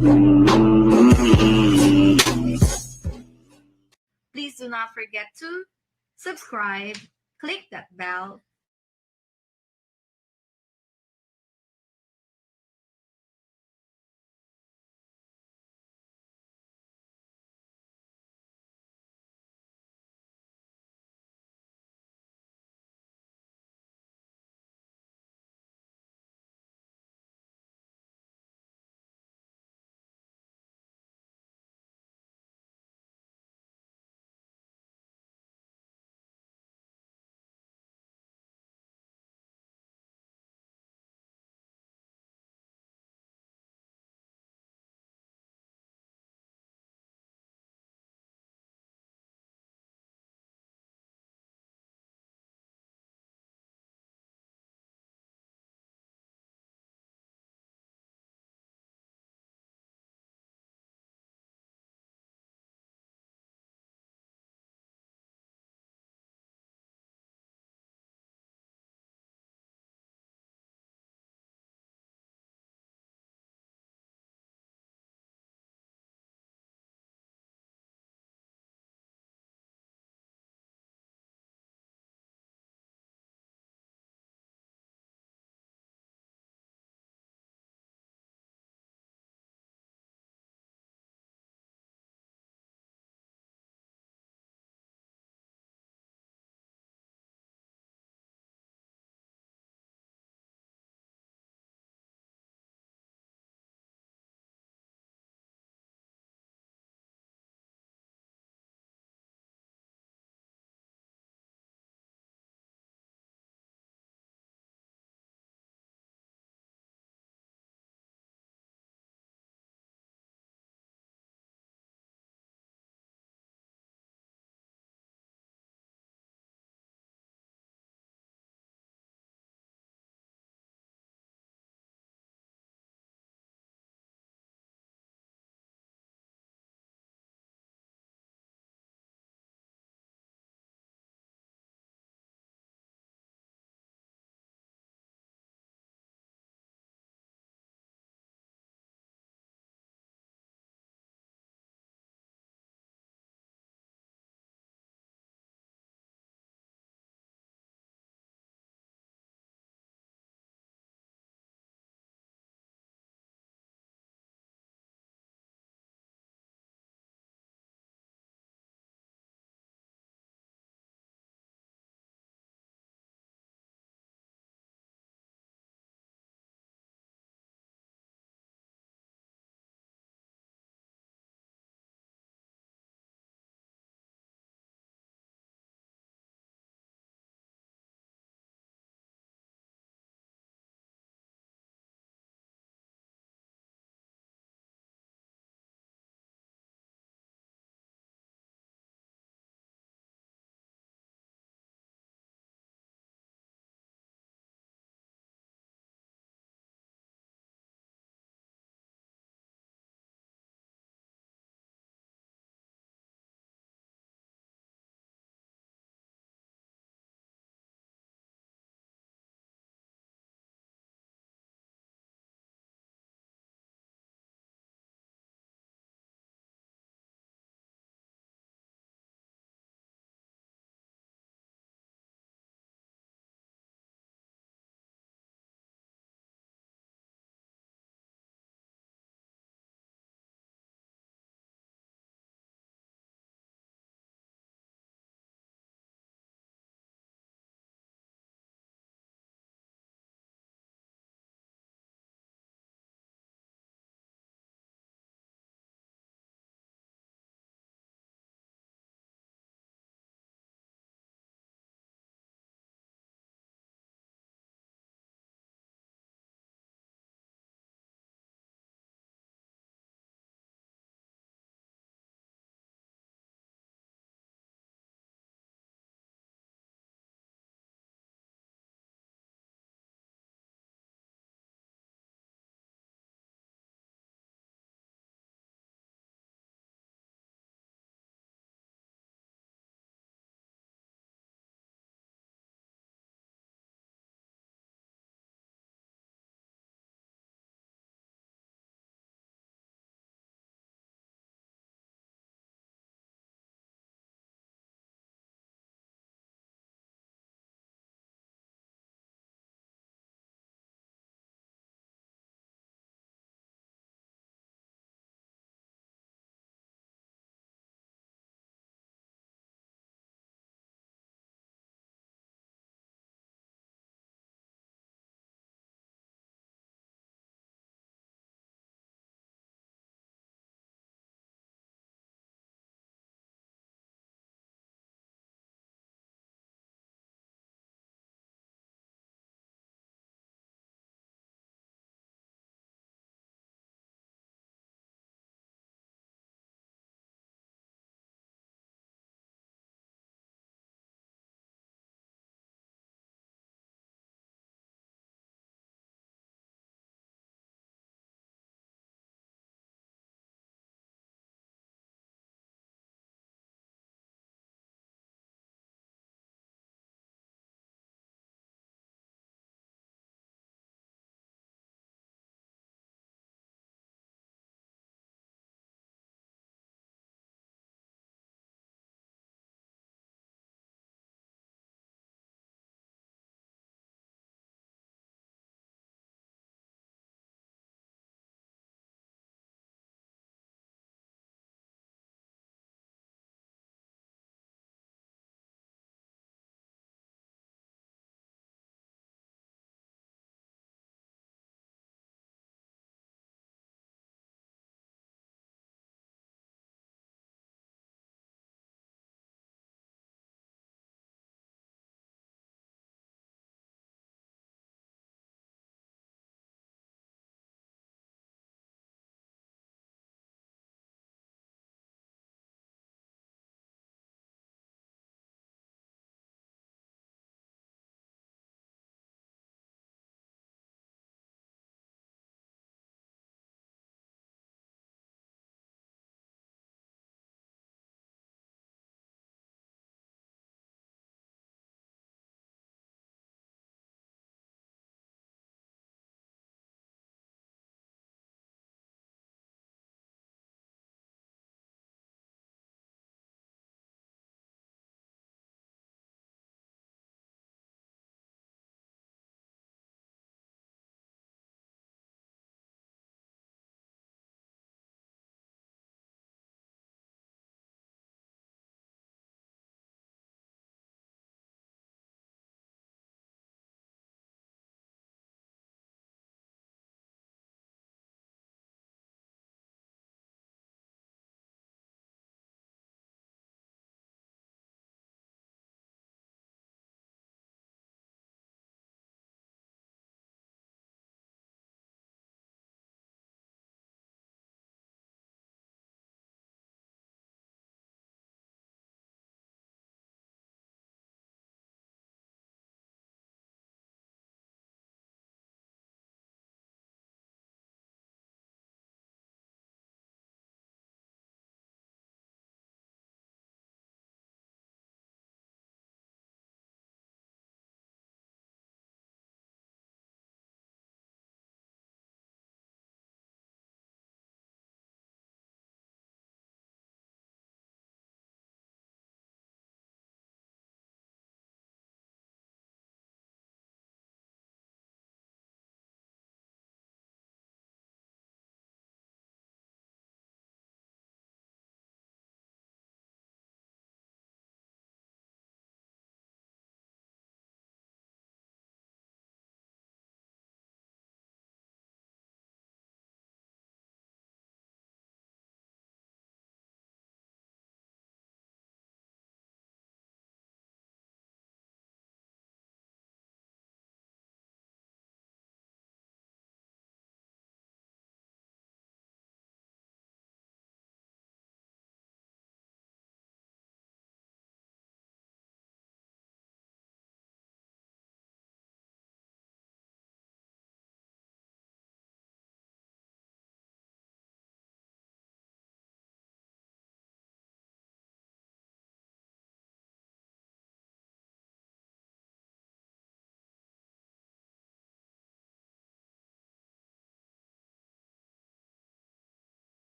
Please do not forget to subscribe, click that bell,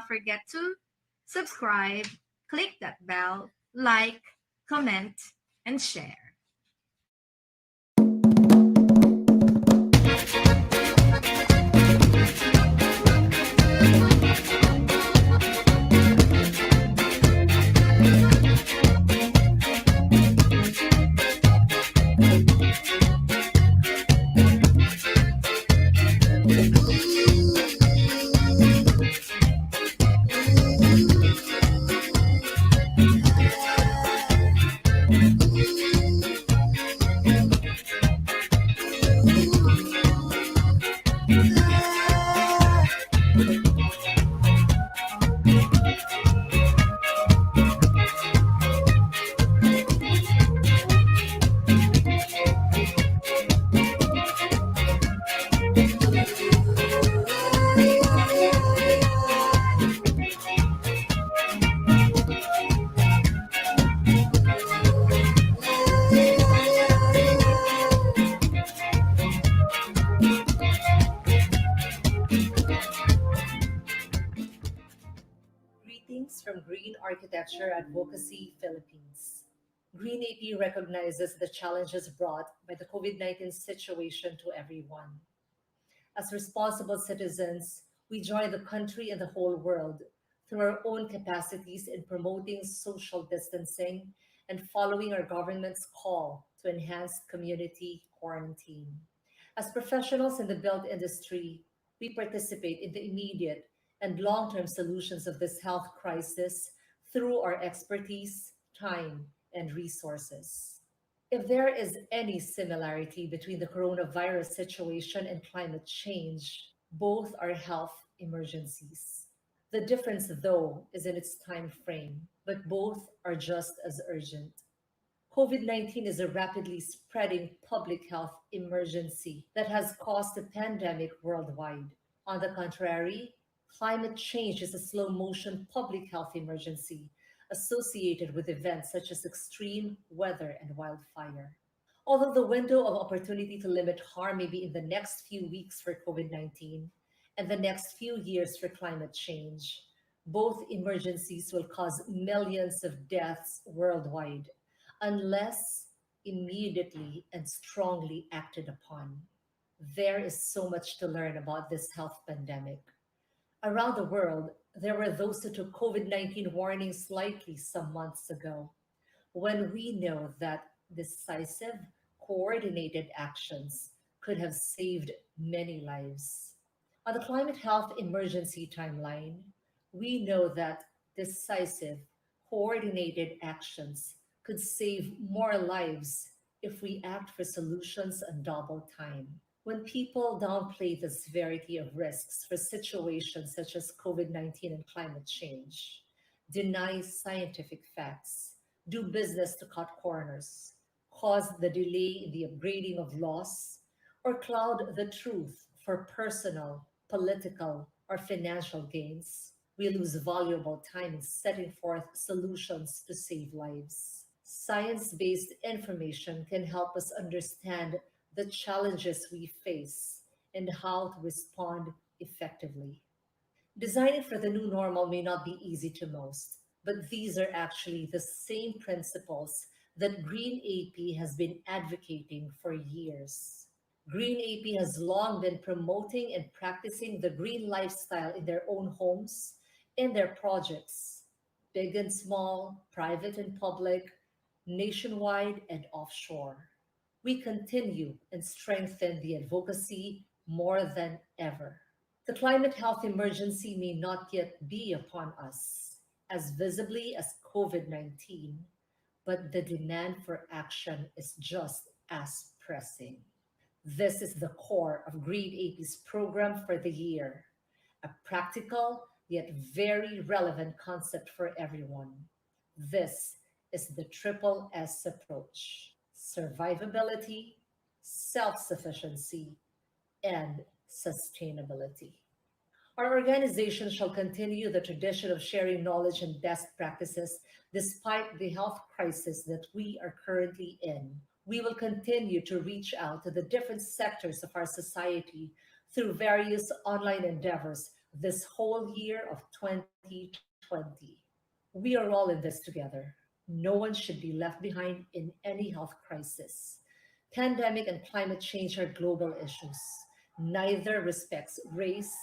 not forget to subscribe, click that bell, like, comment, and share. Greetings from Green Architecture Advocacy Philippines. GreenAP recognizes the challenges brought by the COVID 19 situation to everyone. As responsible citizens, we join the country and the whole world through our own capacities in promoting social distancing and following our government's call to enhance community quarantine. As professionals in the built industry, we participate in the immediate and long term solutions of this health crisis through our expertise, time, and resources. If there is any similarity between the coronavirus situation and climate change, both are health emergencies. The difference, though, is in its time frame, but both are just as urgent. COVID 19 is a rapidly spreading public health emergency that has caused a pandemic worldwide. On the contrary, climate change is a slow motion public health emergency associated with events such as extreme weather and wildfire. Although the window of opportunity to limit harm may be in the next few weeks for COVID 19 and the next few years for climate change, both emergencies will cause millions of deaths worldwide unless immediately and strongly acted upon. There is so much to learn about this health pandemic. Around the world, there were those who took COVID 19 warnings lightly some months ago, when we know that decisive, coordinated actions could have saved many lives. On the climate health emergency timeline, we know that decisive, coordinated actions could save more lives if we act for solutions on double time. When people downplay the severity of risks for situations such as COVID 19 and climate change, deny scientific facts, do business to cut corners, cause the delay in the upgrading of laws, or cloud the truth for personal, political, or financial gains, we lose valuable time in setting forth solutions to save lives. Science based information can help us understand the challenges we face and how to respond effectively. Designing for the new normal may not be easy to most, but these are actually the same principles that GreenAP has been advocating for years. GreenAP has long been promoting and practicing the green lifestyle in their own homes, in their projects, big and small, private and public, nationwide and offshore. We continue and strengthen the advocacy more than ever. The climate health emergency may not yet be upon us as visibly as COVID 19, but the demand for action is just as pressing. This is the core of Green AP's program for the year, a practical yet very relevant concept for everyone. This is the triple S approach: survivability, self sufficiency, and sustainability. Our organization shall continue the tradition of sharing knowledge and best practices despite the health crisis that we are currently in. We will continue to reach out to the different sectors of our society through various online endeavors this whole year of 2020. We are all in this together. No one should be left behind in any health crisis. Pandemic and climate change are global issues. Neither respects race,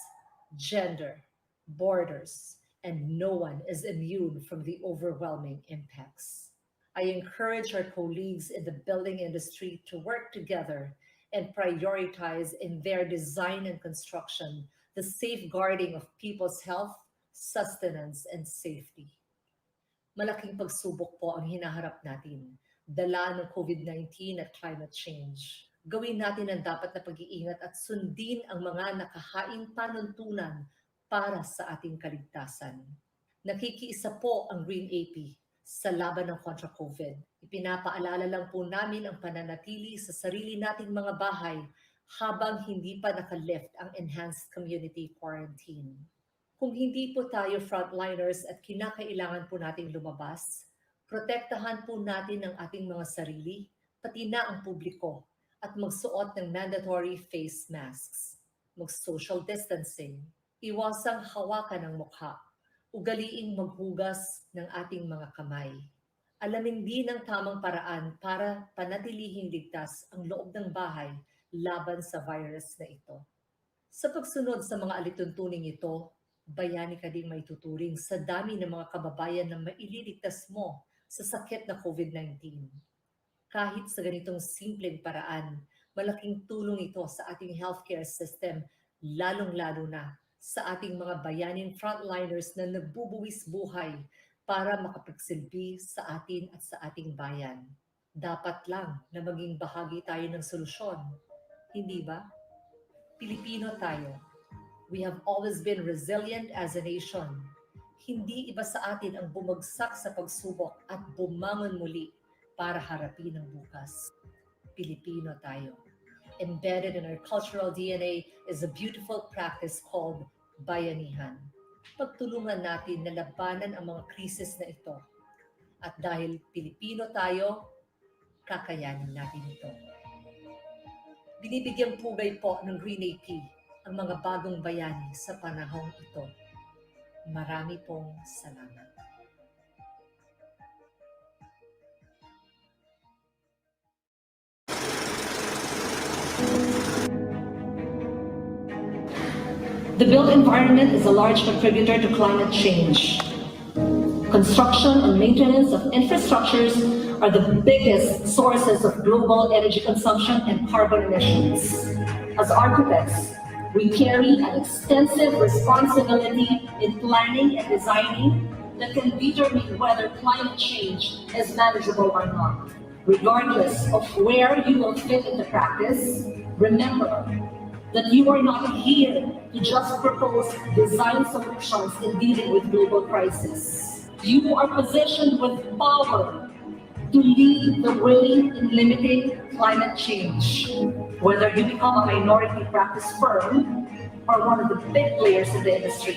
gender, borders, and no one is immune from the overwhelming impacts. I encourage our colleagues in the building industry to work together and prioritize in their design and construction the safeguarding of people's health, sustenance, and safety. Malaking pagsubok po ang hinaharap natin, dala ng COVID-19 at climate change. Gawin natin ang dapat na pag-iingat at sundin ang mga nakahaing panuntunan para sa ating kaligtasan. Nakikiisa po ang GreenAP sa laban ng kontra COVID. Ipinapaalala lang po namin ang pananatili sa sarili nating mga bahay habang hindi pa nakalift ang enhanced community quarantine. Kung hindi po tayo frontliners at kinakailangan po nating lumabas, protektahan po natin ang ating mga sarili, pati na ang publiko, at magsuot ng mandatory face masks, mag-social distancing, iwasang hawakan ng mukha, ugaliing maghugas ng ating mga kamay. Alamin din ang tamang paraan para panatilihing ligtas ang loob ng bahay laban sa virus na ito. Sa pagsunod sa mga alituntuning ito, bayani ka ding may tuturing sa dami ng mga kababayan na maililigtas mo sa sakit na COVID-19. Kahit sa ganitong simpleng paraan, malaking tulong ito sa ating healthcare system, lalong-lalo na sa ating mga bayaning frontliners na nagbubuwis buhay para makapagsilbi sa atin at sa ating bayan. Dapat lang na maging bahagi tayo ng solusyon. Hindi ba? Pilipino tayo. We have always been resilient as a nation. Hindi iba sa atin ang bumagsak sa pagsubok at bumangon muli para harapin ang bukas. Pilipino tayo. Embedded in our cultural DNA is a beautiful practice called bayanihan. Pagtulungan natin na labanan ang mga krisis na ito. At dahil Pilipino tayo, kakayanin natin ito. Binibigyang pugay po ng GreenAP ang mga bagong bayani sa panahong ito. Marami pong salamat. The built environment is a large contributor to climate change. Construction and maintenance of infrastructures are the biggest sources of global energy consumption and carbon emissions. As architects, we carry an extensive responsibility in planning and designing that can determine whether climate change is manageable or not. Regardless of where you will fit into practice, remember that you are not here to just propose design solutions in dealing with global crisis. You are positioned with power to lead the way in limiting climate change. Whether you become a minority practice firm or one of the big players in the industry,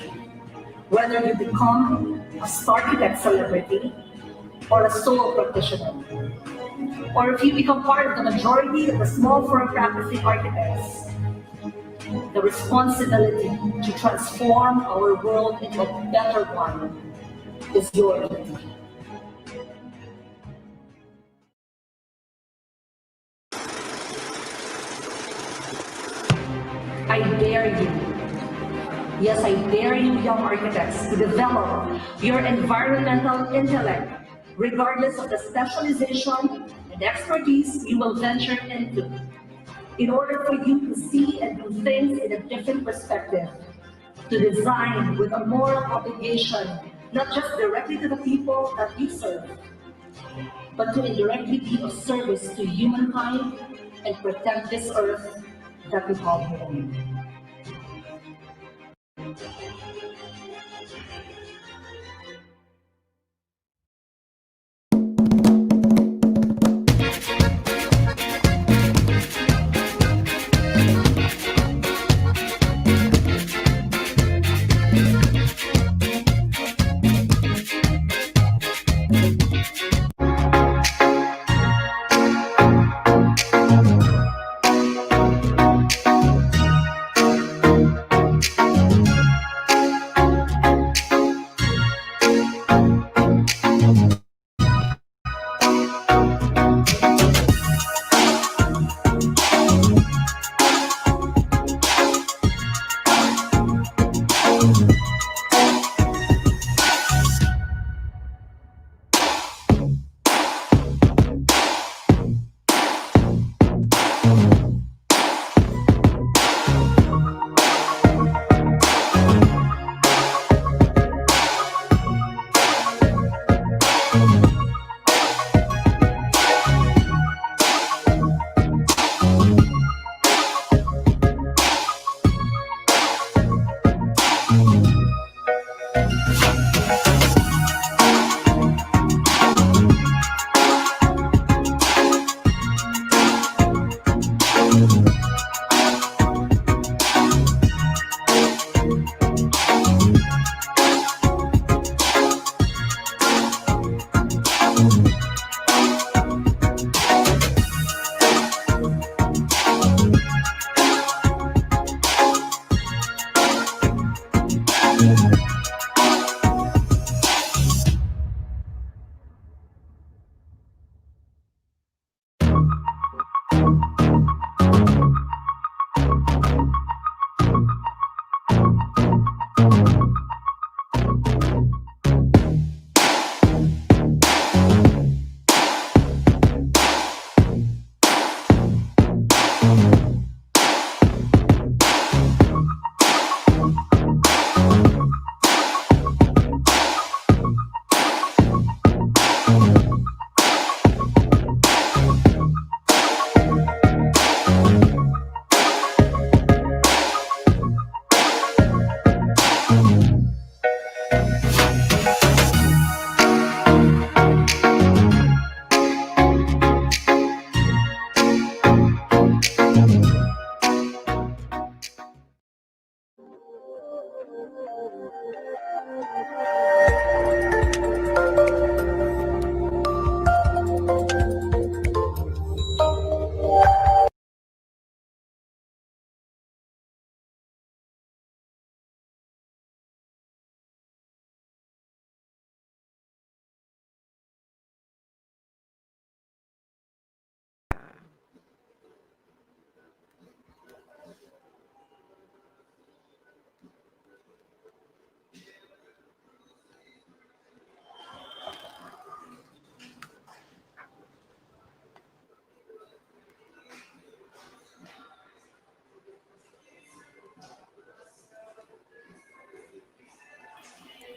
whether you become a architect celebrity or a solo practitioner, or if you become part of the majority of the small firm practicing architects, the responsibility to transform our world into a better one is your duty. I dare you, yes, I dare you, young architects, to develop your environmental intellect, regardless of the specialization and expertise you will venture into, in order for you to see and do things in a different perspective, to design with a moral obligation, not just directly to the people that you serve, but to indirectly be of service to humankind and protect this earth that we call home.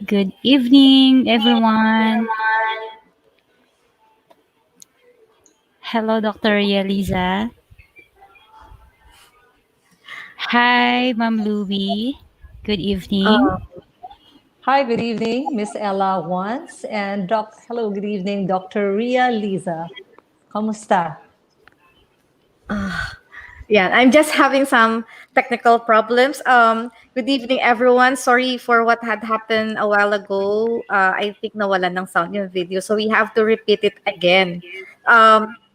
Good evening, everyone. Hello, Dr. Liza. Hi, Ma'am Louie. Good evening. Hi, good evening, Miss Ella once, and hello, good evening, Dr. Ria Liza. Kamusta? Yeah, I'm just having some technical problems. Good evening, everyone. Sorry for what had happened a while ago. I think nawalan ng sound yung video, so we have to repeat it again.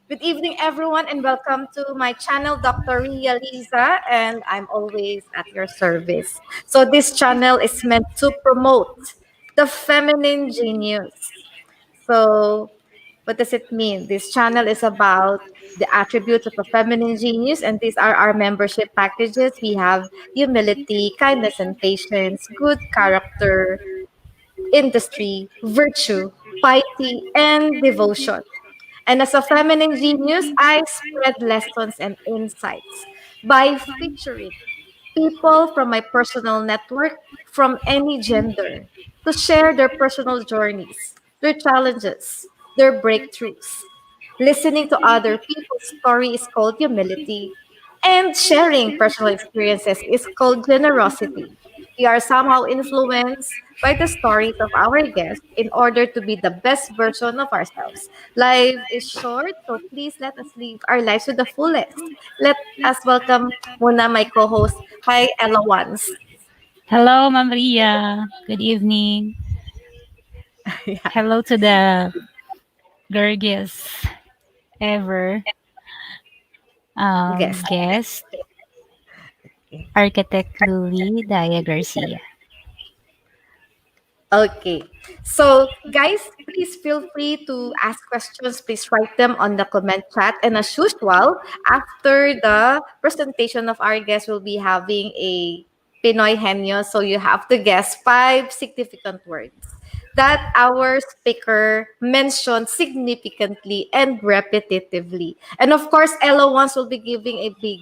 Good evening, everyone, and welcome to my channel, Dr. Ria Liza, and I'm always at your service. So this channel is meant to promote the feminine genius. So what does it mean? This channel is about the attributes of a feminine genius, and these are our membership packages. We have humility, kindness and patience, good character, industry, virtue, piety, and devotion. And as a feminine genius, I spread lessons and insights by featuring people from my personal network from any gender to share their personal journeys, their challenges, their breakthroughs. Listening to other people's story is called humility, and sharing personal experiences is called generosity. We are somehow influenced by the stories of our guests in order to be the best version of ourselves. Life is short, so please let us live our lives to the fullest. Let us welcome muna my co-host. Hi, Ella once. Hello, Ma'am Ria. Good evening. Yeah. Hello to the gorgeous ever Guest. guest, Architect Lui Daya-Garcia. Okay. So, guys, please feel free to ask questions. Please write them on the comment chat. And as usual, after the presentation of our guest, we'll be having a Pinoy Henyo. So, you have to guess 5 significant words that our speaker mentioned significantly and repetitively. And of course, Ella once will be giving a big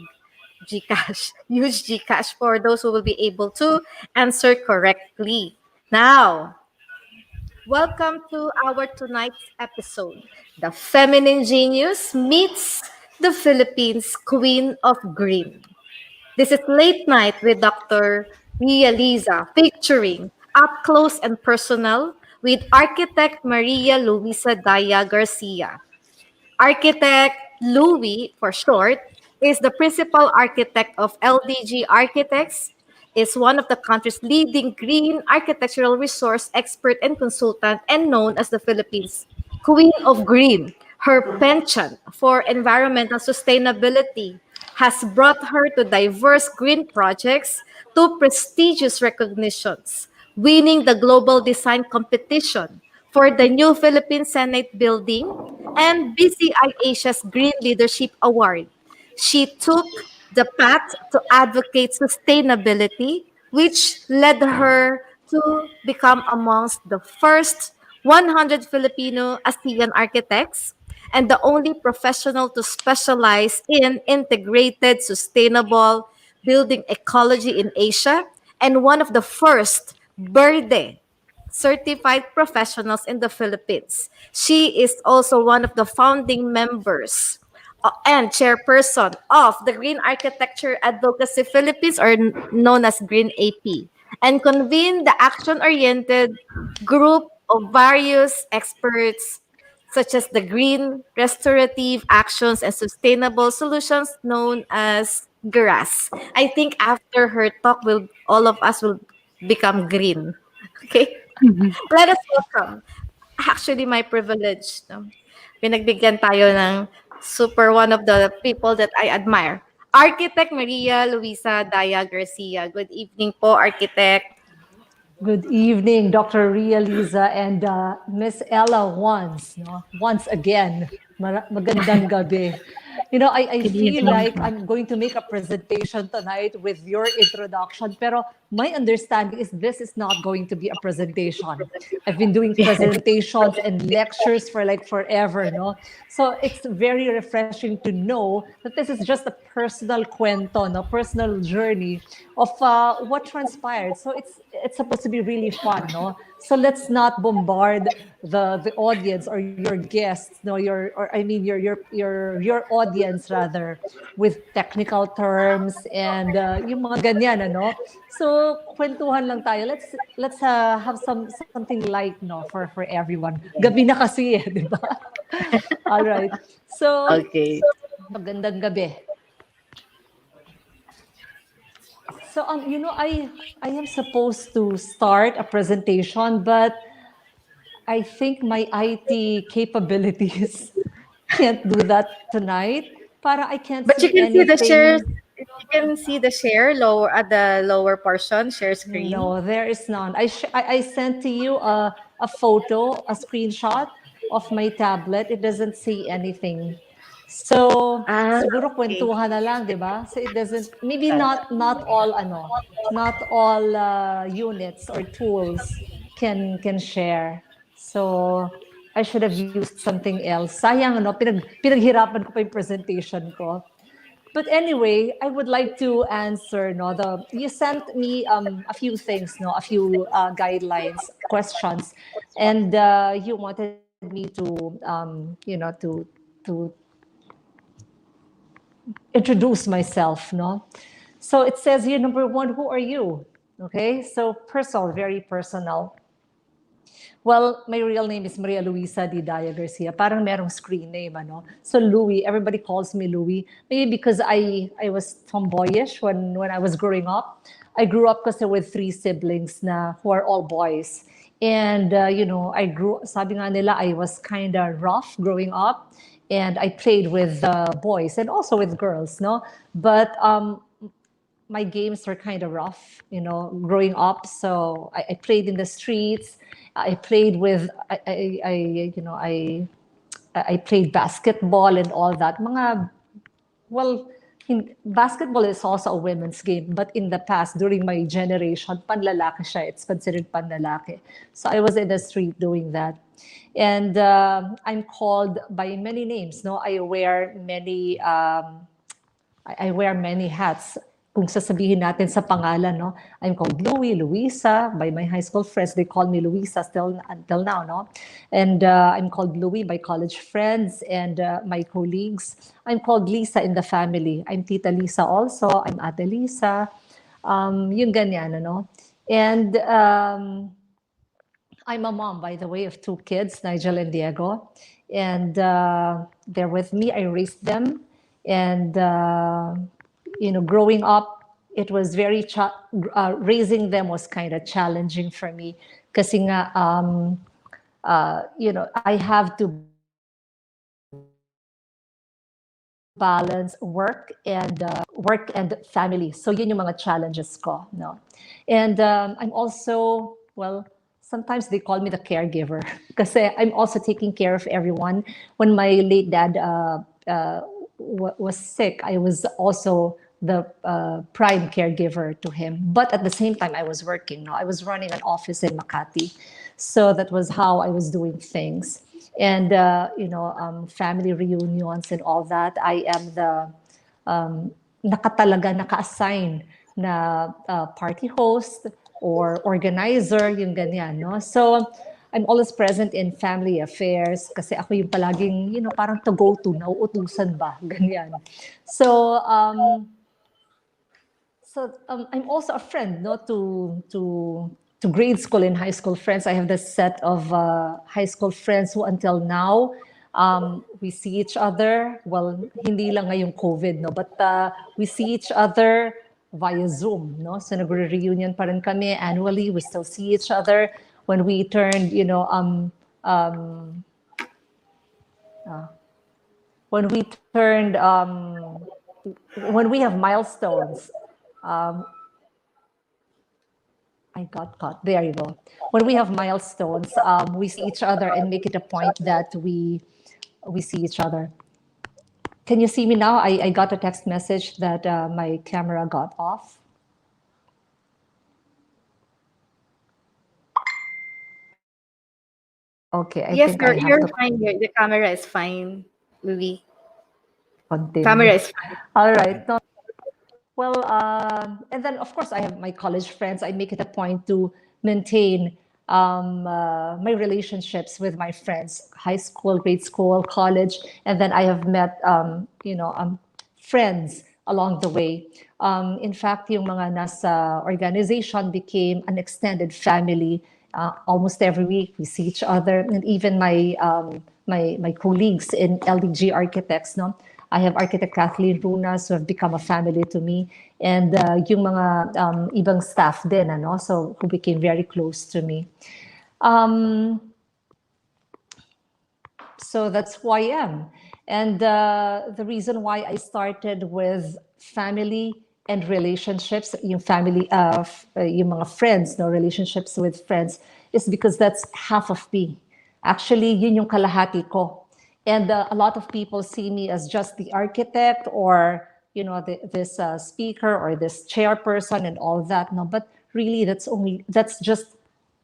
Gcash, huge Gcash for those who will be able to answer correctly. Now, welcome to our tonight's episode. The feminine genius meets the Philippines Queen of Green. This is Late Night with Dr. Ria Liza, featuring Up Close and Personal with architect Maria Luisa Daya-Garcia. Architect Louis, for short, is the principal architect of LDG Architects, is one of the country's leading green architectural resource expert and consultant, and known as the Philippines' Queen of Green. Her penchant for environmental sustainability has brought her to diverse green projects to prestigious recognitions, winning the Global Design Competition for the new Philippine Senate building and BCI Asia's Green Leadership Award. She took the path to advocate sustainability, which led her to become amongst the first 100 Filipino ASEAN architects and the only professional to specialize in integrated sustainable building ecology in Asia and one of the first BERDE Certified Professionals in the Philippines. She is also one of the founding members and chairperson of the Green Architecture Advocacy Philippines, or known as GreenAP, and convened the action-oriented group of various experts such as the Green Restorative Actions and Sustainable Solutions, known as GRAS. I think after her talk, all of us will become green. Okay? Let us welcome. Actually, my privilege. No? Pinagbigyan tayo ng super one of the people that I admire. Architect Maria Luisa Daya-Garcia. Good evening po, Architect. Good evening, Dr. Ria Liza and Miss Ella once, no? Once again. Magandang gabi. I Good feel evening. like I'm going to make a presentation tonight with your introduction, pero my understanding is this is not going to be a presentation. I've been doing presentations and lectures for like forever, no? So it's very refreshing to know that this is just a personal cuento, no? Personal journey of what transpired. So it's supposed to be really fun, no? So let's not bombard the audience or your guests, no, your audience rather, with technical terms and yung mga ganyan, ano. So kwentuhan lang tayo. Let's have something light, no, for everyone. Gabi na kasi eh, di ba? All right. So Okay. magandang gabi. So I am supposed to start a presentation, but I think my IT capabilities can't do that tonight. Para I can't But you see can see the shares. anything. You can see the share lower at the lower portion, share screen. No, there is none. I sent to you a photo, a screenshot of my tablet. It doesn't say anything. So, Ah, siguro okay. kwentuhan na lang, di ba? So it doesn't, maybe not all, not all units or tools can share. So, I should have used something else. Sayang, pinaghirapan ko pa yung presentation ko. But anyway, I would like to answer. No, you sent me a few things, no, a few guidelines, questions, and you wanted me to, to introduce myself. No, so it says here, number one, who are you? Okay, so personal, very personal. Well, my real name is Maria Luisa Daya-Garcia. Parang merong screen name, ano? So Louie, everybody calls me Louie. Maybe because I was tomboyish when I was growing up. I grew up kasi with three siblings na who are all boys. And, sabi nga nila, I was kind of rough growing up. And I played with boys and also with girls, no? But my games were kind of rough, growing up. So I played in the streets. I played with, I played basketball and all that. Well, basketball is also a women's game, but in the past, during my generation, panlalaki siya. It's considered panlalaki. So I was in the street doing that. And I'm called by many names. No, I wear many hats. Kung sasabihin natin sa pangalan, no? I'm called Louie, Luisa, by my high school friends. They call me Luisa still until now, no? And I'm called Louie by college friends and my colleagues. I'm called Lisa in the family. I'm Tita Lisa also. I'm Ate Lisa. Yung ganyan, ano? And I'm a mom, by the way, of two kids, Nigel and Diego. And they're with me. I raised them. And, growing up, it was raising them was kind of challenging for me. Kasi nga, I have to balance work and family. So yun yung mga challenges ko, no? And I'm also, well, sometimes they call me the caregiver kasi I'm also taking care of everyone. When my late dad was sick, I was also the prime caregiver to him. But at the same time, I was working. No, I was running an office in Makati, so that was how I was doing things. And family reunions and all that. I am the naka-assign na party host or organizer, yung ganyan, no? So, I'm always present in family affairs kasi ako yung palaging, parang to go to, nauutusan ba, ganyan. So, I'm also a friend, no, to grade school and high school friends. I have this set of high school friends who until now, we see each other. Well, hindi lang ngayong COVID, no, but we see each other via Zoom, no. So nagre-reunion pa rin kami annually. We still see each other when we turned, when we turned, when we have milestones. I got caught. There you go. When we have milestones, we see each other and make it a point that we see each other. Can you see me now? I got a text message that my camera got off. Okay, I Yes, think I have you're to fine. The camera is fine, Louis. continue. Camera is fine. All right. No, well, and then of course I have my college friends. I make it a point to maintain my relationships with my friends, high school, grade school, college, and then I have met, friends along the way. In fact, yung mga nasa organization became an extended family. Almost every week we see each other, and even my colleagues in LDG Architects, no. I have Architect Kathleen Runas who have become a family to me, and yung mga ibang staff din, ano, so who became very close to me. So that's who I am. And the reason why I started with family and relationships, yung family, yung mga friends, no, relationships with friends, is because that's half of me. Actually, yun yung kalahati ko. And a lot of people see me as just the architect or, this speaker or this chairperson and all that. No, but really that's just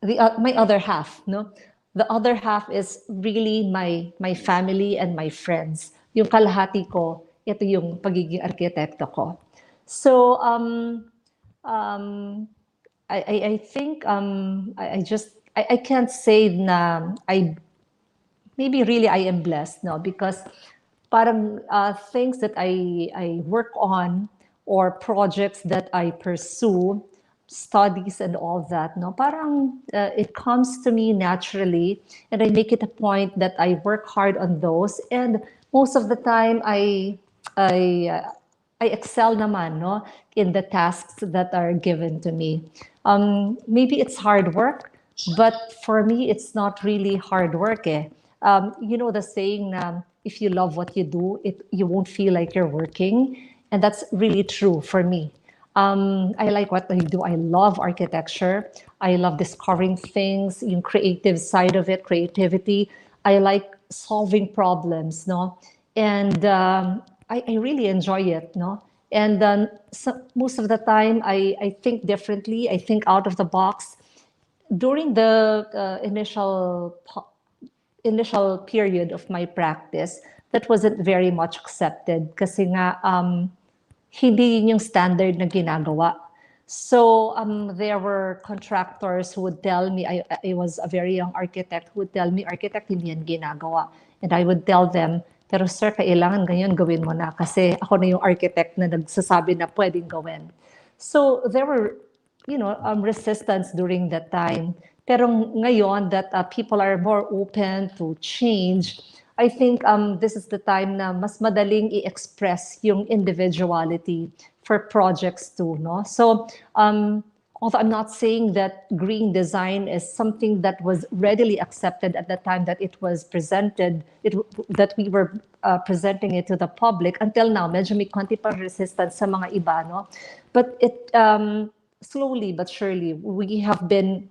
my other half, no? The other half is really my family and my friends. Yung kalahati ko, ito yung pagiging arkitekto ko. So I think I can't say na maybe really I am blessed, no, because parang things that I work on or projects that I pursue, studies and all that, no, parang it comes to me naturally, and I make it a point that I work hard on those, and most of the time I uh, I excel naman, no, in the tasks that are given to me. Maybe it's hard work, but for me, it's not really hard work. Eh. You know the saying, if you love what you do, you won't feel like you're working. And that's really true for me. I like what I do. I love architecture. I love discovering things, in creative side of it, creativity. I like solving problems, no? And I really enjoy it, no? And so most of the time, I think differently. I think out of the box. During the initial period of my practice, that wasn't very much accepted kasi nga hindi yun yung standard na ginagawa. So there were contractors who would tell me, I was a very young architect, who would tell me, architect, hindi yan ginagawa. And I would tell them, pero sir, kailangan ganyan gawin mo na kasi ako na yung architect na nagsasabi na pwedeng gawin. So there were, resistance during that time. Pero ngayon that people are more open to change, I think this is the time na mas madaling i-express yung individuality for projects too, no? So, although I'm not saying that green design is something that was readily accepted at the time that it was presented, that we were presenting it to the public, until now, medyo may konti pang resistance sa mga iba, no? But it, slowly but surely, we have been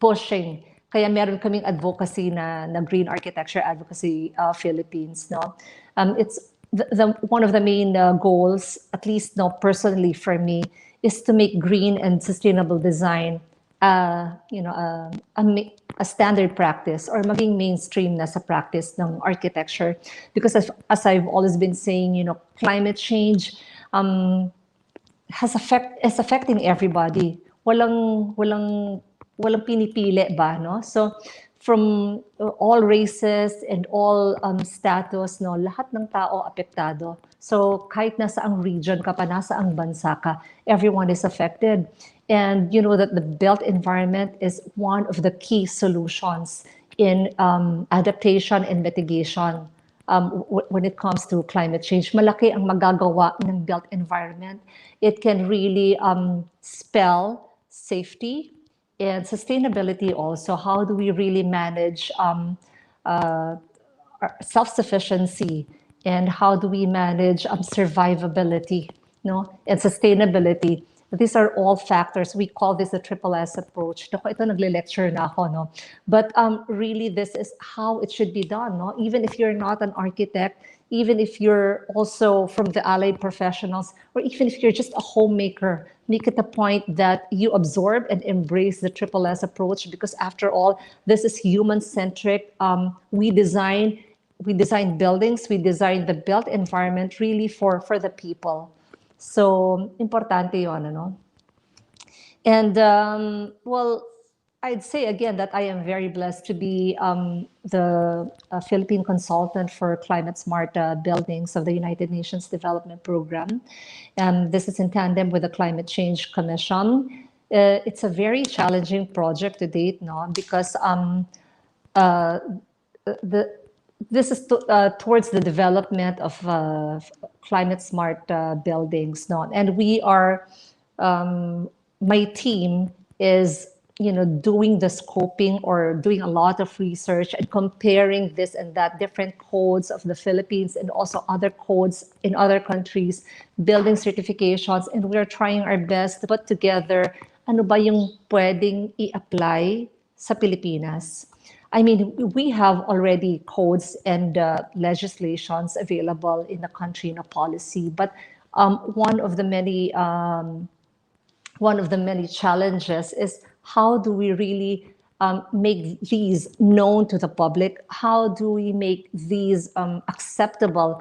pushing. Kaya meron kaming advocacy na Green Architecture Advocacy Philippines, no. It's one of the main goals, at least no personally for me, is to make green and sustainable design, a standard practice or maging mainstream na sa practice ng architecture, because as I've always been saying, climate change is affecting everybody. Walang pinipili ba, no? So from all races and all status, no, lahat ng tao apektado. So kahit nasa ang region ka pa, nasa ang bansa ka, everyone is affected. And you know that the built environment is one of the key solutions in adaptation and mitigation when it comes to climate change. Malaki ang magagawa ng built environment. It can really spell safety and sustainability also. How do we really manage self-sufficiency, and how do we manage survivability, no, and sustainability? These are all factors. We call this the triple S approach. Naku, ito nagle-lecture na ako, no? But really, this is how it should be done, no? Even if you're not an architect, even if you're also from the allied professionals, or even if you're just a homemaker, make it a point that you absorb and embrace the triple S approach, because after all, this is human-centric. We design buildings, we design the built environment really for the people. So, importante yun, ano? And, well, I'd say again that I am very blessed to be the Philippine consultant for climate smart buildings of the United Nations Development Program. This is in tandem with the Climate Change Commission. It's a very challenging project to date, no? Because this is towards the development of climate smart buildings, no? And we are, my team is, doing the scoping or doing a lot of research and comparing this and that, different codes of the Philippines and also other codes in other countries, building certifications, and we're trying our best to put together ano ba yung pwedeng i-apply sa Pilipinas. I mean, we have already codes and legislations available in the country in a policy, but one of the many challenges is how do we really make these known to the public? How do we make these acceptable?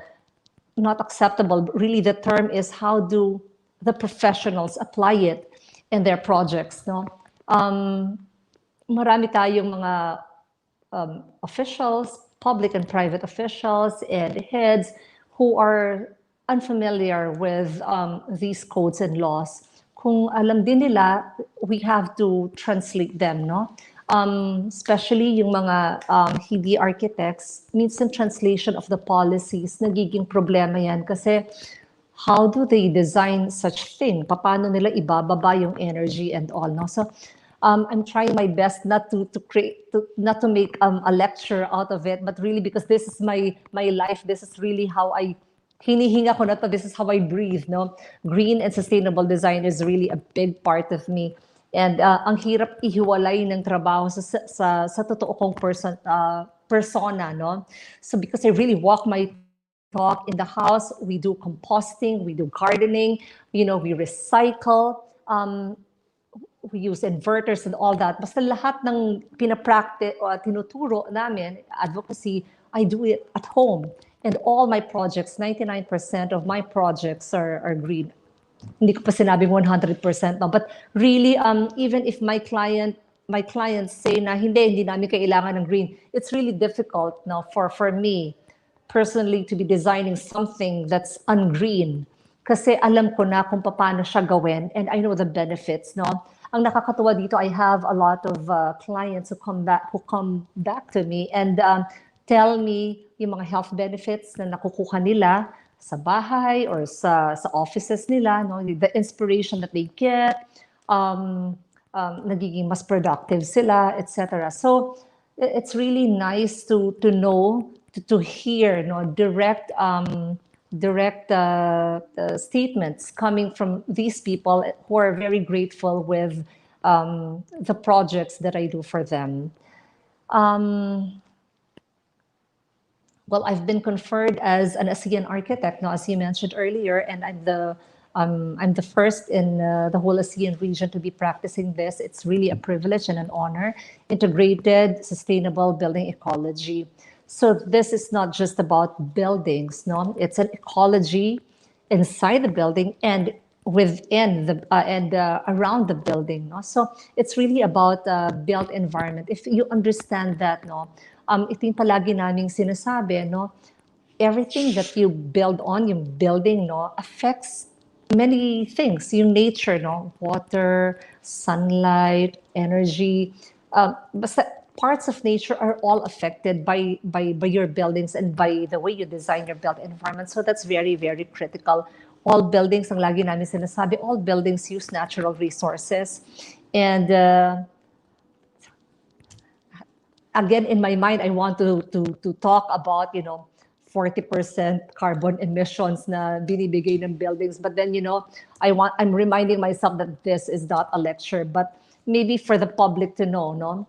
Not acceptable, but really the term is how do the professionals apply it in their projects, no? Marami tayong mga officials, public and private officials and heads who are unfamiliar with these codes and laws. Kung alam din nila, we have to translate them, no? Especially yung mga hindi architects, minsan translation of the policies, nagiging problema yan kasi how do they design such thing? Paano nila ibababa yung energy and all, no? So I'm trying my best not to make a lecture out of it, but really because this is my life, this is really how I hinihinga ko na to, this is how I breathe, no? Green and sustainable design is really a big part of me. And ang hirap ihiwalay ng trabaho sa totoo kong persona, no? So because I really walk my talk in the house, we do composting, we do gardening, we recycle, we use inverters and all that. Basta lahat ng pinapractice o tinuturo namin, advocacy, I do it at home. And all my projects, 99% of my projects are green. Hindi ko pa sinabing 100%, no? But really, even if my clients say na hindi namin kailangan ng green, it's really difficult, no, for me personally to be designing something that's ungreen. Kasi alam ko na kung paano siya gawin and I know the benefits, no? Ang nakakatuwa dito, I have a lot of clients who come back to me and tell me yung mga health benefits na nakukuha nila sa bahay or sa offices nila, no? The inspiration that they get, nagiging mas productive sila, etc. So it's really nice to know, to hear, no, direct statements coming from these people who are very grateful with the projects that I do for them. Well, I've been conferred as an ASEAN architect, now, as you mentioned earlier, and I'm the first in the whole ASEAN region to be practicing this. It's really a privilege and an honor. Integrated Sustainable Building Ecology. So this is not just about buildings, no? It's an ecology inside the building and within the and around the building, no? So it's really about built environment. If you understand that, no, ito yung palagi naming sinasabi, no, everything that you build on, yung building, no, affects many things. Yung nature, no, water, sunlight, energy, basta parts of nature are all affected by your buildings and by the way you design your built environment. So that's very, very critical. All buildings, ang lagi namin sinasabi, all buildings use natural resources. And again, in my mind, I want to talk about, 40% carbon emissions na binibigay ng buildings. But then, I'm reminding myself that this is not a lecture, but maybe for the public to know, no?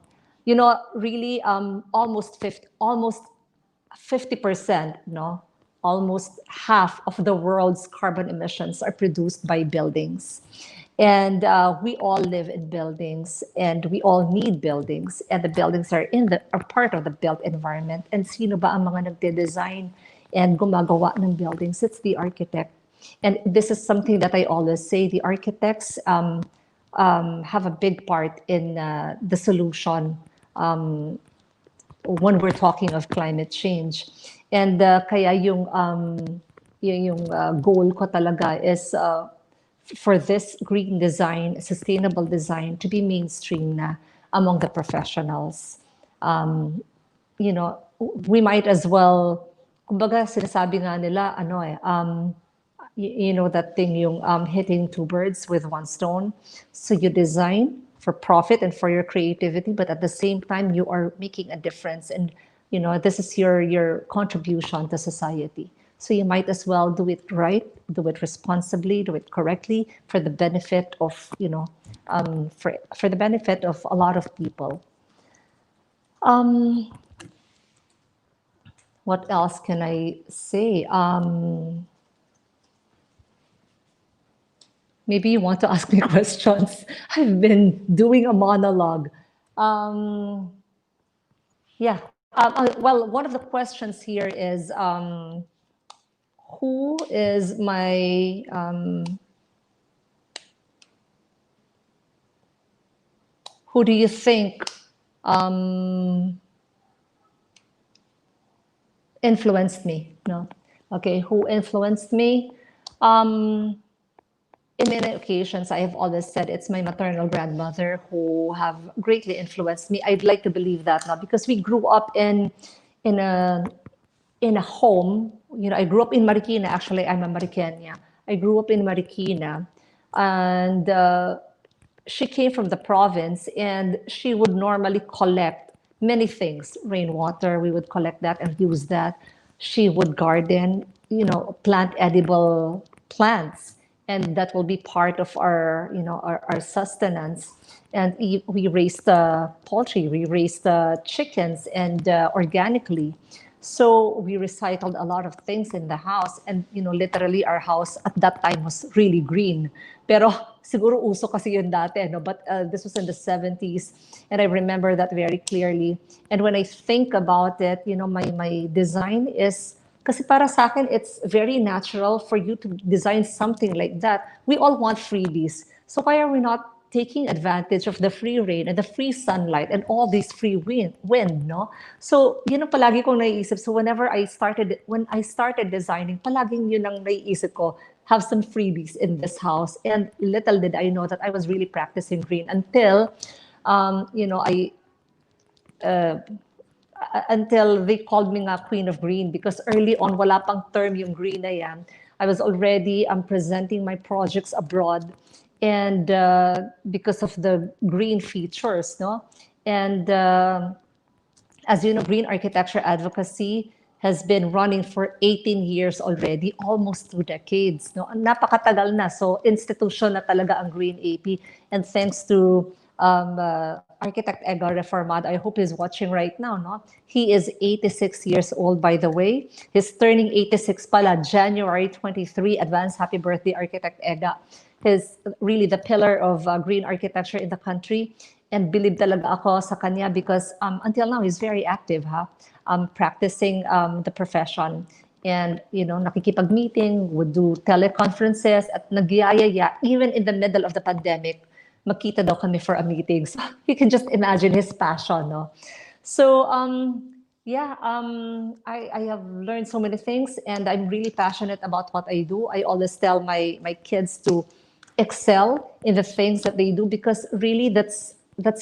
Really, almost 50%, no? Almost half of the world's carbon emissions are produced by buildings. And we all live in buildings, and we all need buildings, and the buildings are part of the built environment. And sino ba ang mga nagde-design and gumagawa ng buildings? It's the architect. And this is something that I always say: the architects have a big part in the solution when we're talking of climate change. And kaya yung goal ko talaga is for this green design, sustainable design, to be mainstream na among the professionals. We might as well, kumbaga sinasabi nga nila, that thing, yung hitting two birds with one stone. So you design for profit and for your creativity, but at the same time, you are making a difference. And, this is your contribution to society. So you might as well do it right, do it responsibly, do it correctly for the benefit of, for the benefit of a lot of people. What else can I say? Maybe you want to ask me questions. I've been doing a monologue. Yeah. Well, one of the questions here is, who is my who do you think influenced me? No, okay, who influenced me? In many occasions, I have always said it's my maternal grandmother who have greatly influenced me. I'd like to believe that now, because we grew up in a home. I grew up in Marikina. Actually, I'm a Mariqueña. I grew up in Marikina, and she came from the province, and she would normally collect many things. Rainwater, we would collect that and use that. She would garden, plant edible plants, and that will be part of our, our sustenance. And we raised poultry, we raised chickens, and organically. So we recycled a lot of things in the house, and literally our house at that time was really green. Pero siguro uso kasi yun dati, no? But this was in the 70s, and I remember that very clearly. And when I think about it, my design is, kasi para sa akin, it's very natural for you to design something like that. We all want freebies. So why are we not taking advantage of the free rain and the free sunlight and all this free wind, no? So, yun ang palagi kong naiisip. So when I started designing, palaging yun ang naiisip ko, have some freebies in this house. And little did I know that I was really practicing green until, until they called me nga Queen of Green, because early on, wala pang term yung green na yan. I was already presenting my projects abroad, and because of the green features, no? And as you know, Green Architecture Advocacy has been running for 18 years already, almost 2 decades, no? Napakatagal na. So institution na talaga ang GreenAP. And thanks to Architect Edgar Reformado, I hope he's watching right now, no? He is 86 years old, by the way. He's turning 86 pala, January 23. Advance happy birthday, Architect Ega. He's really the pillar of green architecture in the country. And believe talaga ako sa kanya because until now, he's very active, practicing the profession. And, nakikipag-meeting, would do teleconferences at nagyayaya, even in the middle of the pandemic. Magkita daw kami for a meeting. So you can just imagine his passion, no? So, I have learned so many things, and I'm really passionate about what I do. I always tell my kids to excel in the things that they do, because really that's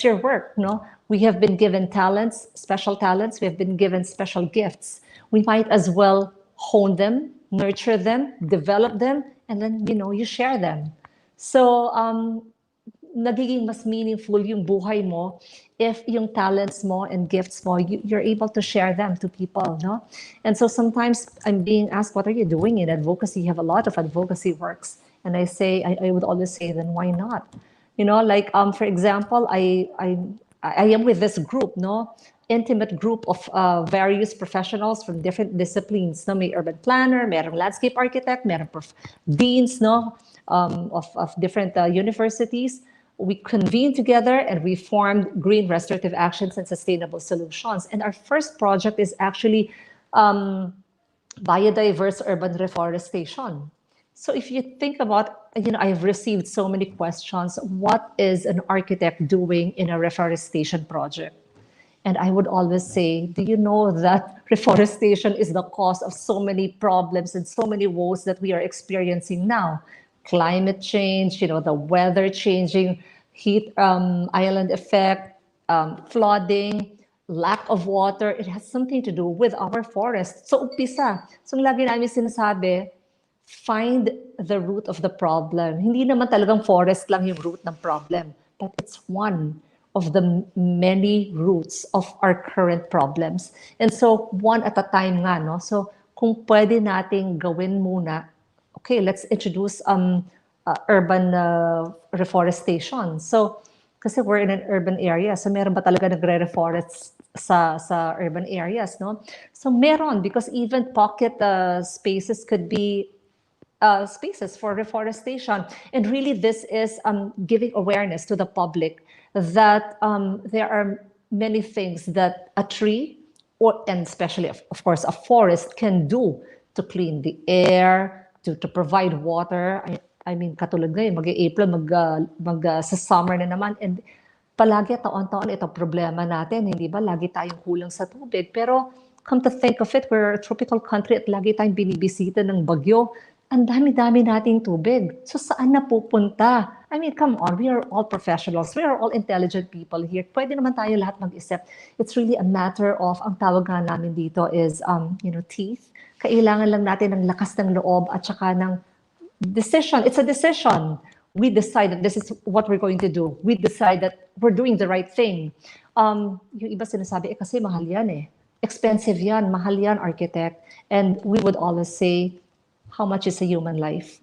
your work, no? We have been given talents, special talents. We have been given special gifts. We might as well hone them, nurture them, develop them, and then, you share them. So, nagiging mas meaningful yung buhay mo if yung talents mo and gifts mo, you're able to share them to people, no? And so sometimes I'm being asked, what are you doing in advocacy? You have a lot of advocacy works. And I would always say, then why not? You know, like, for example, I am with this group, no? Intimate group of various professionals from different disciplines. No? May urban planner, merong landscape architect, merong deans, no? Of different universities. We convened together and we formed Green Restorative Actions and Sustainable Solutions. And our first project is actually biodiverse urban reforestation. So if you think about, you know, I've received so many questions. What is an architect doing in a reforestation project? And I would always say, do you know that reforestation is the cause of so many problems and so many woes that we are experiencing now? Climate change, you know, the weather changing, heat island effect, flooding, lack of water. It has something to do with our forests. So umpisa. So lagi namin sinasabi, find the root of the problem. Hindi naman talagang forest lang yung root ng problem, but it's one of the many roots of our current problems. And so, one at a time nga, no? So, kung pwede nating gawin muna, okay, let's introduce urban reforestation. So, kasi we're in an urban area, so meron ba talaga nagre-reforest sa urban areas, no? So, meron, because even pocket spaces could be spaces for reforestation. And really, this is giving awareness to the public that there are many things that a tree, and especially, of course, a forest can do to clean the air, to provide water. I mean, katulad ngayon, mag-April, sa summer na naman. And palagi, taon-taon, ito problema natin. Hindi ba? Lagi tayong kulang sa tubig. Pero come to think of it, we're a tropical country at lagi tayong binibisita ng bagyo. Ang dami-dami nating tubig. So saan na pupunta? I mean, come on, we are all professionals. We are all intelligent people here. Pwede naman tayo lahat mag-isip. It's really a matter of, ang tawag nga namin dito is, teeth. Kailangan lang natin ng lakas ng loob at saka ng decision. It's a decision. We decide that this is what we're going to do. We decide that we're doing the right thing. Yung iba sinasabi, kasi mahal yan eh. Expensive yan, mahal yan, architect. And we would always say, how much is a human life?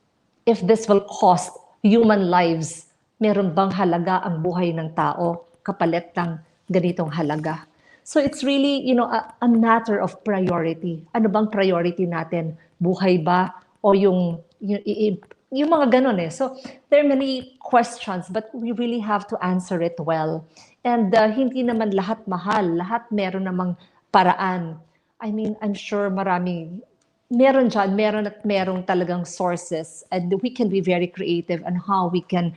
If this will cost human lives, meron bang halaga ang buhay ng tao kapalit ng ganitong halaga? So it's really, a matter of priority. Ano bang priority natin? Buhay ba? O yung mga ganon eh. So there are many questions, but we really have to answer it well. And hindi naman lahat mahal. Lahat meron namang paraan. I mean, I'm sure meron merong talagang sources, and we can be very creative on how we can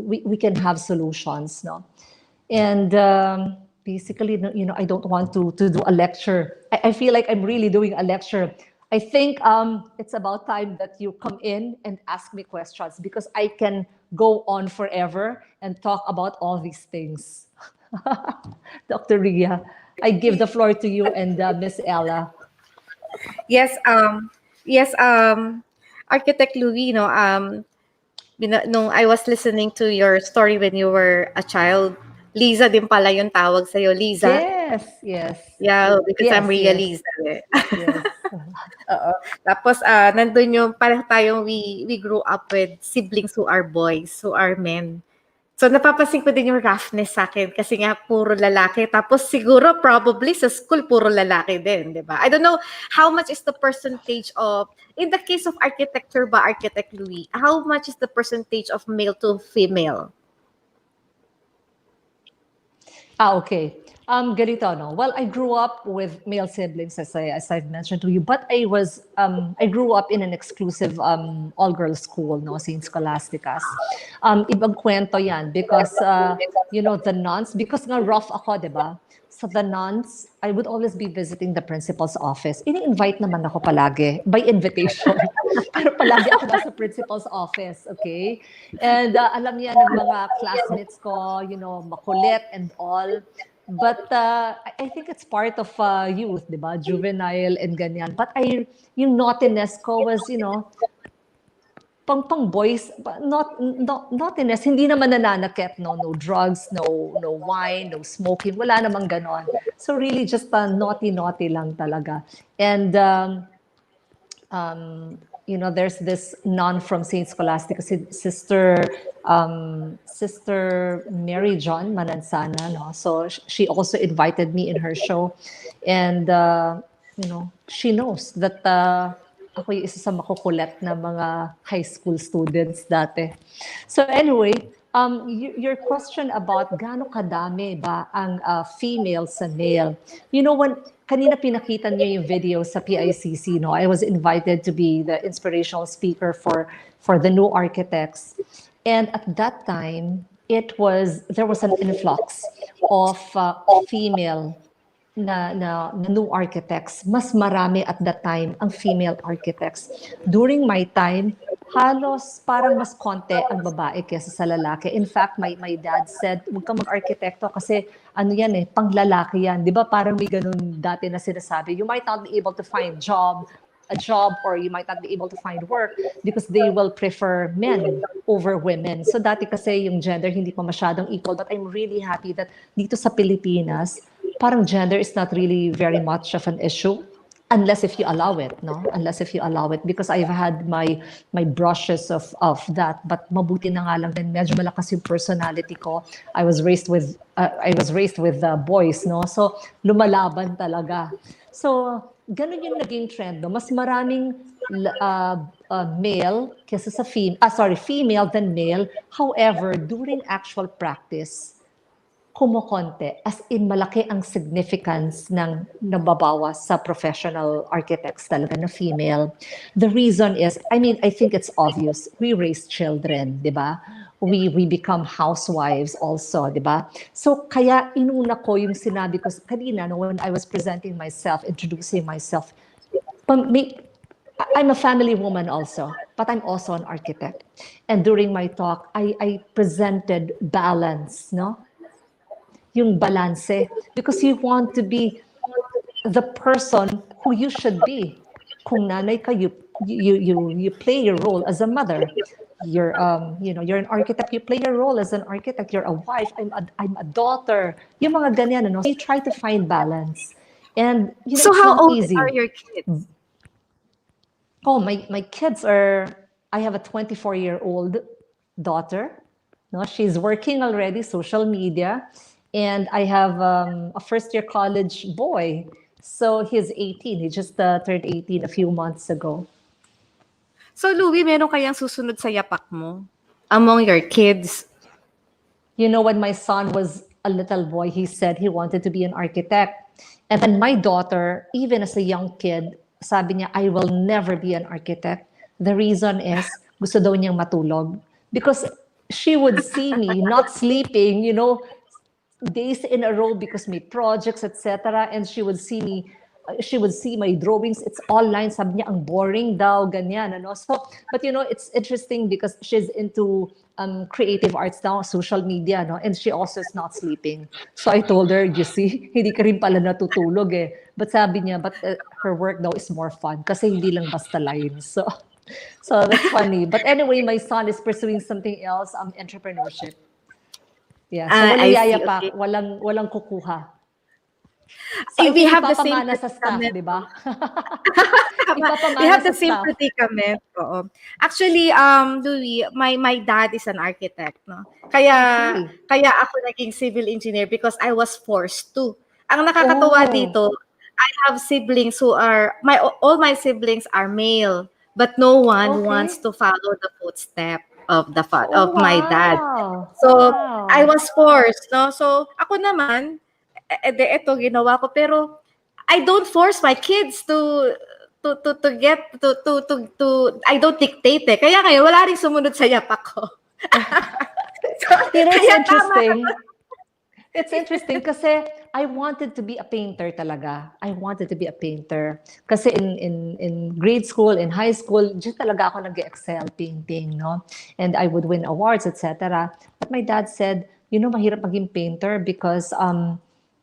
we can have solutions, no? And basically, I don't want to do a lecture. I feel like I'm really doing a lecture. I think it's about time that you come in and ask me questions, because I can go on forever and talk about all these things. Dr. Ria, I give the floor to you and Miss Ella. Yes, Architect Louis, nung I was listening to your story when you were a child, Liza din pala yung tawag sa'yo, Liza. Yes. Yeah, because I'm Ria Liza. Yes. Oo. Tapos, nandun yung, parang we grew up with siblings who are boys, who are men. So, napapansin ko din yung roughness sa akin kasi nga puro lalaki. Tapos siguro probably sa school puro lalaki din, di ba? I don't know how much is the percentage of, in the case of architecture ba, Architect Louis, how much is the percentage of male to female? Okay. Ganito, no? Well, I grew up with male siblings, as I've mentioned to you, but I grew up in an exclusive all-girls school, no, St. Scholastica's. Ibang kwento yan because, the nuns, because nga rough ako, di ba? So the nuns, I would always be visiting the principal's office. Ini-invite naman ako palagi by invitation. Pero palagi ako nasa principal's office, okay? And alam niya ng mga classmates ko, makulit and all. But I think it's part of youth, di ba? Juvenile and ganyan. But yung naughtiness ko was, pang boys, naughtiness, hindi naman nananakit, no drugs, no wine, no smoking, wala namang ganon. So really just naughty lang talaga. And there's this nun from Saint Scholastica, Sister Mary John Manansana, no? So she also invited me in her show, and she knows that ako yung isa sa makukulit na mga high school students dati. So anyway, your question about gaano kadami ba ang female sa male? When kanina pinakita niyo yung video sa PICC, no? I was invited to be the inspirational speaker for the new architects. And at that time, there was an influx of female na new architects. Mas marami at that time ang female architects. During my time, halos parang mas konti ang babae kaysa sa lalaki. In fact, my dad said, huwag kang mag-arkitekto kasi ano yan panglalaki yan. Di ba parang may ganun dati na sinasabi, you might not be able to find a job or you might not be able to find work because they will prefer men over women. So dati kasi yung gender hindi pa masyadong equal, but I'm really happy that dito sa Pilipinas, parang gender is not really very much of an issue unless if you allow it, no? Unless if you allow it, because I've had my brushes of that, but mabuti na nga lang din medyo malakas yung personality ko. I was raised with boys, no? So lumalaban talaga. So ganun yung naging trend, no? Mas maraming male kaysa sa female than male. However, during actual practice, kumukonte, as in malaki ang significance ng nababawas sa professional architects talaga na female. The reason is, I think it's obvious. We raise children, di ba? We become housewives also, di ba? So kaya inuna ko yung sinabi ko kanina when I was presenting myself, introducing myself. I'm a family woman also, but I'm also an architect. And during my talk, I presented balance, no? Yung balanse, because you want to be the person who you should be. Kung nanay ka, you play your role as a mother. You're you're an architect, you play your role as an architect. You're a wife, I'm a daughter. Yung mga ganyan, no? So you try to find balance. And So it's how not old easy. are your kids? Oh, my kids are, I have a 24-year-old daughter. No, she's working already, social media. And I have a first-year college boy. So he's 18. He just turned 18 a few months ago. So Louie, meron kayang susunod sa yapak mo among your kids? When my son was a little boy, he said he wanted to be an architect. And then my daughter, even as a young kid, sabi niya, I will never be an architect. The reason is, gusto daw niyang matulog. Because she would see me not sleeping, days in a row because may projects, etc. And she would see my drawings. It's all lines. Sabi niya, ang boring daw, ganyan. So, but it's interesting because she's into creative arts now, social media, no? And she also is not sleeping. So I told her, you see, hindi ka rin pala natutulog eh. But sabi niya, her work daw is more fun kasi hindi lang basta lines. So that's funny. But anyway, my son is pursuing something else, entrepreneurship. Yeah, so walang yayapak, okay. walang kukuha. So we have the same sa staff, di ba? We have the same predicament. Oo. Actually, Louie, my dad is an architect, no? Kaya ako naging civil engineer because I was forced to. Ang nakakatuwa dito, I have siblings who are all my siblings are male, but no one wants to follow the footstep of my dad. So I was forced, no? So ako naman, ito ginawa ko, pero I don't force my kids to I don't dictate eh. Kaya ngayon wala ring sumunod sa yapak ko. So, it's interesting. It's interesting kasi I wanted to be a painter talaga. I wanted to be a painter. Kasi in grade school, in high school, dyan talaga ako nag-excel painting, no? And I would win awards, etc. But my dad said, mahirap maging painter because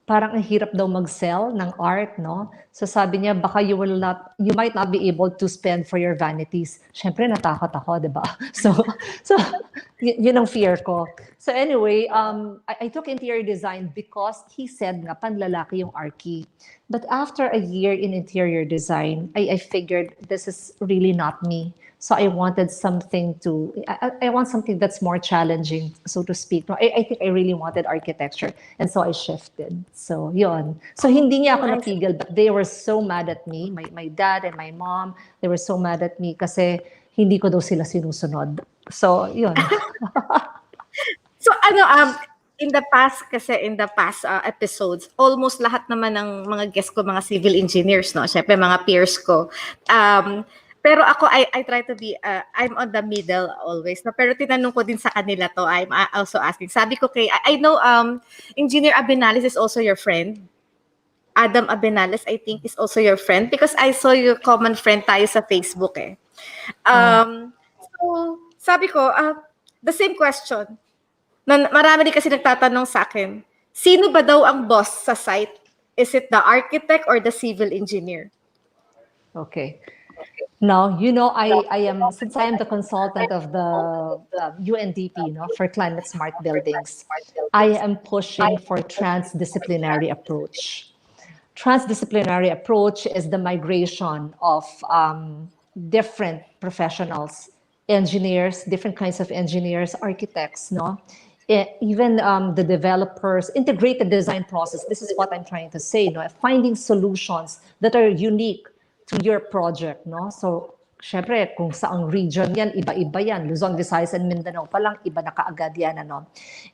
parang ang hirap daw mag-sell ng art, no? So sabi niya, baka you might not be able to spend for your vanities. Siyempre, natakot ako, di ba? So yun ang fear ko. So anyway, I took interior design because he said nga, panlalaki yung Archie. But after a year in interior design, I figured this is really not me. So I wanted I want something that's more challenging, so to speak. No, I think I really wanted architecture. And so I shifted. So yun. So hindi niya ako napigil, but they were so mad at me. My dad and my mom, they were so mad at me kasi hindi ko daw sila sinusunod. So yun. So in the past episodes, almost lahat naman ng mga guests ko, mga civil engineers, no? Syempre, mga peers ko. Pero ako, I try to be, I'm on the middle always. No? Pero tinanong ko din sa kanila to, I'm also asking. Sabi ko I know Engineer Abenales is also your friend. Adam Abenales, I think, is also your friend because I saw your common friend tayo sa Facebook eh. So, sabi ko, the same question. Marami din kasi nagtatanong sa akin, sino ba daw ang boss sa site? Is it the architect or the civil engineer? Okay. Now, I am, since I am the consultant of the UNDP, for climate smart buildings, I am pushing for transdisciplinary approach. Transdisciplinary approach is the migration of different professionals, engineers, different kinds of engineers, architects, even the developers, integrated design process. This is what I'm trying to say, finding solutions that are unique to your project, So, syempre, kung saang region yan, iba-iba yan. Luzon, Visayas, and Mindanao pa lang, iba na kaagad yan,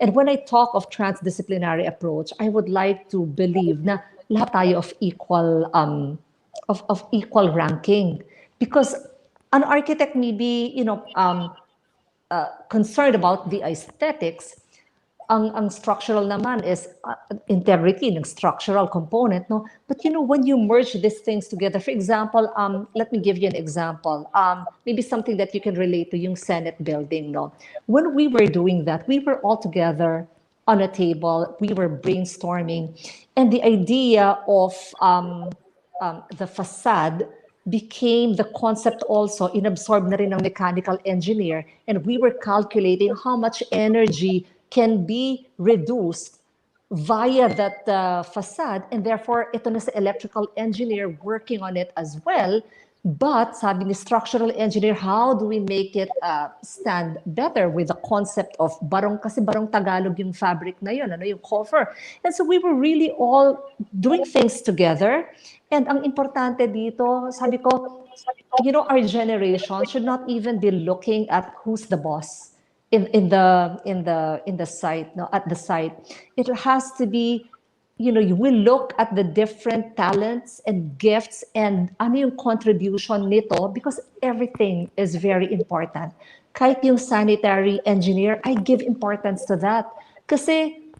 And when I talk of transdisciplinary approach, I would like to believe na lahat tayo of equal ranking. Because an architect may be, concerned about the aesthetics, ang structural naman is integrity ng structural component, But when you merge these things together, for example, let me give you an example. Maybe something that you can relate to, yung Senate building, When we were doing that, we were all together on a table, we were brainstorming, and the idea of the facade became the concept also inabsorbed na rin ng mechanical engineer, and we were calculating how much energy can be reduced via that facade, and therefore ito na sa electrical engineer working on it as well. But sabi ni structural engineer, how do we make it stand better with the concept of barong, kasi barong Tagalog yung fabric na yun, yung cover. And so we were really all doing things together. And ang importante dito, sabi ko, our generation should not even be looking at who's the boss in the site, at the site. It has to be, you will look at the different talents and gifts and ano yung contribution nito, because everything is very important. Kahit yung sanitary engineer, I give importance to that. Kasi,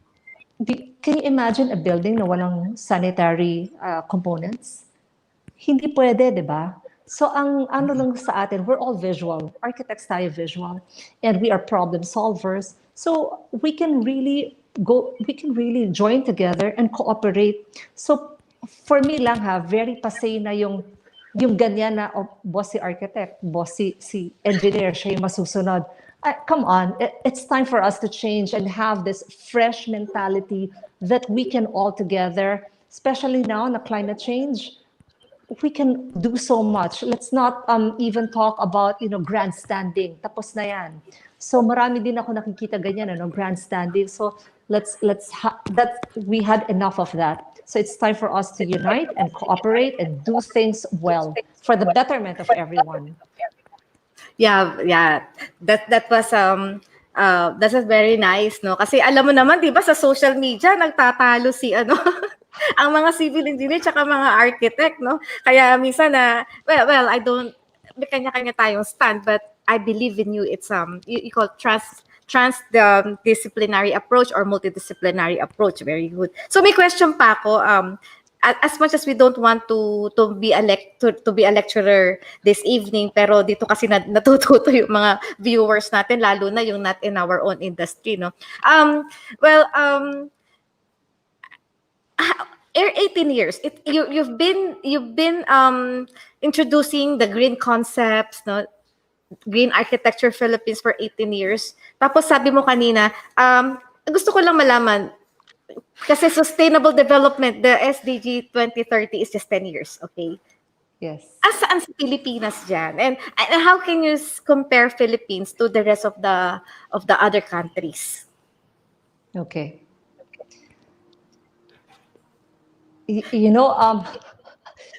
can you imagine a building na walang sanitary components? Hindi pwede, di ba? So ang ano lang sa atin, we're all visual. Architects tayo visual. And we are problem solvers. So we can really join together and cooperate. So for me lang very pasay na yung ganyan na, boss si architect, boss si engineer, siya yung masusunod. Come on, it's time for us to change and have this fresh mentality that we can all together, especially now na climate change, we can do so much. Let's not even talk about, grandstanding. Tapos na yan. So marami din ako nakikita ganyan, grandstanding. So we had enough of that. So it's time for us to unite and cooperate and do things well for the betterment of everyone. Yeah. That was very nice, Kasi alam mo naman, 'di ba, sa social media nagtatalo si ang mga civil engineer tsaka mga architect, Kaya minsan well, I don't, may kanya-kanya tayong stand, but I believe in you. It's you call transdisciplinary approach or multidisciplinary approach. Very good. So may question pa ako. As much as we don't want to be a lecturer this evening, pero dito kasi natututo yung mga viewers natin, lalo na yung not in our own industry, 18 years. You've been introducing the green concepts, no? Green Architecture Philippines for 18 years. Tapos sabi mo kanina, gusto ko lang malaman, kasi sustainable development, the SDG 2030 is just 10 years, okay? Yes. Asaan sa Pilipinas dyan? And how can you compare Philippines to the rest of the other countries? Okay. You know,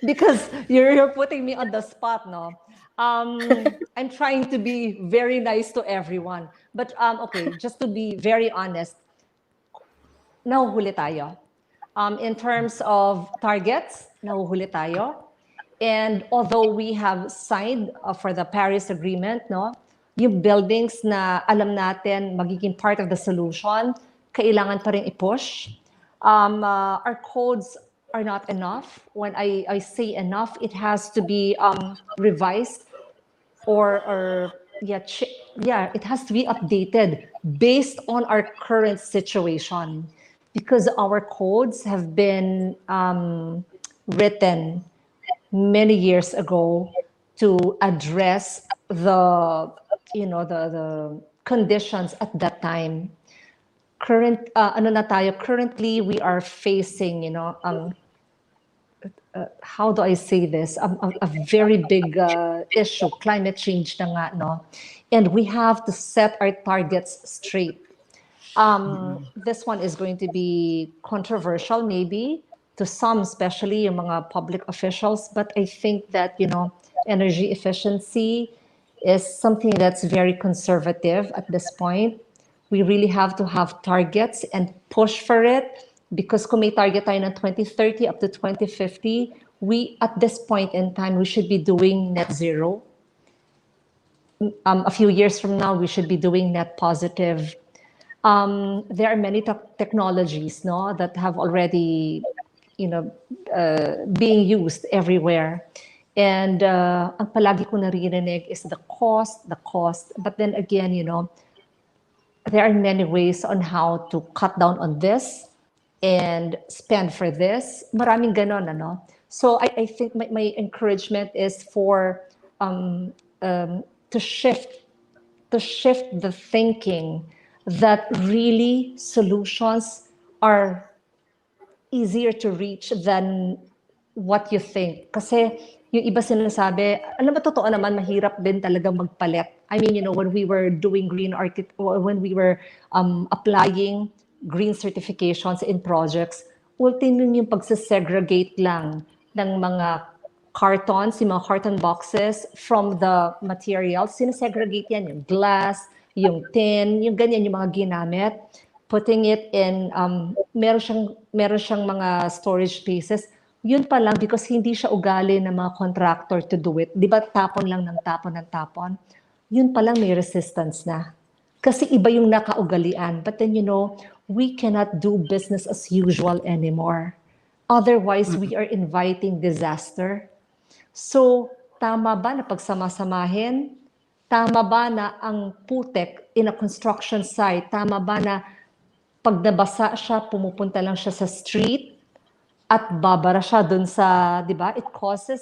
because you're putting me on the spot, no? I'm trying to be very nice to everyone. But okay, just to be very honest, nahuhuli tayo. In terms of targets, nahuhuli tayo. And although we have signed for the Paris Agreement, no, yung buildings na alam natin magiging part of the solution, kailangan pa rin i-push. Our codes are not enough. When I say enough, it has to be revised or it has to be updated based on our current situation, because our codes have been written many years ago to address the conditions at that time. Currently we are facing, how do I say this? A very big issue, climate change na nga, no? And we have to set our targets straight. This one is going to be controversial, maybe, to some, especially yung mga public officials. But I think that, energy efficiency is something that's very conservative at this point. We really have to have targets and push for it, because kung may target tayo ng 2030 up to 2050, at this point in time, we should be doing net zero. A few years from now, we should be doing net positive. There are many technologies, no, that have already, being used everywhere. And ang palagi ko naririnig is the cost. But then again, there are many ways on how to cut down on this and spend for this. Maraming ganon, ano? So I think my encouragement is for to shift the thinking that really solutions are easier to reach than what you think. Kasi yung iba sinasabi, alam mo, totoo naman, mahirap din talagang magpalit. I mean, when we were doing when we were applying green certifications in projects, ultimum yung pagsasegregate lang ng mga cartons, yung mga carton boxes from the materials. Sinesegregate yan, yung glass, yung tin, yung ganyan, yung mga ginamit. Putting it in, meron siyang mga storage spaces. Yun pa lang, because hindi siya ugali ng mga contractor to do it. Di ba tapon lang ng tapon? Yun pa lang may resistance na. Kasi iba yung nakaugalian. But then, we cannot do business as usual anymore. Otherwise, we are inviting disaster. So, tama ba na pagsama-samahin? Tama ba na ang putek in a construction site? Tama ba na pag nabasa siya, pumupunta lang siya sa street at babara siya dun sa, di ba? It causes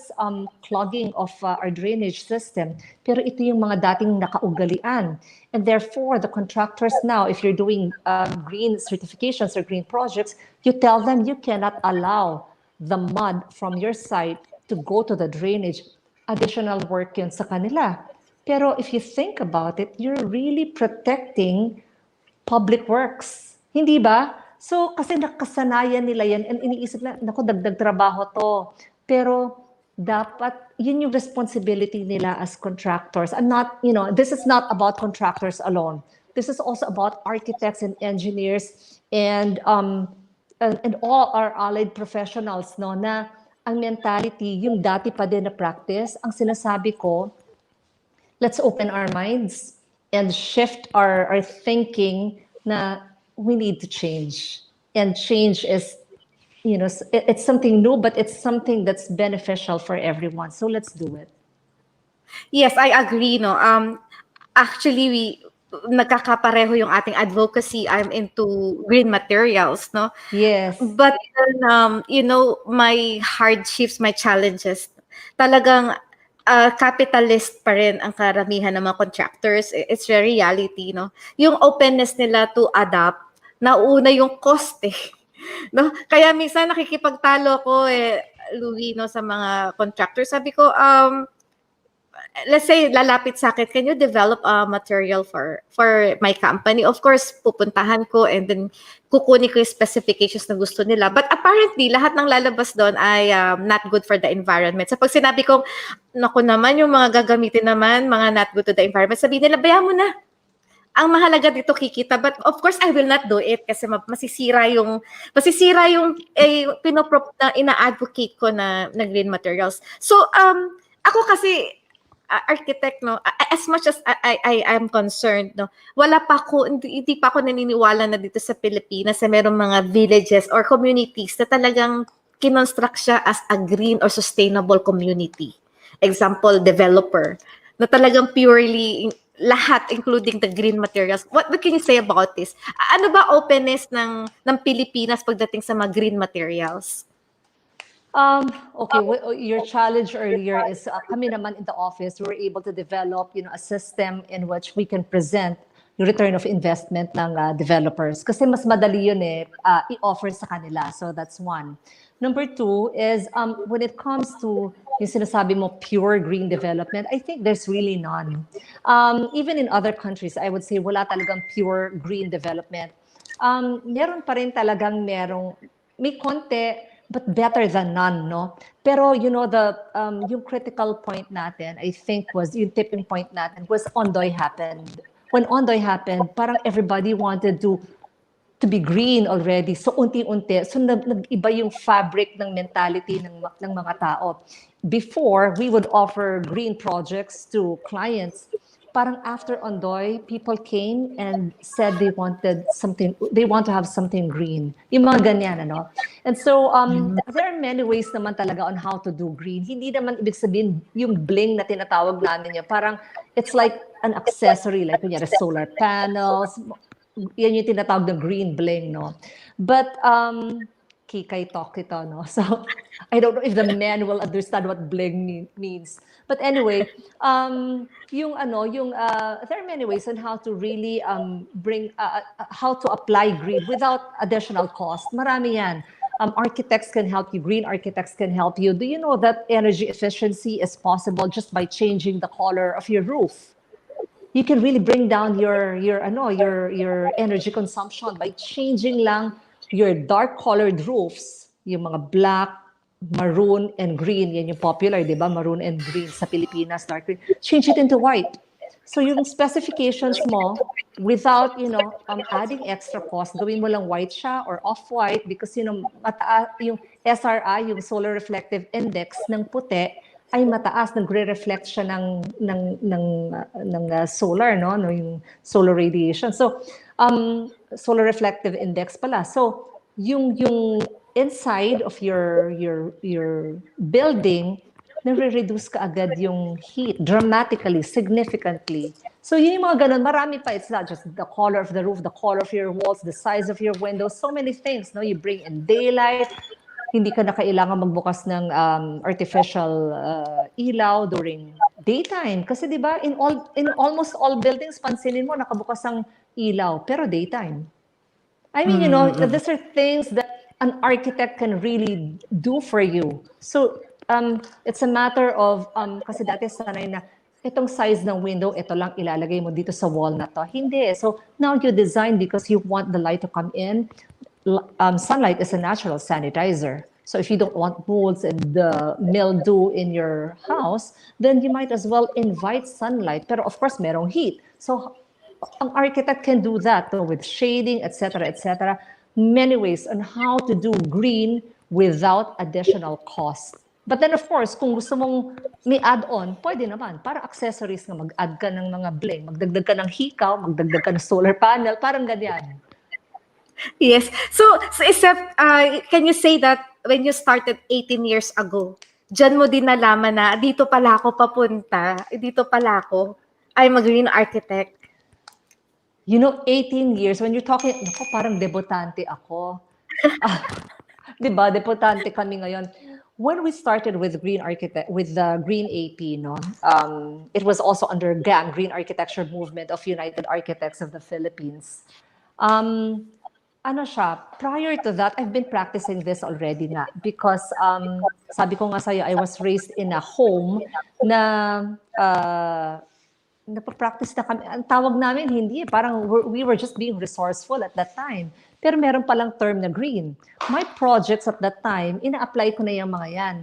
clogging of our drainage system. Pero ito yung mga dating nakaugalian. And therefore, the contractors now, if you're doing green certifications or green projects, you tell them you cannot allow the mud from your site to go to the drainage. Additional work yun sa kanila. Pero if you think about it, you're really protecting public works. Hindi ba? So, kasi nakasanayan nila yan and iniisip na, naku, dagdag trabaho to. Pero, dapat, yun yung responsibility nila as contractors. This is not about contractors alone. This is also about architects and engineers and all our allied professionals, no, na ang mentality, yung dati pa din na practice, ang sinasabi ko, let's open our minds and shift our thinking na we need to change. And change is, it's something new, but it's something that's beneficial for everyone. So let's do it. Yes, I agree. No, actually, nagkakapareho yung ating advocacy. I'm into green materials, no? Yes. But my hardships, my challenges, talagang capitalist pa rin ang karamihan ng mga contractors. It's a reality, no? Yung openness nila to adapt, nauna yung cost eh. No? Kaya minsan nakikipagtalo ko Louie, no, sa mga contractors. Sabi ko, let's say lalapit sa akin, can you develop a material for my company? Of course, pupuntahan ko and then kukunin ko yung specifications na gusto nila. But apparently, lahat ng lalabas doon ay not good for the environment. So pag sinabi kong, naku naman, yung mga gagamitin naman, mga not good to the environment, sabihin nila, bayan mo na. Ang mahalaga dito kikita, but of course I will not do it kasi masisira yung na ina-advocate ko na green materials. So ako kasi architect, no, as much as I am concerned, no, hindi pa ako naniniwala na dito sa Pilipinas na merong mga villages or communities na talagang kinonstruct siya as a green or sustainable community. Example, developer na talagang purely lahat, including the green materials. What can you say about this? Ano ba openness ng Pilipinas pagdating sa mga green materials? Okay, your challenge earlier is kami naman in the office, we were able to develop, a system in which we can present yung return of investment ng developers. Kasi mas madali yun i-offer sa kanila. So that's one. Number two is when it comes to yung sinasabi mo pure green development, I think there's really none. Even in other countries, I would say wala talagang pure green development. Meron pa rin talagang may konti, but better than none, no? Pero yung critical point natin, I think yung tipping point natin was Ondoy happened. When Ondoy happened, parang everybody wanted to be green already. So unti-unti, so nag-iba yung fabric ng mentality ng mga tao. Before, we would offer green projects to clients. Parang after Ondoy, people came and said they want to have something green. Yung mga ganyan, ano? And so, there are many ways naman talaga on how to do green. Hindi naman ibig sabihin yung bling na tinatawag namin yun. Parang, it's like an accessory, like kunyari solar panels, yan yung tinatawag na green bling, no? But, kikay talk ito, no? So, I don't know if the man will understand what bling means. But anyway, there are many ways on how to really how to apply green without additional cost. Marami yan. Architects can help you. Green architects can help you. Do you know that energy efficiency is possible just by changing the color of your roof? You can really bring down your energy consumption by changing lang your dark colored roofs, yung mga black, maroon, and green. Yan yung popular, di ba? Maroon and green sa Pilipinas, dark green. Change it into white. So yung specifications mo, without, adding extra cost, gawin mo lang white siya or off-white because, yung SRI, yung Solar Reflective Index ng puti, ay mataas, nagre-reflect siya ng solar, no? Yung solar radiation. So, solar reflective index pala. So, yung inside of your building, nare-reduce ka agad yung heat dramatically, significantly. So, yun yung mga ganun. Marami pa. It's not just the color of the roof, the color of your walls, the size of your windows, so many things, no? You bring in daylight, hindi ka na kailangan magbukas ng artificial ilaw during daytime. Kasi di ba, in almost all buildings, pansinin mo, nakabukas ang ilaw, pero daytime. I mean, these are things that an architect can really do for you. So, it's a matter of, kasi dati sanay na, itong size ng window, ito lang ilalagay mo dito sa wall na to. Hindi. So, now you design because you want the light to come in. Sunlight is a natural sanitizer. So if you don't want molds and the mildew in your house, then you might as well invite sunlight. Pero of course, merong heat. So an architect can do that with shading, etc., etc. Many ways on how to do green without additional cost. But then of course, kung gusto mong may add-on, pwede naman. Para accessories nga, mag-add ka ng mga bling, magdagdag ka ng hikaw, magdagdag ka ng solar panel, parang ganyan. Yes. So except, can you say that when you started 18 years ago, dyan mo din nalaman na dito pala ako papunta, dito pala ako, I'm a green architect? 18 years, when you're talking, naku, parang debutante ako. Di ba? Debutante kami ngayon. When we started with with the GreenAP, no, it was also under GAM, Green Architecture Movement of United Architects of the Philippines. Ano siya, prior to that, I've been practicing this already nga because sabi ko nga sa'yo, I was raised in a home na napapractice na kami. Ang tawag namin, hindi. Parang we were just being resourceful at that time. Pero meron palang term na green. My projects at that time, ina-apply ko na yung mga yan.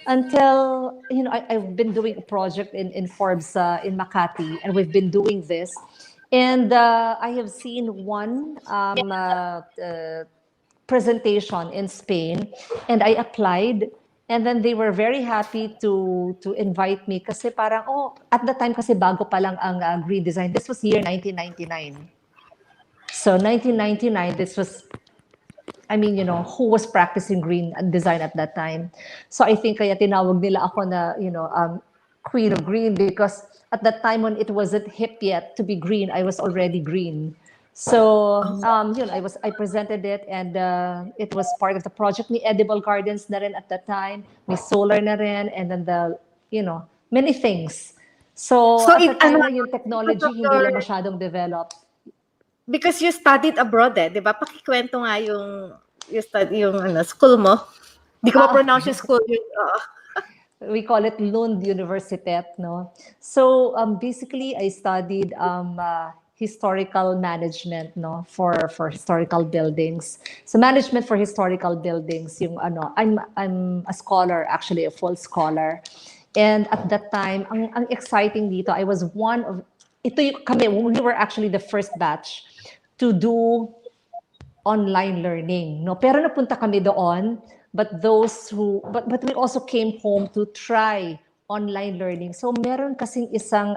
Until, I've been doing a project in Forbes in Makati, and we've been doing this. And I have seen one presentation in Spain, and I applied. And then they were very happy to invite me kasi parang, at the time kasi bago pa lang ang green design. This was year 1999. So 1999, this was, who was practicing green design at that time. So I think kaya tinawag nila ako na, Queen of Green, because at that time when it wasn't hip yet to be green, I was already green. So, I presented it, and it was part of the project. May edible gardens na rin at that time, may solar na rin, and then many things. So at the time na yung technology hindi lang masyadong developed. Because you studied abroad, di ba? Pakikwento nga yung school mo. Di ko ma-pronounce yung school. We call it Lund Universitet, no? So basically, I studied historical management, no, for historical buildings. So management for historical buildings, I'm a scholar, actually a full scholar. And at that time, ang exciting dito, I was one of kami, we were actually the first batch to do online learning, no. Pero napunta kami doon, but we also came home to try online learning. So meron kasing isang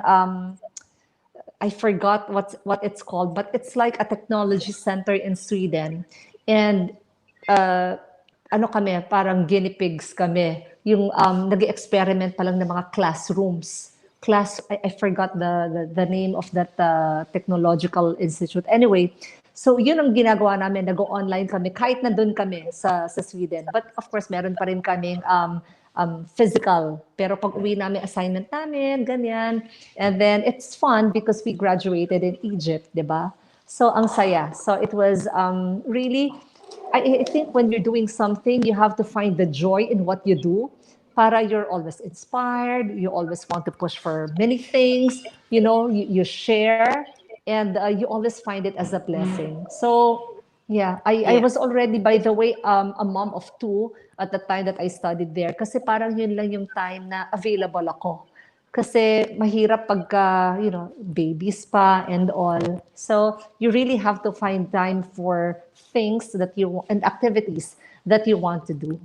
I forgot what it's called, but it's like a technology center in Sweden. And kami, parang guinea pigs kami. Yung nag-experiment pa lang ng mga classrooms. I forgot the name of that technological institute. Anyway, so yun ang ginagawa namin, nag-online kami kahit nandun kami sa Sweden. But of course, meron pa rin kaming physical. Pero pag uwi namin, assignment namin, ganyan. And then it's fun because we graduated in Egypt, di ba? So ang saya. So it was really, I think when you're doing something, you have to find the joy in what you do. Para you're always inspired, you always want to push for many things, you share, and you always find it as a blessing. So yeah, I was already, by the way, a mom of 2 at the time that I studied there. Kasi parang yun lang yung time na available ako. Kasi mahirap pagka, babies pa and all. So you really have to find time for things and activities that you want to do.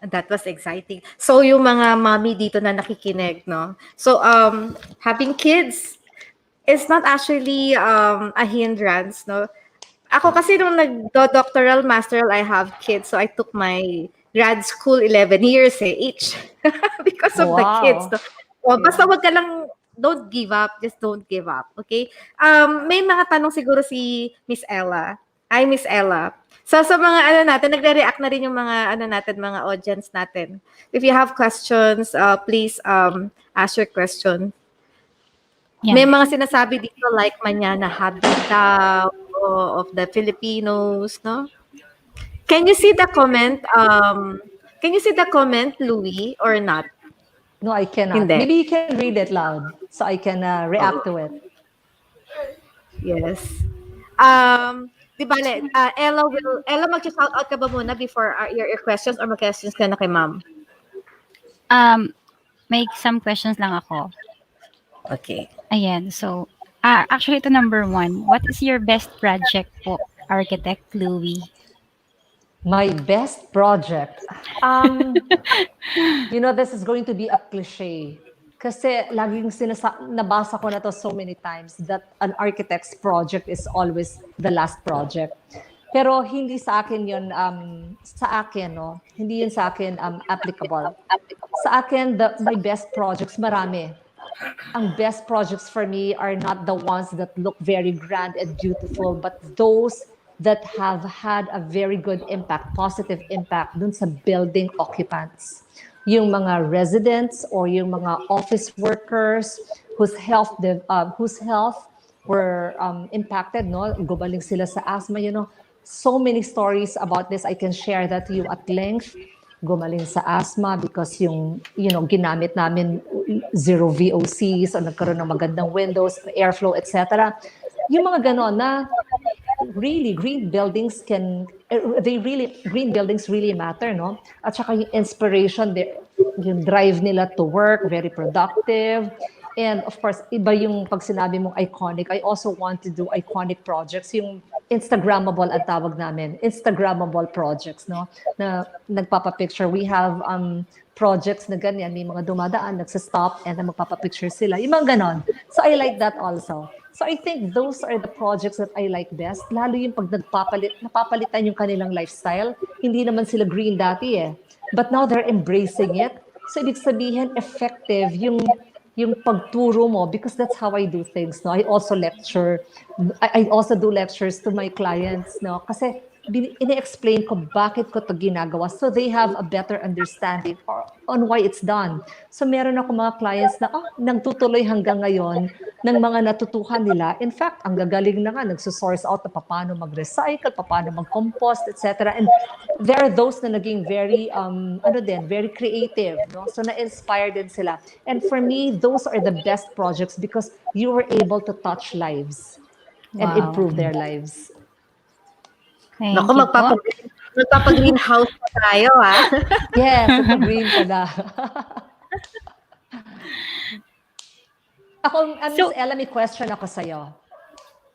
That was exciting. So yung mga mommy dito na nakikinig, no? So having kids is not actually a hindrance, no? Ako kasi nung nag-doctoral, masteral, I have kids. So I took my grad school 11 years each because of the kids. No? So, basta wag ka lang, don't give up. Just don't give up. Okay? May mga tanong siguro si Miss Ella. Hi, Miss Ella. So sa mga natin, nagre-react na rin yung mga mga audience natin. If you have questions, please ask your question. Yeah. May mga sinasabi dito like Manana Habita of the Filipinos, no? Can you see the comment? Can you see the comment, Louis, or not? No, I cannot. Hindi. Maybe you can read it loud so I can react to it. Yes. Di ba, Ella, mag-shout out ka ba muna before your questions, or mag-questions ka na kay ma'am? May some questions lang ako. Okay. Ayan, so, actually ito number 1. What is your best project po, Architect Louis? My best project? This is going to be a cliche. Kasi laging nabasa ko na to so many times that an architect's project is always the last project. Pero hindi sa akin yun, hindi yun sa akin applicable. Sa akin, my best projects, marami. ang best projects for me are not the ones that look very grand and beautiful, but those that have had a very good impact, positive impact dun sa building occupants. Yung mga residents or yung mga office workers whose health were impacted, no? Gumaling sila sa asthma, so many stories about this. I can share that to you at length. Gumaling sa asthma because ginamit namin zero VOCs o nagkaroon ng magandang windows, airflow, etc. Yung mga ganon na really green buildings green buildings really matter, no? At saka yung inspiration, yung drive nila to work, very productive. And of course, iba yung pag sinabi mong iconic, I also want to do iconic projects, yung Instagrammable ang tawag namin, Instagrammable projects, no? Na nagpapapicture. We have projects na ganyan, may mga dumadaan, nagsistop, and magpapapicture sila. Yung mga ganon. So I like that also. So I think those are the projects that I like best, lalo yung pag napapalitan yung kanilang lifestyle. Hindi naman sila green dati eh. But now they're embracing it. So ibig sabihin, effective yung pagturo mo, because that's how I do things. No, I also lecture. I also do lectures to my clients. No, kasi ine-explain ko bakit ko to ginagawa, so they have a better understanding on why it's done. So meron ako mga clients na nagtutuloy hanggang ngayon ng mga natutuhan nila. In fact, ang gagaling na nga, nagsusource out na paano mag-recycle, paano mag-compost, etc. And there are those na naging very, very creative. No? So na-inspire din sila. And for me, those are the best projects because you were able to touch lives and improve their lives. Thank Naku, you po. magpapa-greenhouse pa tayo, ha? Yes, green ka na. Ako, Miss Ella, may question ako sa'yo.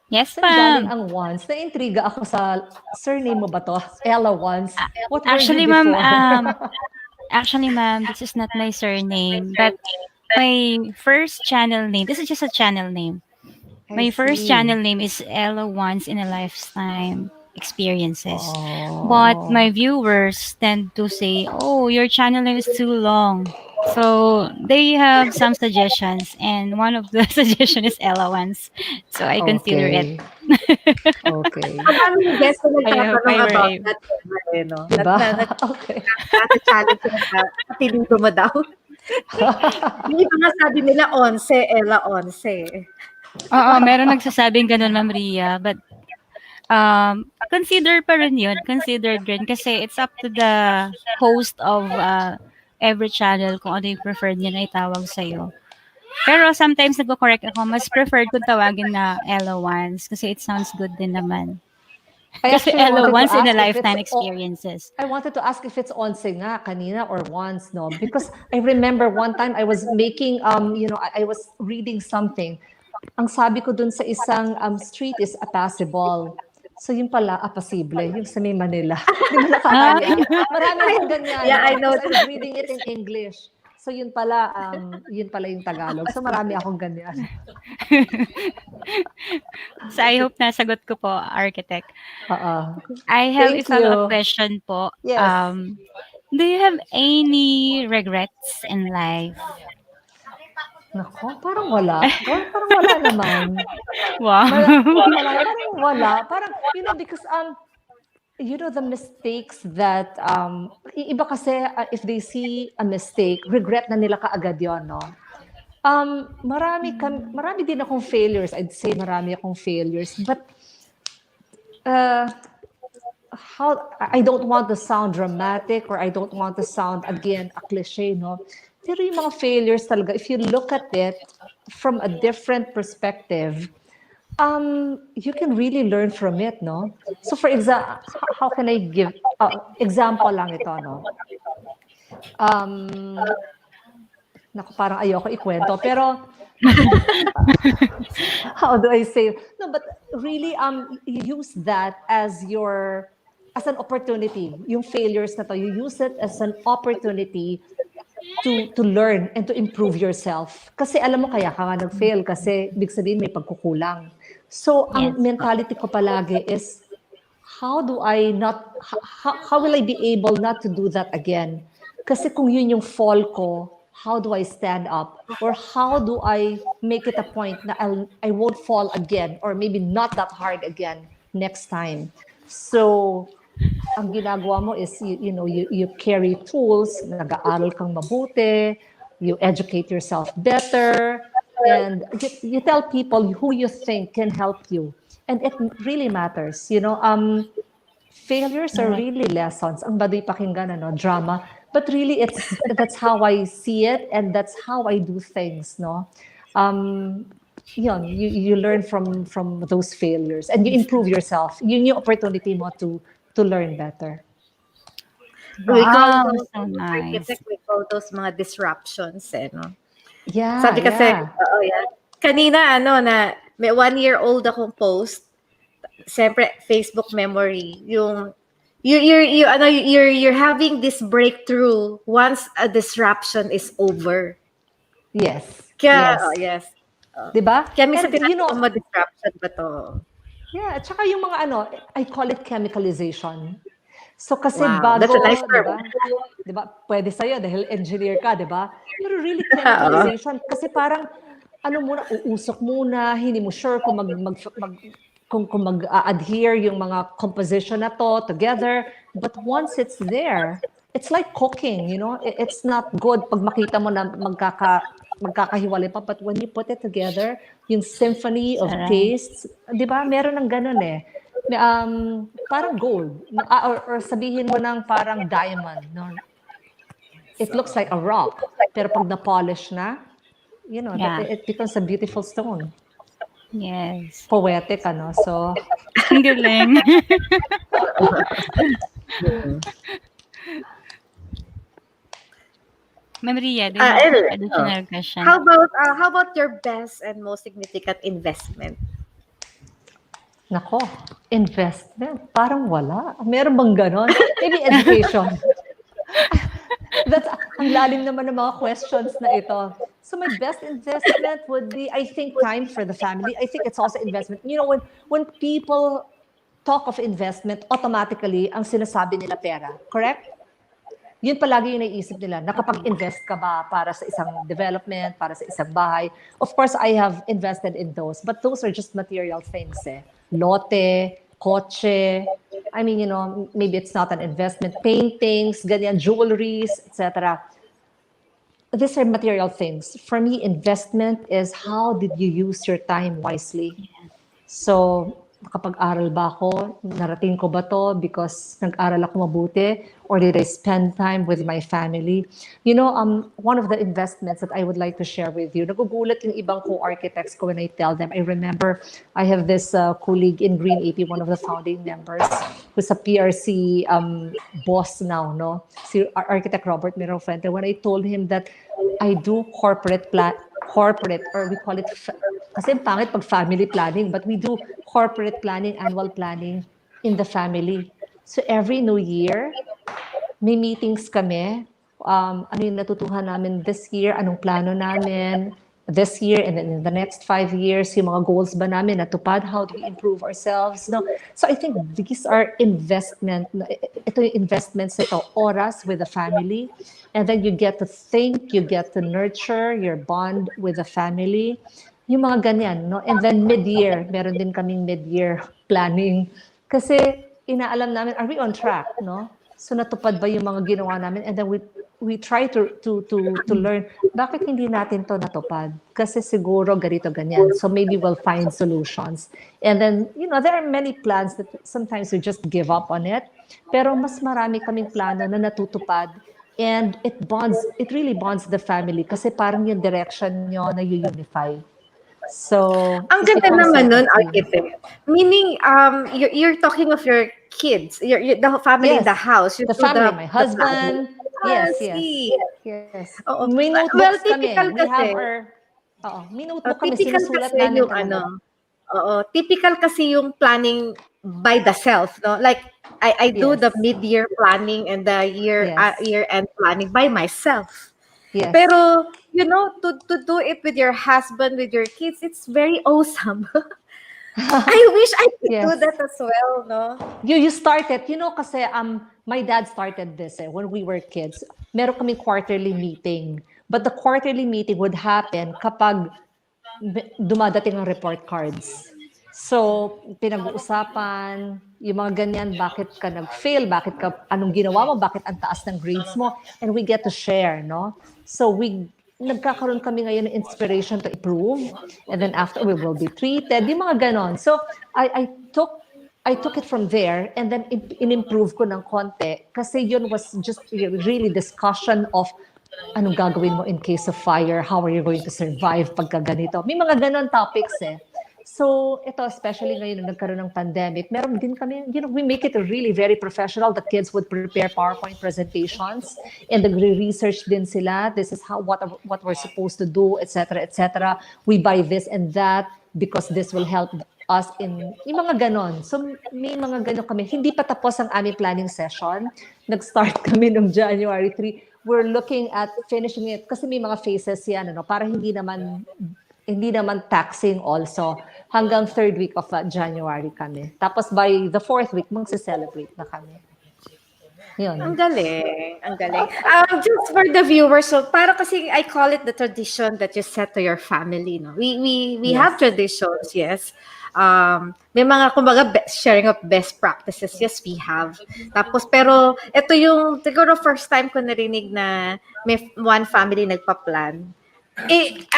Yes, Saan galing ma'am. ang Once? Na-intriga ako sa surname mo ba to? Ella Once. What were Actually, you before? actually, ma'am, this is not my surname, but my first channel name, this is just a channel name. My first channel name is Ella Once in a Lifetime Experiences. But my viewers tend to say, oh, your channel name is too long. So they have some suggestions, and one of the suggestion is Ella Once. So I consider it. Okay. Maraming guests na I hope I nagtatanong were about able. that. No? Diba? Okay. Nasa challenge na apelido mo daw. Yung iba nga sabi nila, 11, Ella 11. Oo, meron nagsasabing ganun, Ma'am Ria. But consider pa rin yun. Considered rin. Kasi it's up to the host of every channel kung ano yung preferred niya na itawag sa'yo. Pero sometimes nagko-correct ako. Mas preferred kung tawagin na Ella Once kasi it sounds good din naman. Kasi Ella Once in a Lifetime Experiences. I wanted to ask if it's once nga kanina or once, no? Because I remember one time I was making, I was reading something. Ang sabi ko dun sa isang street is apacible. So yun pala, apasible, yung sa may Manila. Di ba nakakaya? Marami akong ganyan. Yeah, I know. Because I was reading it in English. So yun pala yung Tagalog. So marami akong ganyan. So I hope nasagot ko po, Architect. I have a Thank follow-up you. question po. Yes. Do you have any regrets in life? Nako, parang wala. Parang wala naman. Wow. Parang wala. Parang, because, the mistakes that, iba kasi, if they see a mistake, regret na nila kaagad yun, no? Marami din akong failures. I'd say marami akong failures. But, I don't want to sound dramatic or I don't want to sound, again, a cliche, no? Pero yung mga failures talaga, if you look at it from a different perspective, you can really learn from it, no? So for example, how can I give, example lang ito, no? Naku, parang ayoko ikwento, pero how do I say? No, but really, use that as an opportunity. Yung failures na to, you use it as an opportunity to learn and to improve yourself. Kasi alam mo, kaya ka nga nag-fail kasi ibig sabihin may pagkukulang. So, ang mentality ko palagi is, how will I be able not to do that again? Kasi kung yun yung fall ko, how do I stand up? Or how do I make it a point na I won't fall again, or maybe not that hard again next time? So, ang ginagawa mo is, you carry tools, nag-aaral kang mabuti, you educate yourself better, and you tell people who you think can help you. And it really matters, failures are really lessons. Ang baduy pakinggan, drama. But really, that's how I see it, and that's how I do things, no? You learn from those failures, and you improve yourself. Yun yung opportunity mo to learn better. We call Wow, those, so nice. architect, we call those mga disruptions, no? Yeah, Sabi kasi, yeah. yan. Kanina, may 1-year-old akong post, siyempre, Facebook memory, you're having this breakthrough once a disruption is over. Yes. Kaya, Yes. yes. Diba? Kaya minsan And tinatanong mo, disruption ba to? yeah, at saka yung mga I call it chemicalization. So kasi Wow, that's a nice bago, term. 'di ba? Pwede sa'yo dahil engineer ka, 'di ba? Pero really chemicalization kasi parang muna, uusok muna, hindi mo sure kung kung mag-adhere yung mga composition na to together. But once it's there, it's like cooking, It's not good pag makita mo na magkakahiwalay pa. But when you put it together, yung symphony of Sarap. tastes, di ba? Meron ng ganun eh. Parang gold. Or sabihin mo ng parang diamond. No? It looks like a rock. Pero pag na-polish na, Yeah. it becomes a beautiful stone. Yes. Poetic, So, Ang galing. Ma'am Ria, do you have additional question? How about your best and most significant investment? nako, investment. Parang wala. Meron bang ganon? Maybe education. That's ang lalim naman ng mga questions na ito. So my best investment would be, I think, time for the family. I think it's also investment. When people talk of investment, automatically, ang sinasabi nila pera. Correct? Yun palagi yung naiisip nila. Nakapag-invest ka ba para sa isang development, para sa isang bahay? Of course, I have invested in those. But those are just material things. Lote, kotse. I mean, maybe it's not an investment. Paintings, ganyan, jewelries, etc. These are material things. For me, investment is how did you use your time wisely? So, nakapag-aral ba ako? Narating ko ba to because nag-aral ako mabuti? Or did I spend time with my family? One of the investments that I would like to share with you, nagugulat yung ibang co-architects ko when I tell them. I remember I have this colleague in GreenAP, one of the founding members, who's a PRC boss now, no? Si Architect Robert Mirofrente. When I told him that I do corporate, or we call it, kasi pangit pag family planning, but we do corporate planning, annual planning in the family. So every New Year, may meetings kami. Ano yung natutuhan namin this year, anong plano namin this year, and then in the next 5 years, yung mga goals ba namin natupad, how do we improve ourselves? No? So I think these are investment. Ito yung investments ito, oras with the family, and then you get to think, you get to nurture your bond with the family. Yung mga ganyan, no? And then mid-year, meron din kaming mid-year planning. Kasi inaalam namin, are we on track, no? So natupad ba yung mga ginawa namin? And then we try to learn, bakit hindi natin to natupad? Kasi siguro ganito, ganyan. So maybe we'll find solutions. And then, there are many plans that sometimes we just give up on it. Pero mas marami kaming plano na natutupad. And it really bonds the family kasi parang yung direction nyo na unify. So, ang ganda naman nun, architect. Meaning, you're talking of your kids, the family in the house. The family, my husband. Yes. May notebooks kami. We have our... may notebook kami. Sinusulat namin talaga. Typical kasi yung planning by the self, no? Like, I do the mid-year planning and the year-end planning by myself. Yes. Pero, to do it with your husband, with your kids, it's very awesome. I wish I could do that as well, no? You started, kasi my dad started this when we were kids. Meron kaming quarterly meeting But the quarterly meeting would happen kapag dumadating ang report cards. So, pinag-uusapan, yung mga ganyan, bakit ka nag-fail, anong ginawa mo, bakit ang taas ng grades mo, and we get to share, no? So, nagkakaroon kami ngayon ng inspiration to improve, and then after, we will be treated, yung mga ganon. So, I took it from there, and then in-improve ko ng konti, kasi yun was just really discussion of anong gagawin mo in case of fire? How are you going to survive pagka ganito? May mga ganon topics eh. So, ito, especially ngayon na nagkaroon ng pandemic, meron din kami, we make it really very professional. The kids would prepare PowerPoint presentations and nagre-research din sila. This is what we're supposed to do, etc., etc. We buy this and that because this will help us in yung mga ganon. So, may mga ganon kami. Hindi pa tapos ang aming planning session. Nag-start kami noong January 3. We're looking at finishing it kasi may mga phases yan, para hindi naman taxing also. Hanggang 3rd week of January kami. Tapos by the 4th week, magse-celebrate na kami. Yun. Ang galing. Ang galing. Just for the viewers, so para kasi I call it the tradition that you set to your family. No? We Yes. have traditions, yes. May mga, kumbaga, sharing of best practices, yes, we have. Tapos, pero, ito yung, siguro first time ko narinig na may one family nagpa-plan.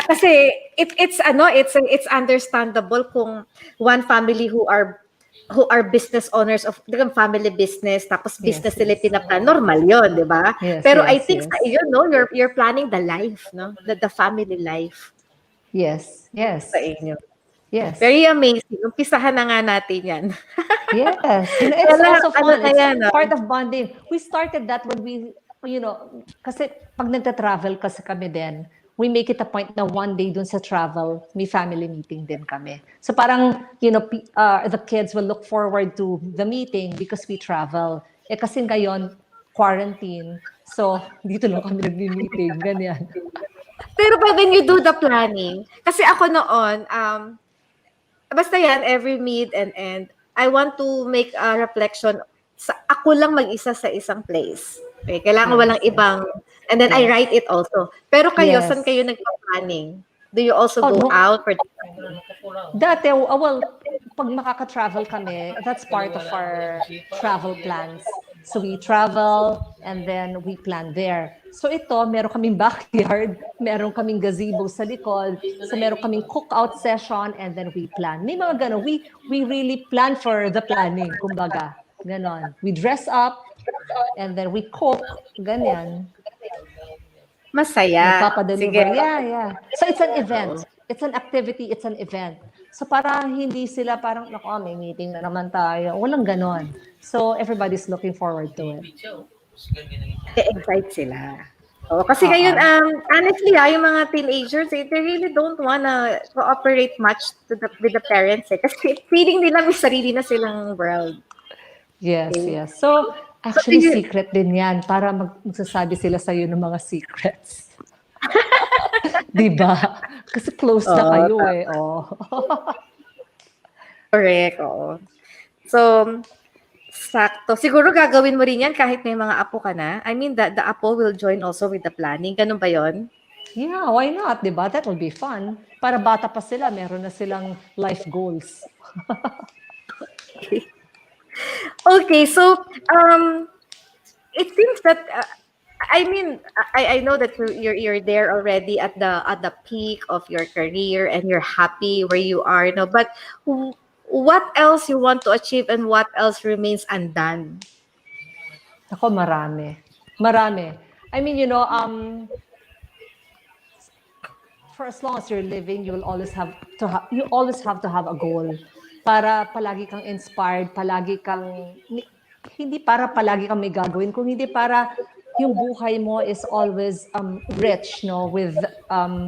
Kasi, it's understandable kung one family who are business owners of family business, tapos business nila pinaplan, normal yun, di ba? Yes, pero yes, I think yes. sa iyo, no, you're planning the life, no? The family life. Yes, yes. Sa inyo. Yes. Very amazing. Umpisahan na nga natin yan. Yes. It's also fun. It's part of bonding. We started that when we, kasi pag nagta-travel kasi kami din, we make it a point na one day dun sa travel, may family meeting din kami. So parang, the kids will look forward to the meeting because we travel. Kasi ngayon, quarantine. So, dito lang kami nag-meeting. Ganyan. Pero when you do the planning, kasi ako noon, basta yan, every meet and end, I want to make a reflection sa ako lang mag-isa sa isang place. Okay, kailangan walang ibang, and then I write it also. Pero kayo, saan kayo nagpa-planning? Do you also go out for Dati, pag makaka-travel kami, that's part of our travel plans. So we travel and then we plan there. So ito, meron kaming backyard, meron kaming gazebo sa likod, so meron kaming cookout session and then we plan. May mga ganon. We really plan for the planning, kumbaga. Ganon. We dress up and then we cook. Ganyan. Masaya. Nagpapadeliver. Yeah. So it's an event. It's an activity. It's an event. So para hindi sila parang, may meeting na naman tayo. Walang ganon. So everybody's looking forward to it. Excite sila. Kasi ngayon, honestly, yung mga teenagers, they really don't wanna cooperate much with the parents. Kasi feeling nila may sarili na silang world. Yes, yes. So, actually, secret din yan para magsasabi sila sa'yo ng mga secrets. Diba? Kasi close na kayo eh. Correct, oo. So, sakto. Siguro gagawin mo rin yan kahit may mga apo ka na. I mean, the apo will join also with the planning. Ganun ba yon? Yeah, why not? Diba? That will be fun. Para bata pa sila, meron na silang life goals. Okay, so it seems that I know that you're there already at the peak of your career and you're happy where you are, no? But what else you want to achieve and what else remains undone? Ako, marami. I mean, for as long as you're living, you always have to have a goal. Para palagi kang inspired, hindi para palagi kang may gagawin, kung hindi para yung buhay mo is always rich, no, with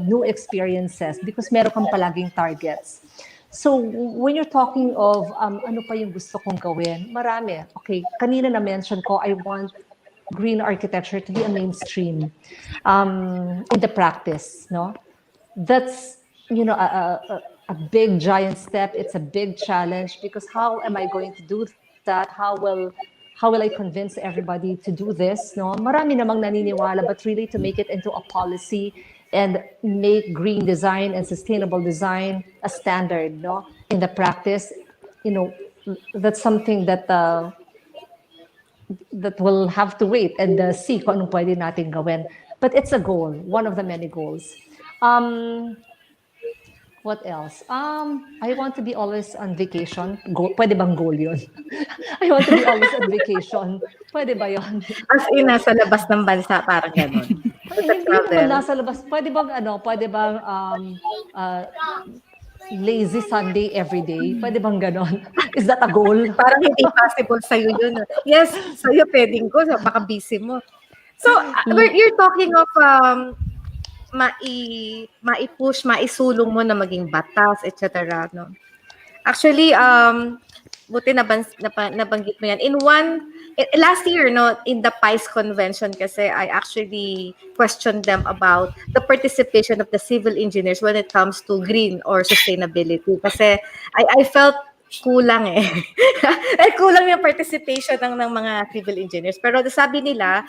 new experiences because meron kang palaging targets. So when you're talking of ano pa yung gusto kong gawin, marami. Okay, kanina na-mention ko, I want green architecture to be a mainstream in the practice, no? That's, a big giant step. It's a big challenge because how am I going to do that? How will how will I convince everybody to do this? No, marami namang naniniwala, but really to make it into a policy and make green design and sustainable design a standard, no, in the practice, you know, that's something that that will have to wait and see kung anong pwede natin gawin. But it's a goal, one of the many goals. What else? I want to be always on vacation. Pwede bang goal yun? I want to be always on vacation. Pwede ba yun? As in, nasa labas ng bansa, parang ganun. Basta Hindi naman travel. nasa labas. Pwede bang lazy Sunday every day? Pwede bang ganon? Is that a goal? Parang hindi possible sa'yo yun. Yes, sa'yo pwedeng ko. Baka busy mo. So, you're talking of mai-push, maisulong mo na maging batas, etc. No? Actually, buti nabanggit mo yan. Last year, no, in the PICE convention kasi, I actually questioned them about the participation of the civil engineers when it comes to green or sustainability. Kasi I felt kulang eh. Kulang yung participation ng mga civil engineers. Pero sabi nila,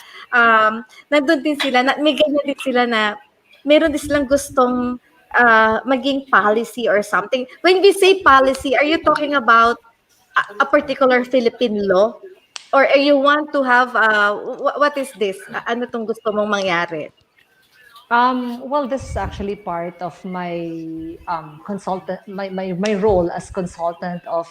nandun din sila, may ganyan din sila na meron din silang gustong maging policy or something. When we say policy, are you talking about a particular Philippine law? Or you want to have, what is this? Ano tong gusto mong mangyari? Well, this is actually part of my consultant, my role as consultant of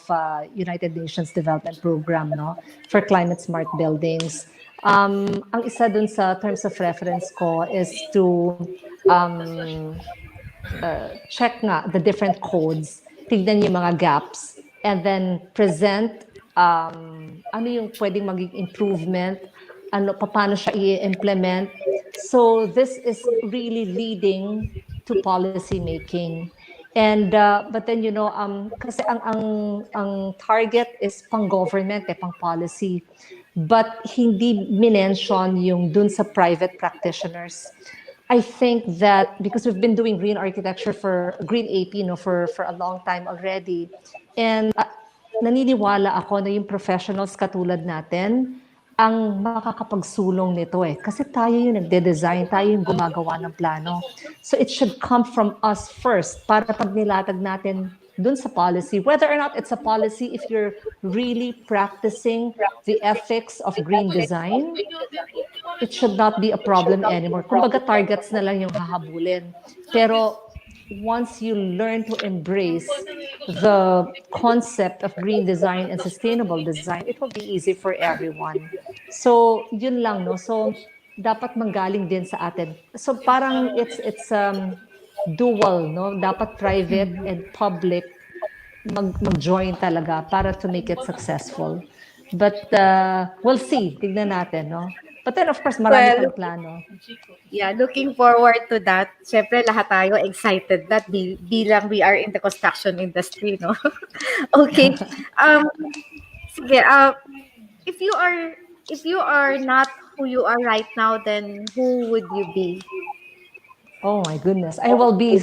United Nations Development Program, no, for climate smart buildings. Ang isa dun sa terms of reference ko is to check nga the different codes, tignan yung mga gaps, and then present ano yung pwedeng maging improvement, paano siya i-implement. So this is really leading to policy making. And but then kasi ang target is pang-government, pang-policy. But hindi minention yung dun sa private practitioners. I think that because we've been doing green architecture for GreenAP for a long time already, and naniniwala ako na yung professionals katulad natin ang makakapagsulong nito kasi tayo yung nagde-design, tayo yung gumagawa ng plano. So it should come from us first para pag nilatag natin dun sa policy, whether or not it's a policy, if you're really practicing the ethics of green design, it should not be a problem anymore. Kumbaga targets na lang yung hahabulin. Pero once you learn to embrace the concept of green design and sustainable design, it will be easy for everyone. So, yun lang, no? So, dapat manggaling din sa atin. So, parang it's dual, no? Dapat private and public mag-join talaga para to make it successful. But we'll see. Tignan natin, no? But then, of course, marami pang plano. Yeah, looking forward to that. Siyempre, lahat tayo excited that bilang we are in the construction industry, no? Okay. Sige, if you are not who you are right now, then who would you be? Oh my goodness. I will be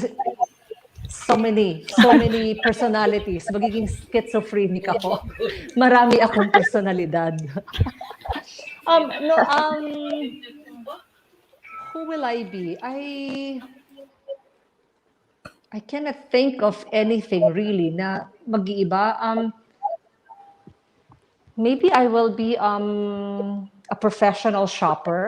so many personalities. Magiging schizophrenic ako. Marami akong personalidad. Who will I be? I cannot think of anything really na mag-iiba. Maybe I will be a professional shopper.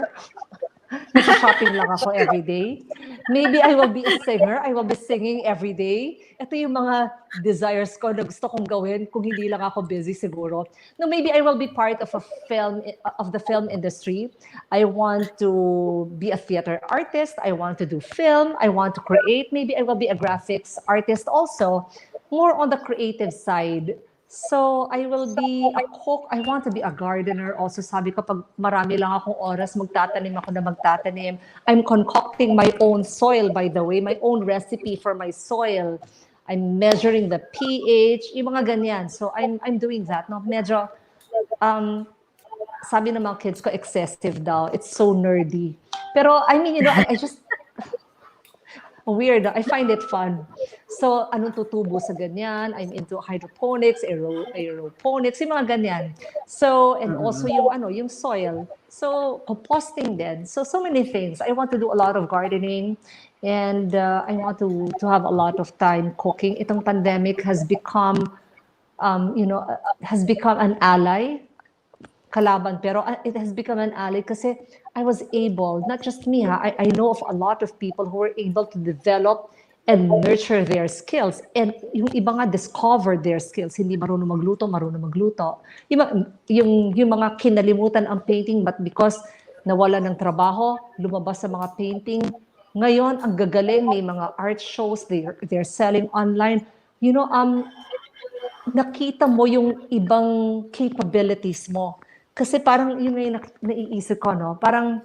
Nasa-shopping lang ako every day. Maybe I will be a singer. I will be singing every day. Ito yung mga desires ko na gusto kong gawin kung hindi lang ako busy siguro. No, maybe I will be part of the film industry. I want to be a theater artist. I want to do film. I want to create. Maybe I will be a graphics artist also. More on the creative side. So, I will be a cook. I want to be a gardener. Also, sabi ko, pag marami lang akong oras, magtatanim ako na magtatanim. I'm concocting my own soil, by the way, my own recipe for my soil. I'm measuring the pH, yung mga ganyan. So, I'm doing that. No? Medyo, sabi ng mga kids ko, excessive daw. It's so nerdy. Pero, I mean, I just, weird. I find it fun. So, anong tutubo sa ganyan? I'm into hydroponics, aeroponics, yung mga ganyan. So, and also yung soil. So, composting din. So many things. I want to do a lot of gardening and I want to have a lot of time cooking. Itong pandemic has become, has become an ally kalaban pero it has become an ally kasi I was able, not just me I know of a lot of people who were able to develop and nurture their skills and yung iba nga discovered their skills, hindi marunong magluto. Yung mga kinalimutan ang painting but because nawala ng trabaho, lumabas sa mga painting. Ngayon, ang gagaling, may mga art shows, they're selling online. Nakita mo yung ibang capabilities mo. Kasi parang yun yung naiisip ko, no? Parang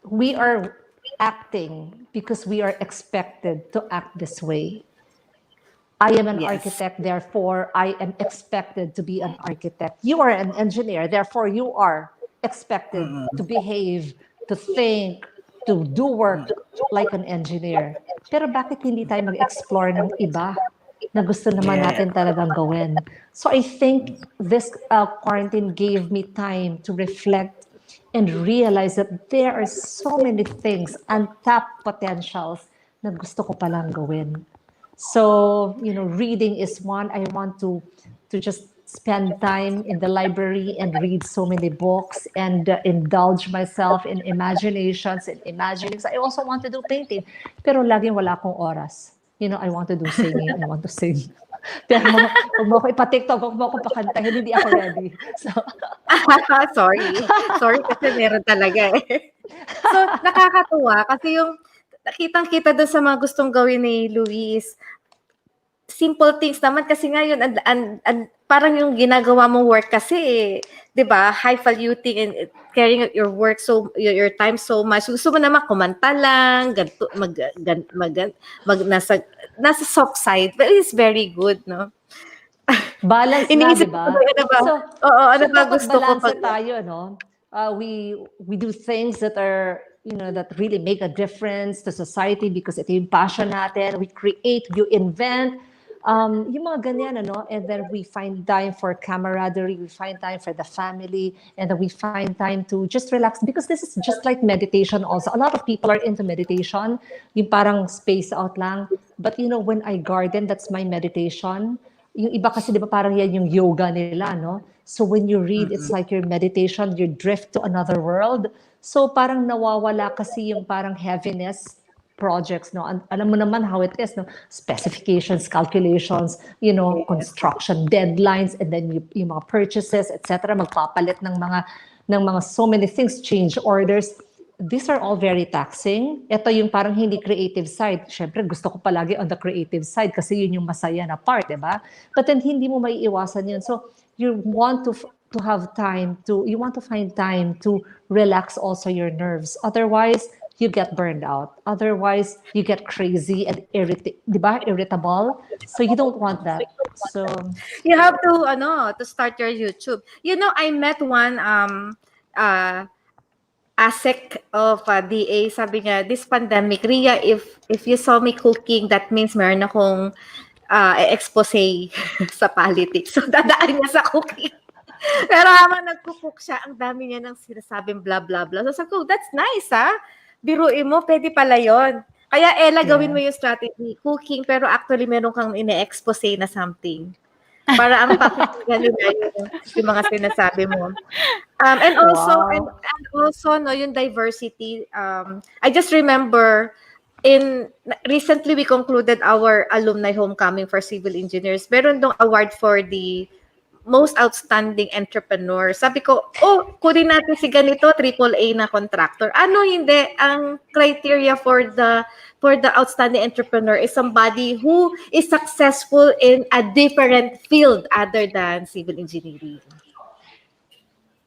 we are acting because we are expected to act this way. I am an architect, therefore I am expected to be an architect. You are an engineer, therefore you are expected to behave, to think, to do work like an engineer. Pero bakit hindi tayo mag-explore ng iba na gusto naman natin talagang gawin? So I think this quarantine gave me time to reflect and realize that there are so many things, untapped potentials na gusto ko palang gawin. So, reading is one. I want to just spend time in the library and read so many books and indulge myself in imaginations and imaginings. I also want to do painting, pero laging wala akong oras. I want to do singing. I want to sing. Pero huwag mo ako ipa-TikTok, huwag mo ako pakantahin, hindi ako ready. So, Sorry kasi meron talaga eh. So, nakakatuwa kasi yung kitang-kita doon sa mga gustong gawin ni Luis, simple things naman kasi ngayon parang yung ginagawa mong work kasi 'di ba, highfalutin and carrying out your work so your time so much. Gusto mo naman kumanta lang, ganto nasa soft side, but it's very good, no? Balance na, Iniisip di ko ba? ano ba? So, Ano ba dapat gusto ko balance tayo, no? We do things that are, that really make a difference to society because ito yung passion natin. We create, you invent, yung mga ganyan, ano? And then we find time for camaraderie, we find time for the family, and then we find time to just relax because this is just like meditation also. A lot of people are into meditation, yung parang space out lang. But when I garden, that's my meditation. Yung iba kasi, di ba, parang yan yung yoga nila, no? So when you read, it's like your meditation, you drift to another world. So parang nawawala kasi yung parang heaviness projects, no? Alam mo naman how it is, no? Specifications, calculations, construction deadlines, and then yung mga purchases, etc. Magpapalit ng mga so many things, change orders. These are all very taxing. Ito yung parang hindi creative side. Siyempre, gusto ko palagi on the creative side kasi yun yung masaya na part, di ba? But then, hindi mo maiiwasan yun. So, you want to have time you want to find time to relax also your nerves. Otherwise, you get burned out. Otherwise, you get crazy and di ba? Irritable. So, you don't want that. So, you have to start your YouTube. I met one ASEC of DA, sabi niya, this pandemic, Ria, if you saw me cooking, that means meron akong expose sa politics. So, dadaan niya sa cooking. Pero habang nagkukook siya, ang dami niya ng sinasabing blah, blah, blah. So, sabi ko, that's nice, ha? Biruin mo, pwede pala yon. Kaya, Ella, gawin mo yung strategy, cooking, pero actually meron kang ine-expose na something. Para ang pakinggan nila yung mga sinasabi mo. And also, wow. and also, no, yung diversity. I just remember, recently we concluded our alumni homecoming for civil engineers. Meron dong award for the most outstanding entrepreneur. Sabi ko, kunin natin si ganito, AAA na contractor. Ano hindi? Ang criteria for the outstanding entrepreneur is somebody who is successful in a different field other than civil engineering.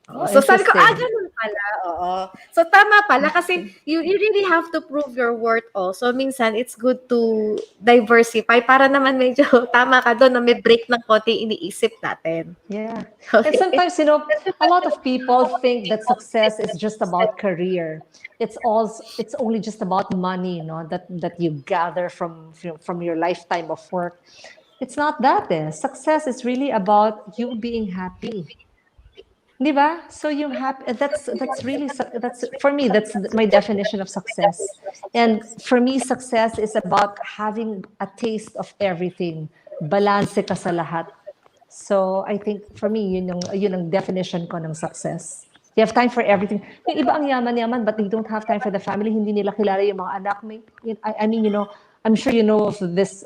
Oh, So sabi ko, interesting. ganun pala, oo. So tama pala kasi you really have to prove your worth also. Minsan, it's good to diversify para naman medyo tama ka doon na may break ng konti iniisip natin. Yeah. And Okay? sometimes, a lot of people think that success is just about career. It's only just about money, that you gather from your lifetime of work. It's not that. Success is really about you being happy. Di ba? So yung happy, that's really, that's for me, that's my definition of success. And for me, success is about having a taste of everything. Balanse ka sa lahat. So I think for me, yun ang definition ko ng success. You have time for everything. Yung iba ang yaman-yaman, but they don't have time for the family. Hindi nila kilala yung mga anak. I mean, I'm sure you know of this.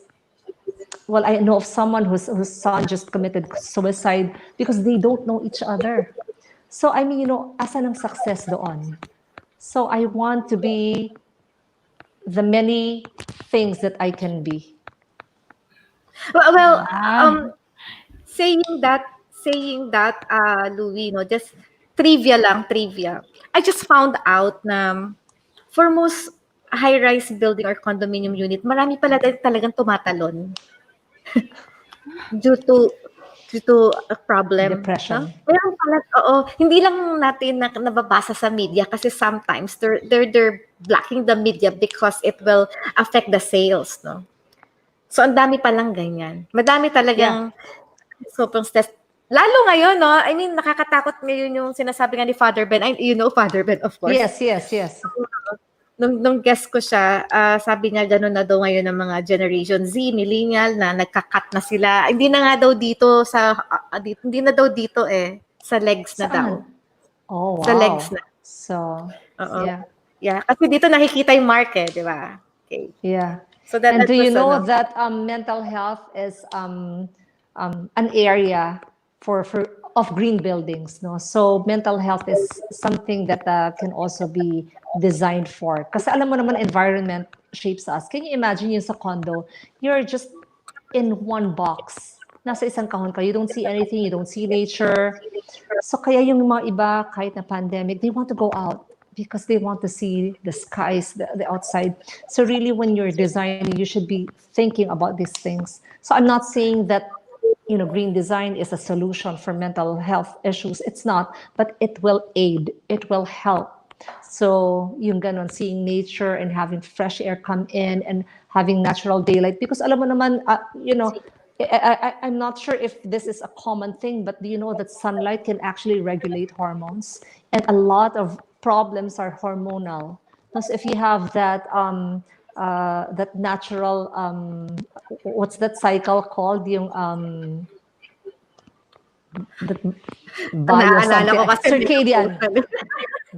Well, I know of someone whose son just committed suicide because they don't know each other. So I mean, asan ang success doon? So I want to be the many things that I can be. Well, Wow. saying that, Louie, just trivia. I just found out na for most high-rise building or condominium unit, marami pala talagang tumatalon due to a problem, no? Depression. Meron pala, oo, hindi lang natin nababasa sa media kasi sometimes they're blocking the media because it will affect the sales, no? So ang dami palang ganyan. Madami Yeah. talagang sobrang stress. Lalo ngayon, no? I mean, nakakatakot ngayon yung sinasabi nga ni Father Ben. You know Father Ben, of course. Yes. Nung guest ko siya, sabi niya gano'n na daw ngayon ng mga Generation Z, millennial, na nagka-cut na sila. Hindi na nga daw dito hindi na daw dito sa legs na daw. Saan? Oh, Sa legs wow. na. So, Oo. yeah. Yeah, kasi dito nakikita yung market, di ba? Okay. Yeah. So that And do you was know that mental health is an area for of green buildings, no? So mental health is something that can also be designed for. Kasi alam mo naman, environment shapes us. Can you imagine yung sa condo? You're just in one box. Nasa isang kahon ka. You don't see anything. You don't see nature. So kaya yung mga iba, kahit na pandemic, they want to go out because they want to see the skies, the outside. So really, when you're designing, you should be thinking about these things. So I'm not saying that green design is a solution for mental health issues. It's not, but it will aid. It will help. So yung ganon, seeing nature and having fresh air come in and having natural daylight. Because alam mo naman, I'm not sure if this is a common thing, but do you know that sunlight can actually regulate hormones? And a lot of problems are hormonal. Because if you have that natural, what's that cycle called? Yung that bio Naaalala ko something, kasi circadian.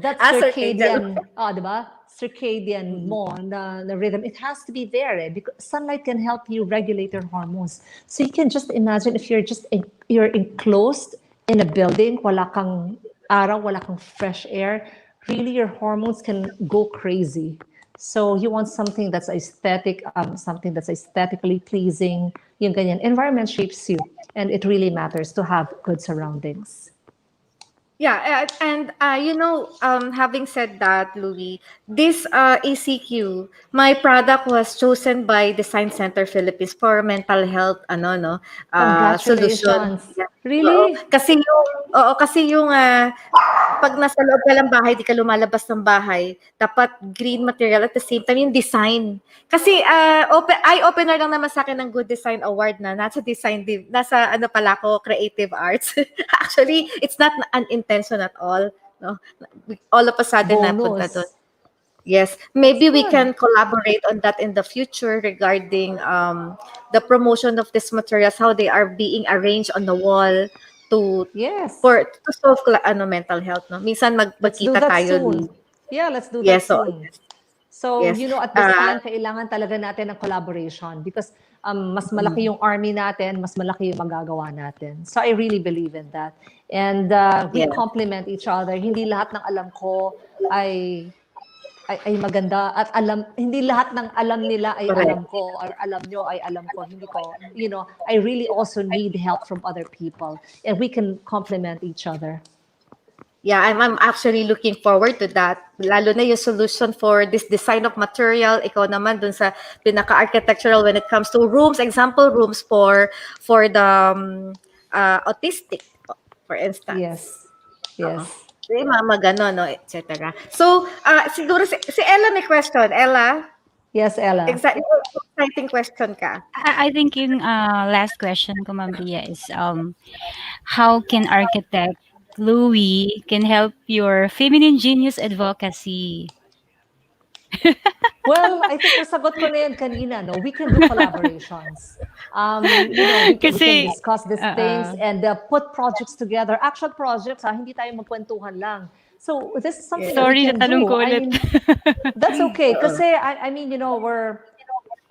That circadian. circadian, diba? Circadian mo na rhythm, it has to be there because sunlight can help you regulate your hormones. So you can just imagine if you're enclosed in a building, wala kang araw, wala kang fresh air, really your hormones can go crazy. So you want something that's aesthetic, something that's aesthetically pleasing, yung ganyan. Environment shapes you, and it really matters to have good surroundings. Yeah, and having said that, Louis, this ACQ, my product was chosen by Design Center Philippines for mental health, solution. Congratulations. Yeah. Oo, Really? kasi yung pag nasa loob ka ng bahay, di ka lumalabas ng bahay, dapat green material at the same time yung design. Kasi eye-opener lang naman sa akin ng Good Design Award na nasa pala ko, creative arts. Actually, it's not an intention at all. No? All of a sudden, napunta doon. Bonus. Yes, maybe we good. can collaborate on that in the future regarding the promotion of these materials, how they are being arranged on the wall to Yes. to solve mental health, no. Minsan Let's do magkita that tayo. soon. Yeah, let's do that Yes, so soon. So, yes. at this time, kailangan talaga natin ng collaboration because mas malaki yung army natin, mas malaki yung magagawa natin. So, I really believe in that. And we complement each other. Hindi lahat ng alam ko ay maganda at hindi lahat ng alam nila ay Correct. alam ko or alam nyo ay alam ko. Hindi ko, I really also need help from other people and we can complement each other. Yeah, I'm actually looking forward to that. Lalo na yung solution for this design of material, ikaw naman dun sa pinaka-architectural when it comes to rooms, example rooms for the autistic, for instance. Yes. Oo. Yes. Yung mga gano'n, no, etc. So, siguro si Ella may question. Ella, Yes, Ella. exciting question ka. I think yung last question ko, Ma'am Ria, is how can architect Louis can help your feminine genius advocacy? Well, I think nasagot ko na yan kanina, no? We can do collaborations. We can Kasi, discuss these things uh, and put projects together. Actual projects, hindi tayo magkwentuhan lang. So this is something that we sorry, can natanong do. ko I ulit. mean, that's okay. Kasi, I mean, we're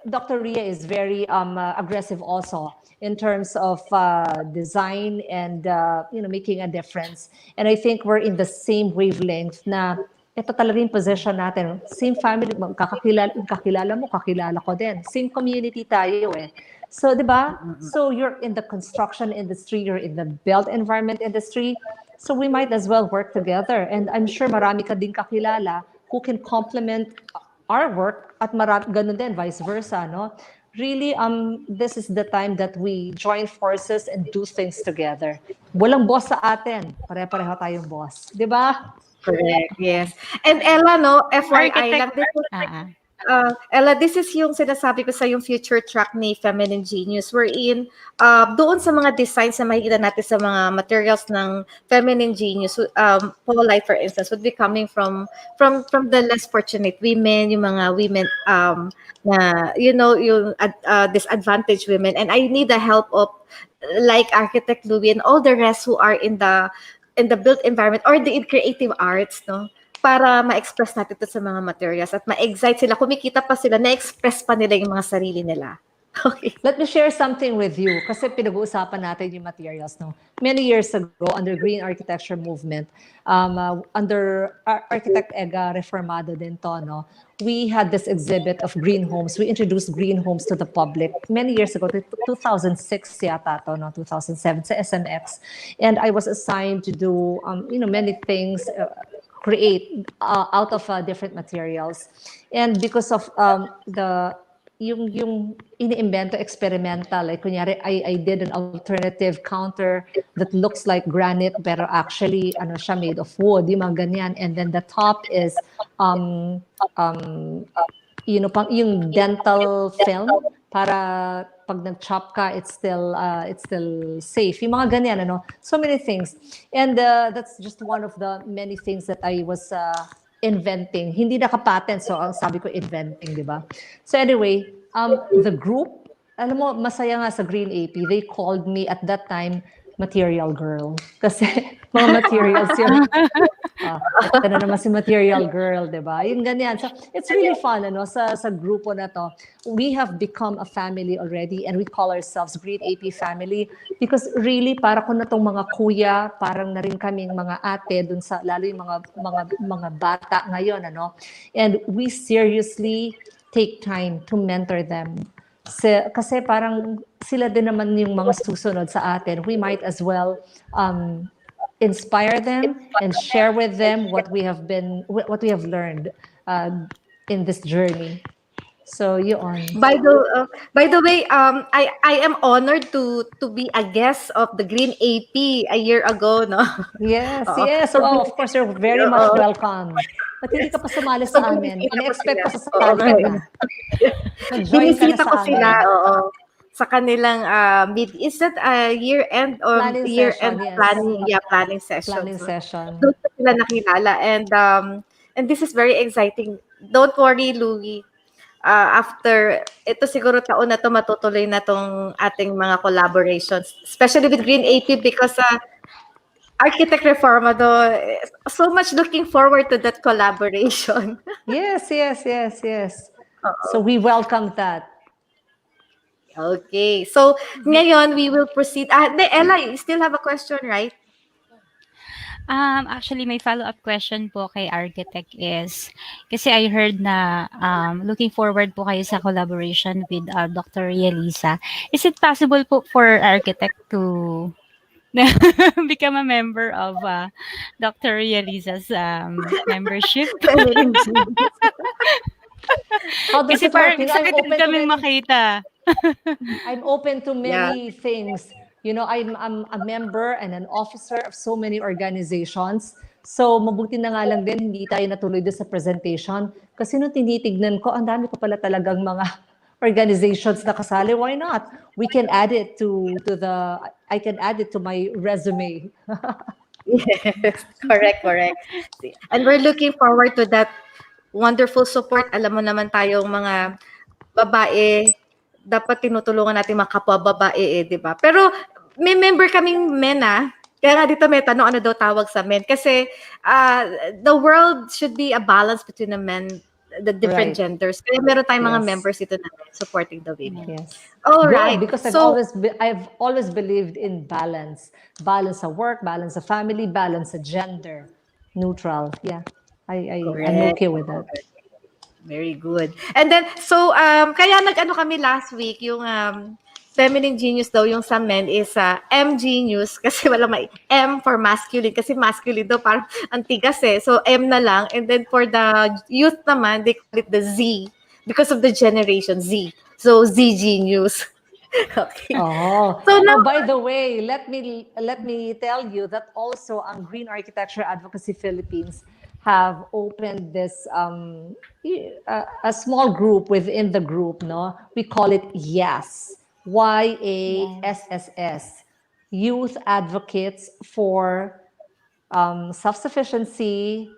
Dr. Ria is very aggressive also in terms of design and making a difference. And I think we're in the same wavelength na ito talaga yung position natin. Same family, kakilala mo, kakilala ko din. Same community tayo eh. So, di ba? So, you're in the construction industry, you're in the built environment industry. So, we might as well work together. And I'm sure marami ka din kakilala who can complement our work at ganun din, vice versa, no? Really, this is the time that we join forces and do things together. Walang boss sa atin. Pare-pareho tayong boss. Di ba? Correct, yes. And Ella, no, FYI Architect, lang, this is ah, ah. Ella, this is yung sinasabi ko sa yung future track ni Feminine Genius. We're in, doon sa mga designs na makikita natin sa mga materials ng Feminine Genius, polite for instance, would be coming from the less fortunate women, yung mga women na, yung disadvantaged women. And I need the help of like Architect Louie and all the rest who are in the built environment or the creative arts, no? Para ma-express natin ito sa mga materials at ma-excite sila, kumikita pa sila, na-express pa nila yung mga sarili nila. Okay. Let me share something with you kasi pinag-uusapan natin yung materials. No? Many years ago, under Green Architecture Movement, under Architect Ega Reformado din to, no? We had this exhibit of green homes. We introduced green homes to the public many years ago, 2006 yata to, no? 2007 sa SMX. And I was assigned to do many things, create out of different materials. And because of yung iniimbento experimental, like kunyari I did an alternative counter that looks like granite pero actually siya made of wood, yung mga ganyan, and then the top is yung dental film para pag nag-chop ka, it's still safe. Yung mga ganyan, so many things. And that's just one of the many things that I was inventing. Hindi naka-patent, so ang sabi ko inventing, di ba? So anyway, the group, alam mo, masaya nga sa GreenAP, they called me at that time material girl. Kasi mga materials yun. Ito na naman si material girl, di ba? Yung ganyan. So it's really fun, sa grupo na to. We have become a family already and we call ourselves GreenAP family because really para ko na tong mga kuya, parang na rin kaming mga ate dun sa lalo yung mga bata ngayon, And we seriously take time to mentor them. Kasi parang sila din naman yung mga susunod sa atin. We might as well inspire them and share with them what we have learned in this journey. So yun. By the way, I am honored to be a guest of the Green AP a year ago, no? Yes, Oo. yes. Oh, of course, you're very much welcome. Ba't hindi ka pa sumali sa amin? In-expect ko sa sasali ka. Nag-join ka na Binisita sa ko amin. sila, oo. Sa kanilang is that year-end or Planning year-end session, yes. planning session. Planning session. Doon ko sila nakilala and this is very exciting. Don't worry, Louie. After ito siguro taon na to matutuloy na tong ating mga collaborations, especially with Green AP because Architect Reformado, so much looking forward to that collaboration. Yes. So we welcome that. Okay. So, ngayon, we will proceed. Ella, you still have a question, right? Actually, may follow-up question po kay Architect is, kasi I heard na looking forward po kayo sa collaboration with Dr. Liza. Is it possible po for Architect to become a member of Dr. Liza's membership. Feminine genius. How does Kasi it work? parang You know, I'm excited open to kaming many. makita. I'm open to Yeah. many things. You know, I'm a member and an officer of so many organizations. So, mabuti na nga lang din, hindi tayo natuloy doon sa presentation. Kasi nung tinitignan ko, ang dami ko pala talagang mga organizations na kasali. Why not? We can add it I can add it to my resume. Yes, correct, correct. And we're looking forward to that wonderful support. Alam mo naman tayong mga babae, dapat tinutulungan natin mga kapwa babae eh, di ba? Pero may member kaming men ah. Kaya nga dito may tanong, ano daw tawag sa men? Kasi uh, the world should be a balance between the men, the different Right. genders. Kaya meron tayong mga Yes. members dito na supporting the women. Yes. All Good, right. because So, I've always believed in balance. Balance of work, balance of family, balance of gender. Neutral. Yeah. I'm correct. okay with that. Very good. And then, so, kaya nag-ano kami last week, yung feminine genius daw, yung sa men is M genius, kasi wala may M for masculine, kasi masculine daw, parang ang tigas eh. So, M na lang. And then for the youth naman, they call it the Z, because of the generation Z. So, Z genius. Okay. Oh, So, now, oh, by the way, let me tell you that also ang Green Architecture Advocacy Philippines have opened this a small group within the group, no? We call it Yes. YASSS, Youth Advocates for self-sufficiency,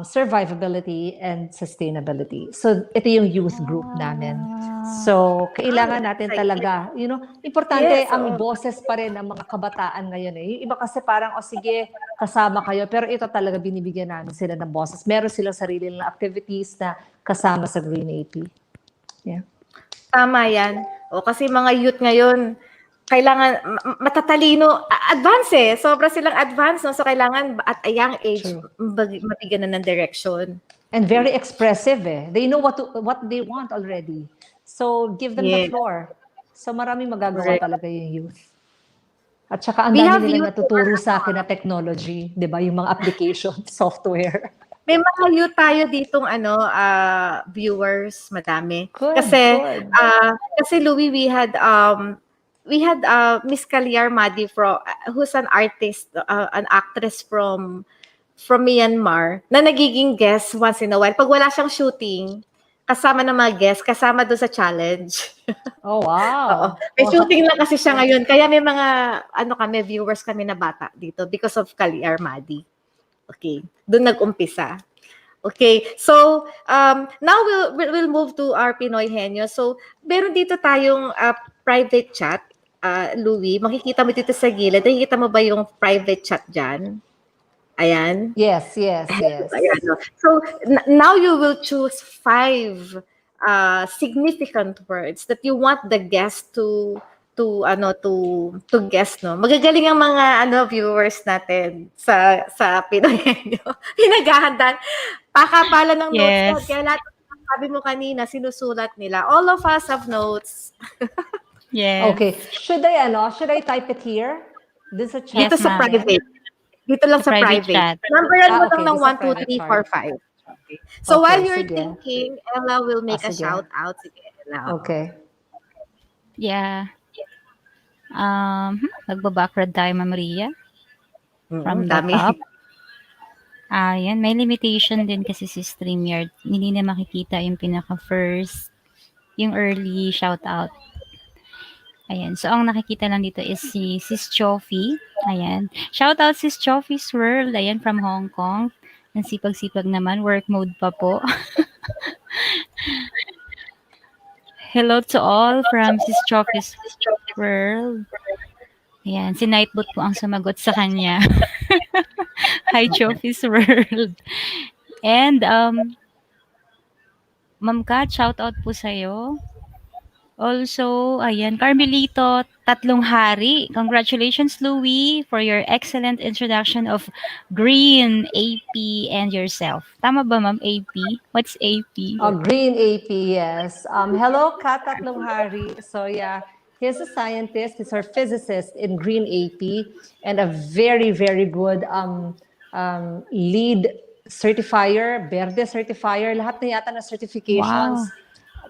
survivability, and sustainability. So, ito yung youth group namin. Ah, So, kailangan that's natin exciting. talaga, importante Yes, ang oo. boses pa rin ng mga kabataan ngayon eh. Yung iba kasi parang, sige, kasama kayo, pero ito talaga binibigyan namin sila ng boses. Meron silang sarili ng activities na kasama sa GreenAP. Yeah. Tama yan. O kasi mga youth ngayon, kailangan matatalino, advance eh. Sobra silang advance, no? So kailangan at a young age True. mabigyan na ng direction. And very expressive eh. They know what they want already. So, give them the Yes, floor. So, maraming magagawa correct. talaga yung youth. At saka ang We dami have nilang youth who are, natuturo sa akin na technology, 'di ba? Yung mga application, software. may mga youth tayo ditong viewers, madami. Good, Kasi good. kasi Louis, we had Miss Kalyar Madi who's an artist, an actress from Myanmar na nagiging guest once in a while. Pag wala siyang shooting, kasama ng mga guests, kasama doon sa challenge. Oh, Oo. wow. May Wow. shooting lang kasi siya ngayon. Kaya may mga, viewers kami na bata dito because of Kali Armadi. Okay. Doon nag-umpisa. Okay. So, now we'll move to our Pinoy Henyo. So, meron dito tayong private chat. Louie, makikita mo dito sa gilid. Nakikita mo ba yung private chat dyan? Ayan. Yes, yes, yes. Ayan, no? So now you will choose 5 significant words that you want the guest to guess, no. Magagaling ang mga viewers natin sa Pinoy Henyo. Pinaghahandaan. Pakapala ng notes yan. yes. Kaya lahat ng sabi mo kanina, sinusulat nila. All of us have notes. Yes. Okay. Should I type it here? This is a chat Dito Yes, sa ma'am. natin. private. Dito lang Sa sa private private. chat. Numberan mo lang Okay. ng This is a 1, 2, private 3, 4, part. 5. Okay. So while Okay, you're sige. thinking, Ella will make a Sige. shout out. Sige, Ella. Okay. Yeah. Magbabackground tayo, Ma'am Ria, from the Dami. top. Ayan, may limitation din kasi si StreamYard. Hindi na makikita yung pinaka-first, yung early shoutout. Ayan, so ang nakikita lang dito is si Sis Chofi. Ayan. Shoutout Sis Chofi's World. Ayan, from Hong Kong. Ang sipag-sipag naman. Work mode pa po. Hello to all from Sis Chofi's World. Ayan, si Nightbot po ang sumagot sa kanya. Hi, Chofi's World. And, Ma'am Kat, shoutout po sa'yo. Also, ayan, Carmelito, Tatlong Hari. Congratulations, Louie, for your excellent introduction of Green, AP, and yourself. Tama ba, Ma'am, AP? What's AP? GreenAP, yes. Hello, Kat Tatlong Hari. So, yeah, He's a scientist. He's our physicist in GreenAP and a very, very good lead certifier, BERDE certifier. Lahat na yata na Wow. certifications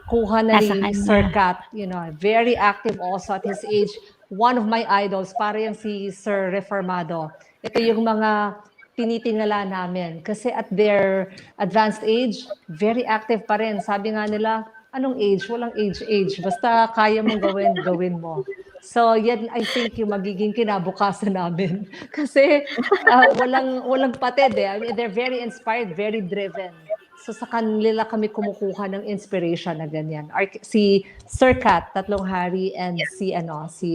kuha na Nasa ni kanya. Sir Kat. Very active also at his age. One of my idols, para yung si Sir Reformado. Ito yung mga tinitingala namin. Kasi at their advanced age, very active pa rin. Sabi nga nila, anong age? Walang age. Basta kaya mong gawin, gawin mo. So, yan I think yung magiging kinabukasan namin. Kasi walang patid eh. I mean, they're very inspired, very driven. So sa kanila kami kumukuha ng inspiration na ganyan. Si Sir Kat, Tatlong Hari, and si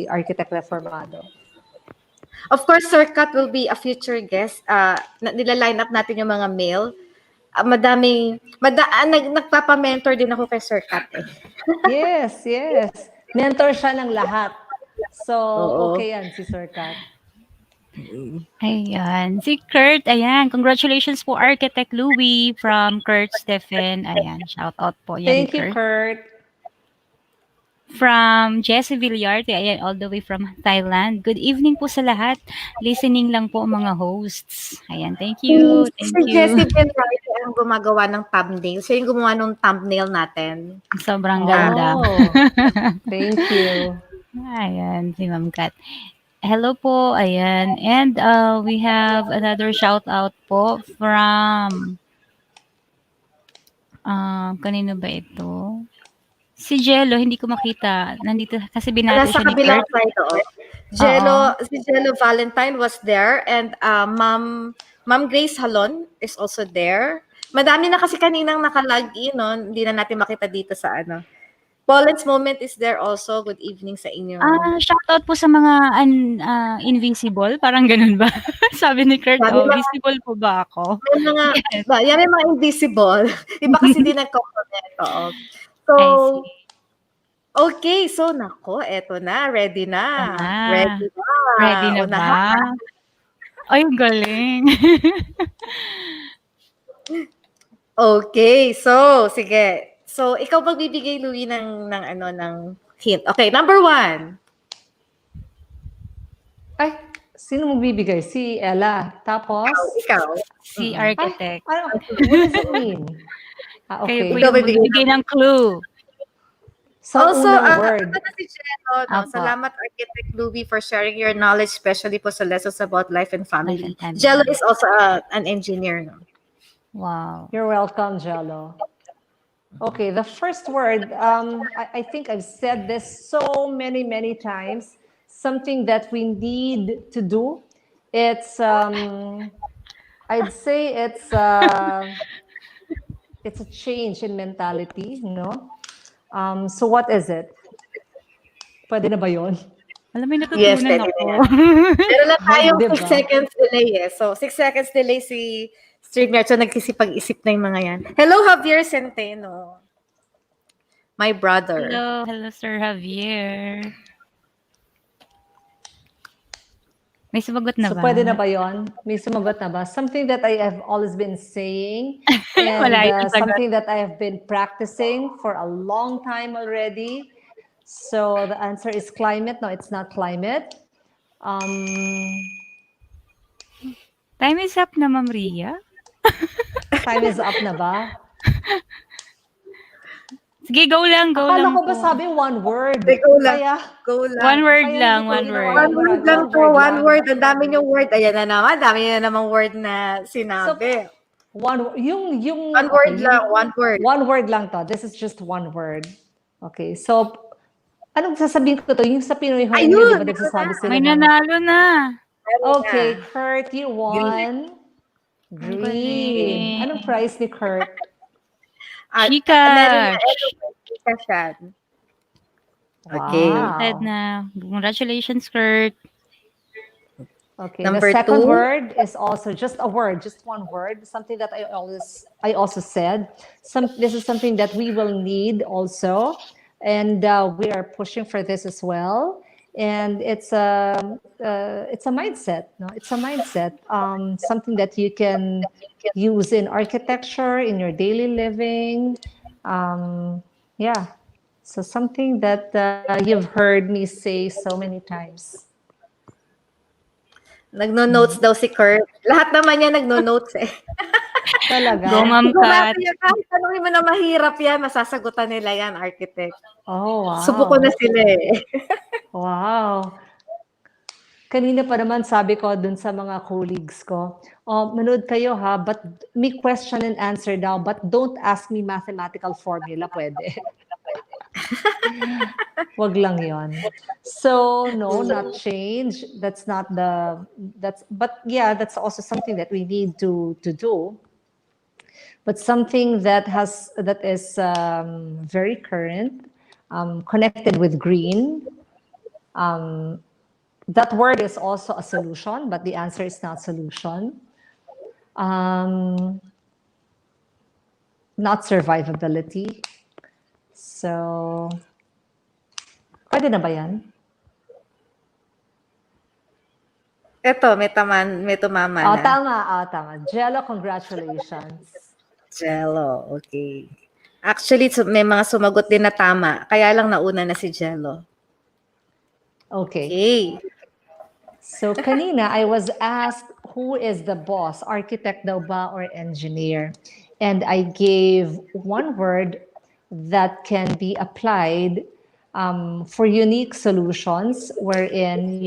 Architect Reformado. Of course, Sir Kat will be a future guest. Nila-line up natin yung mga male. Nagpapa-mentor din ako kay Sir Kat eh. Yes. Mentor siya ng lahat. So, Oo. okay yan si Sir Kat. Ayan. Si Kurt, ayan. Congratulations po, Architect Louie from Kurt Stephen. Ayan, shout out po. Yan, Thank you, Kurt. From Jessie Villarte, ayan, all the way from Thailand. Good evening po sa lahat. Listening lang po mga hosts. Ayan, thank you. Si Jessie Villarte ang gumagawa ng thumbnail. Siya yung gumawa ng thumbnail natin. Sobrang ganda. Thank you. Ayan, si Ma'am Kat. Hello po, ayan. And we have another shout out po from kanino ba ito? Si Jello, hindi ko makita. Nandito kasi binati siya ni Kurt. Nasa kabilang side, si Jello Valentine was there and Ma'am Grace Halon is also there. Madami na kasi kaninang naka-log-in, no? Hindi na natin makita dito sa ano. Pauline's Moment is there also. Good evening sa inyo. Shoutout po sa mga invisible. Parang ganun ba? Sabi ni Kurt, visible po ba ako? Yan yung mga invisible. Iba kasi din nag-comment. So, okay. So, nako, eto na. Ready na. Ready na ba? Ay, galing. Okay. So, sige. So, ikaw magbibigay, Louie, ng hint. Okay, number 1. Ay, sino magbibigay? Si Ella. Tapos? Ikaw. Si Architect. What does it mean? Kayo Okay. po yung magbibigay ng clue. Sa unang word. Si Jello, salamat, Architect Louie, for sharing your knowledge, especially po sa lessons about life and family. Jello is also an engineer. No? Wow. You're welcome, Jello. Okay, the first word, I think I've said this so many times, something that we need to do. It's, I'd say it's a change in mentality, no? So what is it? Pwede na ba yun? Alam mo, natutunan ako. Meron lang tayong 6 seconds delay eh. So, 6 seconds delay si streamer. So, nagkisipag-isip na yung mga yan. Hello, Javier Centeno. My brother. Hello, Sir Javier. May sumagot na ba? So, pwede na ba yun? May sumagot na ba? Something that I have always been saying and something that I have been practicing for a long time already. So, the answer is climate. No, it's not climate. Time is up na, Ma'am Ria. Time is up na ba? Sige, go lang. Akala ko ba sabi one word? Go lang. Go lang. One word lang. One word lang po. One word. Ang dami yung word. Ayan na naman. Dami na namang word na sinabi. So, one word lang. One word. One word lang to. This is just one word. Okay. So, anong sasabihin ko to? Yung sa Pinoy Home, di ba nagsasabi sila? May nanalo na. Okay, Kurt, you won. Green. Anong prize ni Kurt? Chika. Okay. Wow. Na. Congratulations, Kurt. Okay. Number the second word is also just a word, just one word. Something that I also said. This is something that we will need also, and we are pushing for this as well. And it's a mindset. No, it's a mindset. Something that you can use in architecture, in your daily living. Yeah. So something that you've heard me say so many times. Nagno-notes daw si Kurt. Lahat naman yan nagno-notes eh. Go, Talaga? Ma'am Kat. Sigurado yan, kahit tanongin mo na mahirap yan, masasagutan nila yan, architect. Oh, Subukan na wow. sila eh. Wow. Kanina pa naman sabi ko dun sa mga colleagues ko, manood kayo ha, but may question and answer daw, but don't ask me mathematical formula, pwede. Wag lang yon. So, no, not change. That's not the, but yeah, that's also something that we need to do. But something that is very current, connected with green. That word is also a solution, but the answer is not solution. Not survivability. So, pwede na ba yan? Eto, may tumama Oh, na. tama. Jello, congratulations. Jello, okay. Actually, may mga sumagot din na tama. Kaya lang nauna na si Jello. Okay. Okay. So kanina, I was asked, who is the boss? Architect daw ba or engineer? And I gave one word that can be applied for unique solutions wherein,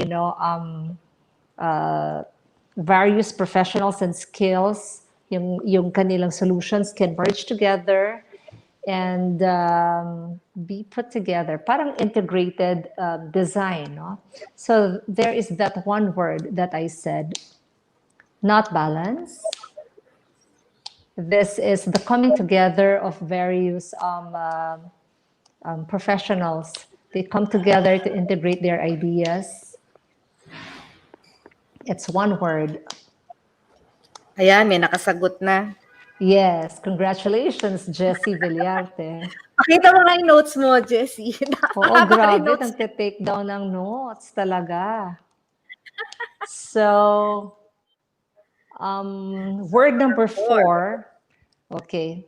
various professionals and skills, yung kanilang solutions can merge together and be put together. Parang integrated design. No? So there is that one word that I said, not balance. This is the coming together of various professionals. They come together to integrate their ideas. It's one word. Ayan, may nakasagot na. Yes, congratulations, Jessie Villarte. Pakita mo nga yung notes mo, Jessie. Oo, grabe, nagte-take down ng notes talaga. So, word number 4, okay.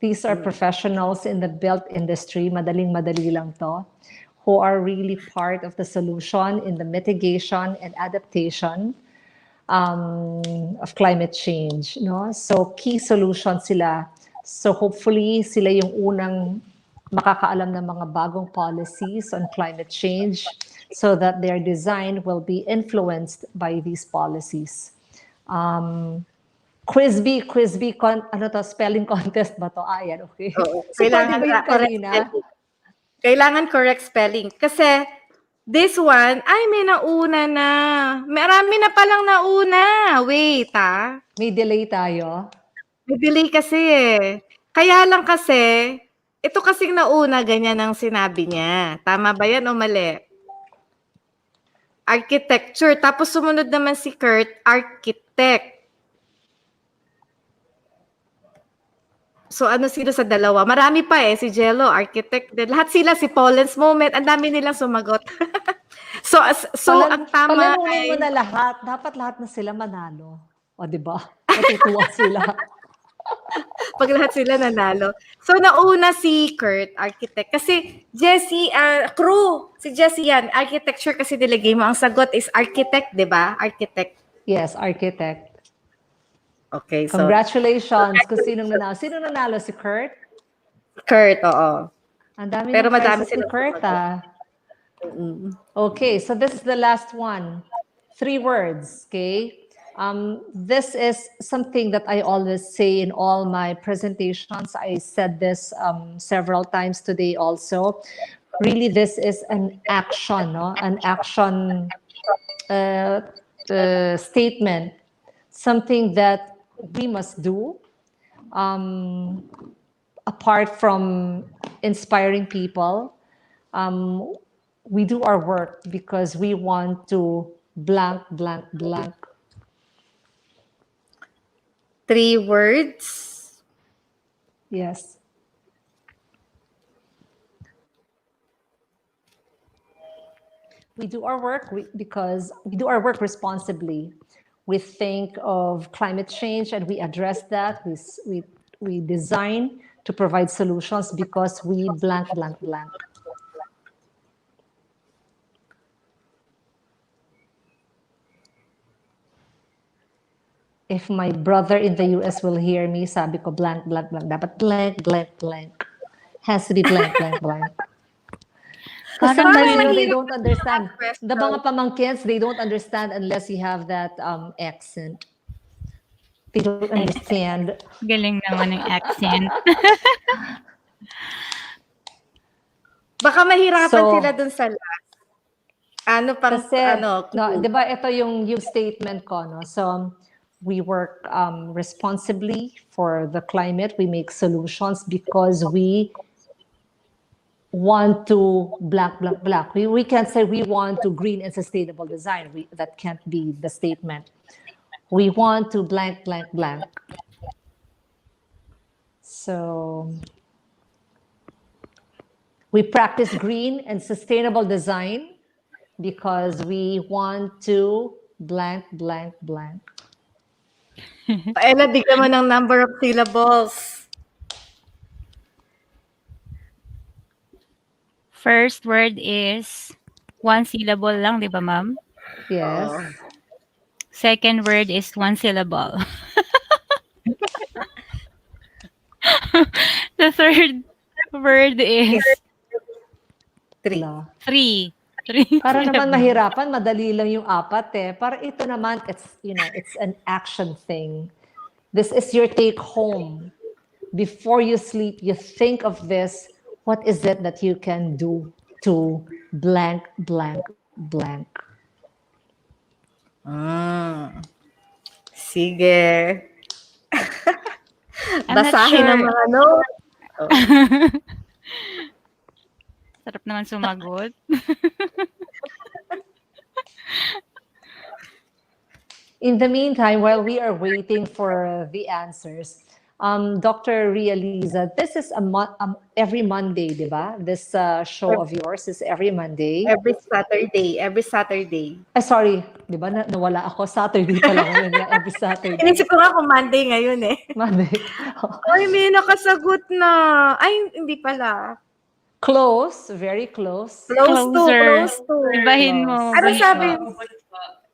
These are professionals in the built industry, madaling-madali lang to, who are really part of the solution in the mitigation and adaptation of climate change. No? So key solutions sila. So hopefully sila yung unang makakaalam ng mga bagong policies on climate change so that their design will be influenced by these policies. Quiz B, spelling contest ba to? Ayan, okay. Oo, So pwede ba yung kanina? Kailangan correct spelling. Kasi this one, ay may nauna na. Marami na palang nauna. Wait, May delay tayo. May delay kasi eh. Kaya lang kasi, ito kasing nauna, ganyan ang sinabi niya. Tama ba yan o mali? Architecture. Tapos sumunod naman si Kurt, architect. So ano sino sa dalawa? Marami pa eh. Si Jello, architect din. Lahat sila, si Paulen's Moment. Ang dami nilang sumagot. so ang tama palanunin mo na lahat. Dapat lahat na sila manalo. O, di ba? Matutuwa sila. Pag lahat sila nanalo. So nauna si Kurt, architect. Kasi Jessie, crew. Si Jessie yan. Architecture kasi nilagay mo. Ang sagot is architect, di ba? Architect. Yes, architect. Okay, so congratulations kung sinong nanalo. Sino nanalo? Si Kurt? Kurt, oo. Ang dami Pero ng madami prizes ni silang Kurt, Okay, so this is the last one. 3 words, okay? This is something that I always say in all my presentations. I said this several times today also. Really, this is an action, no? An action statement. Something that we must do apart from inspiring people. We do our work because we want to blank, blank, blank. 3 words. Yes. We do our work because we do our work responsibly. We think of climate change and we address that. We design to provide solutions because we blank, blank, blank. If my brother in the US will hear me, sabi ko blank, blank, blank. Dapat blank, blank, blank. Has to be blank, blank, blank. Because Parang sometimes, Parang they mahirap don't understand. The question. mga pamangkins, they don't understand unless you have that accent. They don't understand. galing naman ng accent. Baka mahirapan So, sila dun sa last. Ano pang, kasi, no, clue? di ba, ito yung statement ko, no? So, we work responsibly for the climate. We make solutions because we want to blank, blank, blank. We can't say we want to green and sustainable design. That can't be the statement. We want to blank, blank, blank. So we practice green and sustainable design because we want to blank, blank, blank. Ella, bigyan mo ng number of syllables. First word is one syllable lang, di ba, ma'am? Yes. Second word is one syllable. The third word is Three. three. Three Para naman syllables. mahirapan, madali lang yung apat eh. Para ito naman, it's an action thing. This is your take home. Before you sleep, you think of this. What is it that you can do to blank, blank, blank? Sige. I'm not Basahin ang sure. mga notes. Sarap naman sumagot. In the meantime, while we are waiting for the answers, Dr. Ria Liza, this is every Monday, di ba? This show of yours is every Monday. Every Saturday. Every Saturday. Sorry, di ba? Nawala ako. Saturday pala ngayon. Yeah, every Saturday. Inisip ko nga kung Monday ngayon eh. Monday. Ay, may nakasagot na. Ay, hindi pala. Close, very close. Closer. Close to. Ibahin mo. Ano bunso. sabi?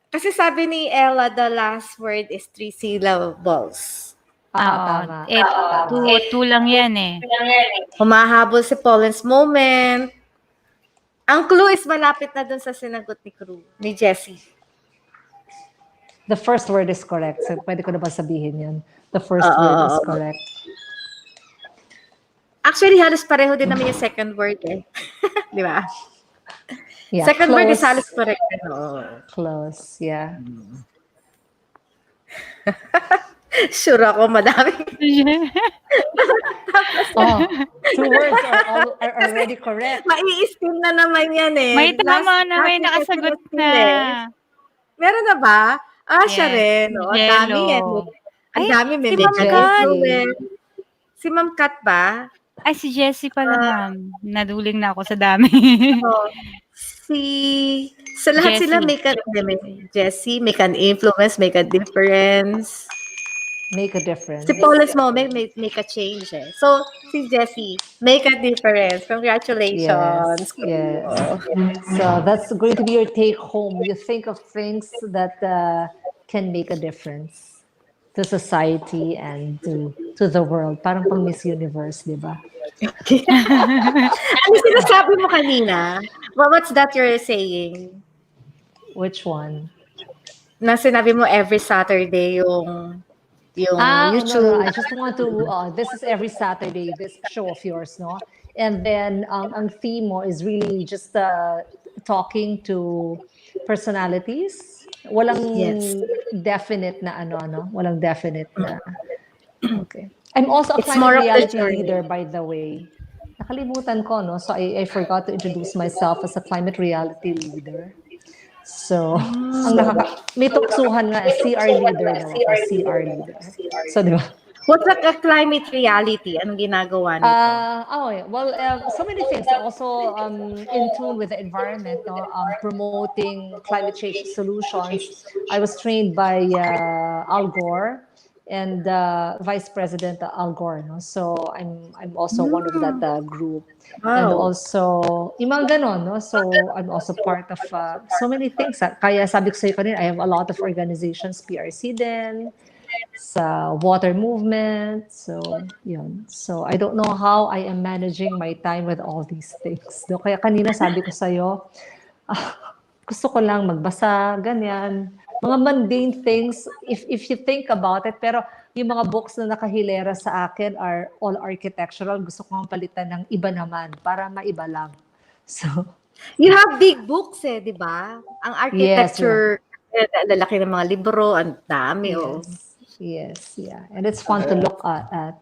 Kasi sabi ni Ella, the last word is 3 syllables. Tama. Two lang yan eh. Humahabol si Pauline's moment. Ang clue is malapit na dun sa sinagot ni Jessie. The first word is correct. So, pwede ko na ba sabihin yun? The first word is correct. Actually, halos pareho din naman yung second word eh. Di ba? Yeah, Second close. word is halos correct. Close, yeah. Sure ako, madami. Two words are already correct. Mai-steam na naman yan eh. May tama na, may last nakasagot steam na. Meron na ba? Siya Yes, rin. si Ang dami yan. Jello. Ang Ay, dami. May si Ma'am Kat. Si Ma'am Kat ba? Ay, si Jessie pala, ma'am. Naduling na ako sa dami. Sa lahat sila, Jessie. Jessie, make an influence, make a difference. Make a difference. Si Paula's moment, make a change eh. So, si Jessie, make a difference. Congratulations. Yes. So that's going to be your take home. You think of things that can make a difference to society and to the world. Parang pang Miss Universe, di ba? Ano sinasabi mo kanina? What's that you're saying? Which one? Na sinabi mo every Saturday yung YouTube. No. I just want to, this is every Saturday, this show of yours, no? And then, ang theme mo is really just talking to personalities. Walang definite na walang definite na. Okay. I'm also a climate reality leader, by the way. Nakalimutan ko, no? So I forgot to introduce myself as a climate reality leader. So, may tuksuhan nga, CR leader daw ako, CR leader. So, di ba? What's like a climate reality? Anong ginagawa nito? Well, so many things. Also, in tune with the environment, no? Promoting climate change solutions. I was trained by Al Gore and Vice President Al Gore. No? So I'm also one of that group. And Wow. also, yung mga ganon, no? So I'm also part of so many things. Kaya sabi ko sa'yo kanina, I have a lot of organizations, PRC din, sa water movement. So, yun. So I don't know how I am managing my time with all these things. No? Kaya kanina sabi ko sa'yo, gusto ko lang magbasa, ganyan. Mga mundane things, if you think about it. Pero yung mga books na nakahilera sa akin are all architectural. Gusto ko palitan ng iba naman para maiba lang. So, You have big books di ba? Ang yes, architecture, lalaki ng mga libro, ang dami, oh. yes, yeah. And it's fun to look at.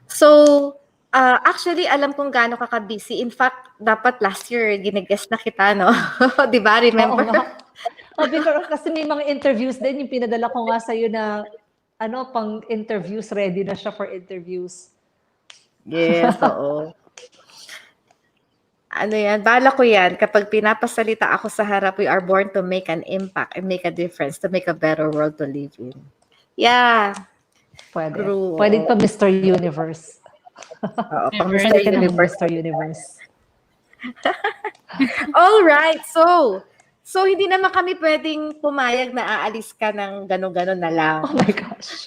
So, actually, alam kong gaano ka ka-busy. In fact, dapat last year, ginigest na kita, no? Di ba? Remember? Oo nga. Kasi may mga interviews din, yung pinadala ko nga sa'yo na pang interviews, ready na siya for interviews. Yes, oo. Ano yan, bala ko yan, kapag pinapasalita ako sa harap, we are born to make an impact and make a difference, to make a better world to live in. Yeah. Pwede. True. Pwede pa Mr. Universe. Oo, pang Universe. Mr. Pwede ka ng Universe. Mr. Universe. All right. So hindi naman kami pwedeng pumayag na aalis ka ng gano'n-gano'n na lang. Oh my gosh.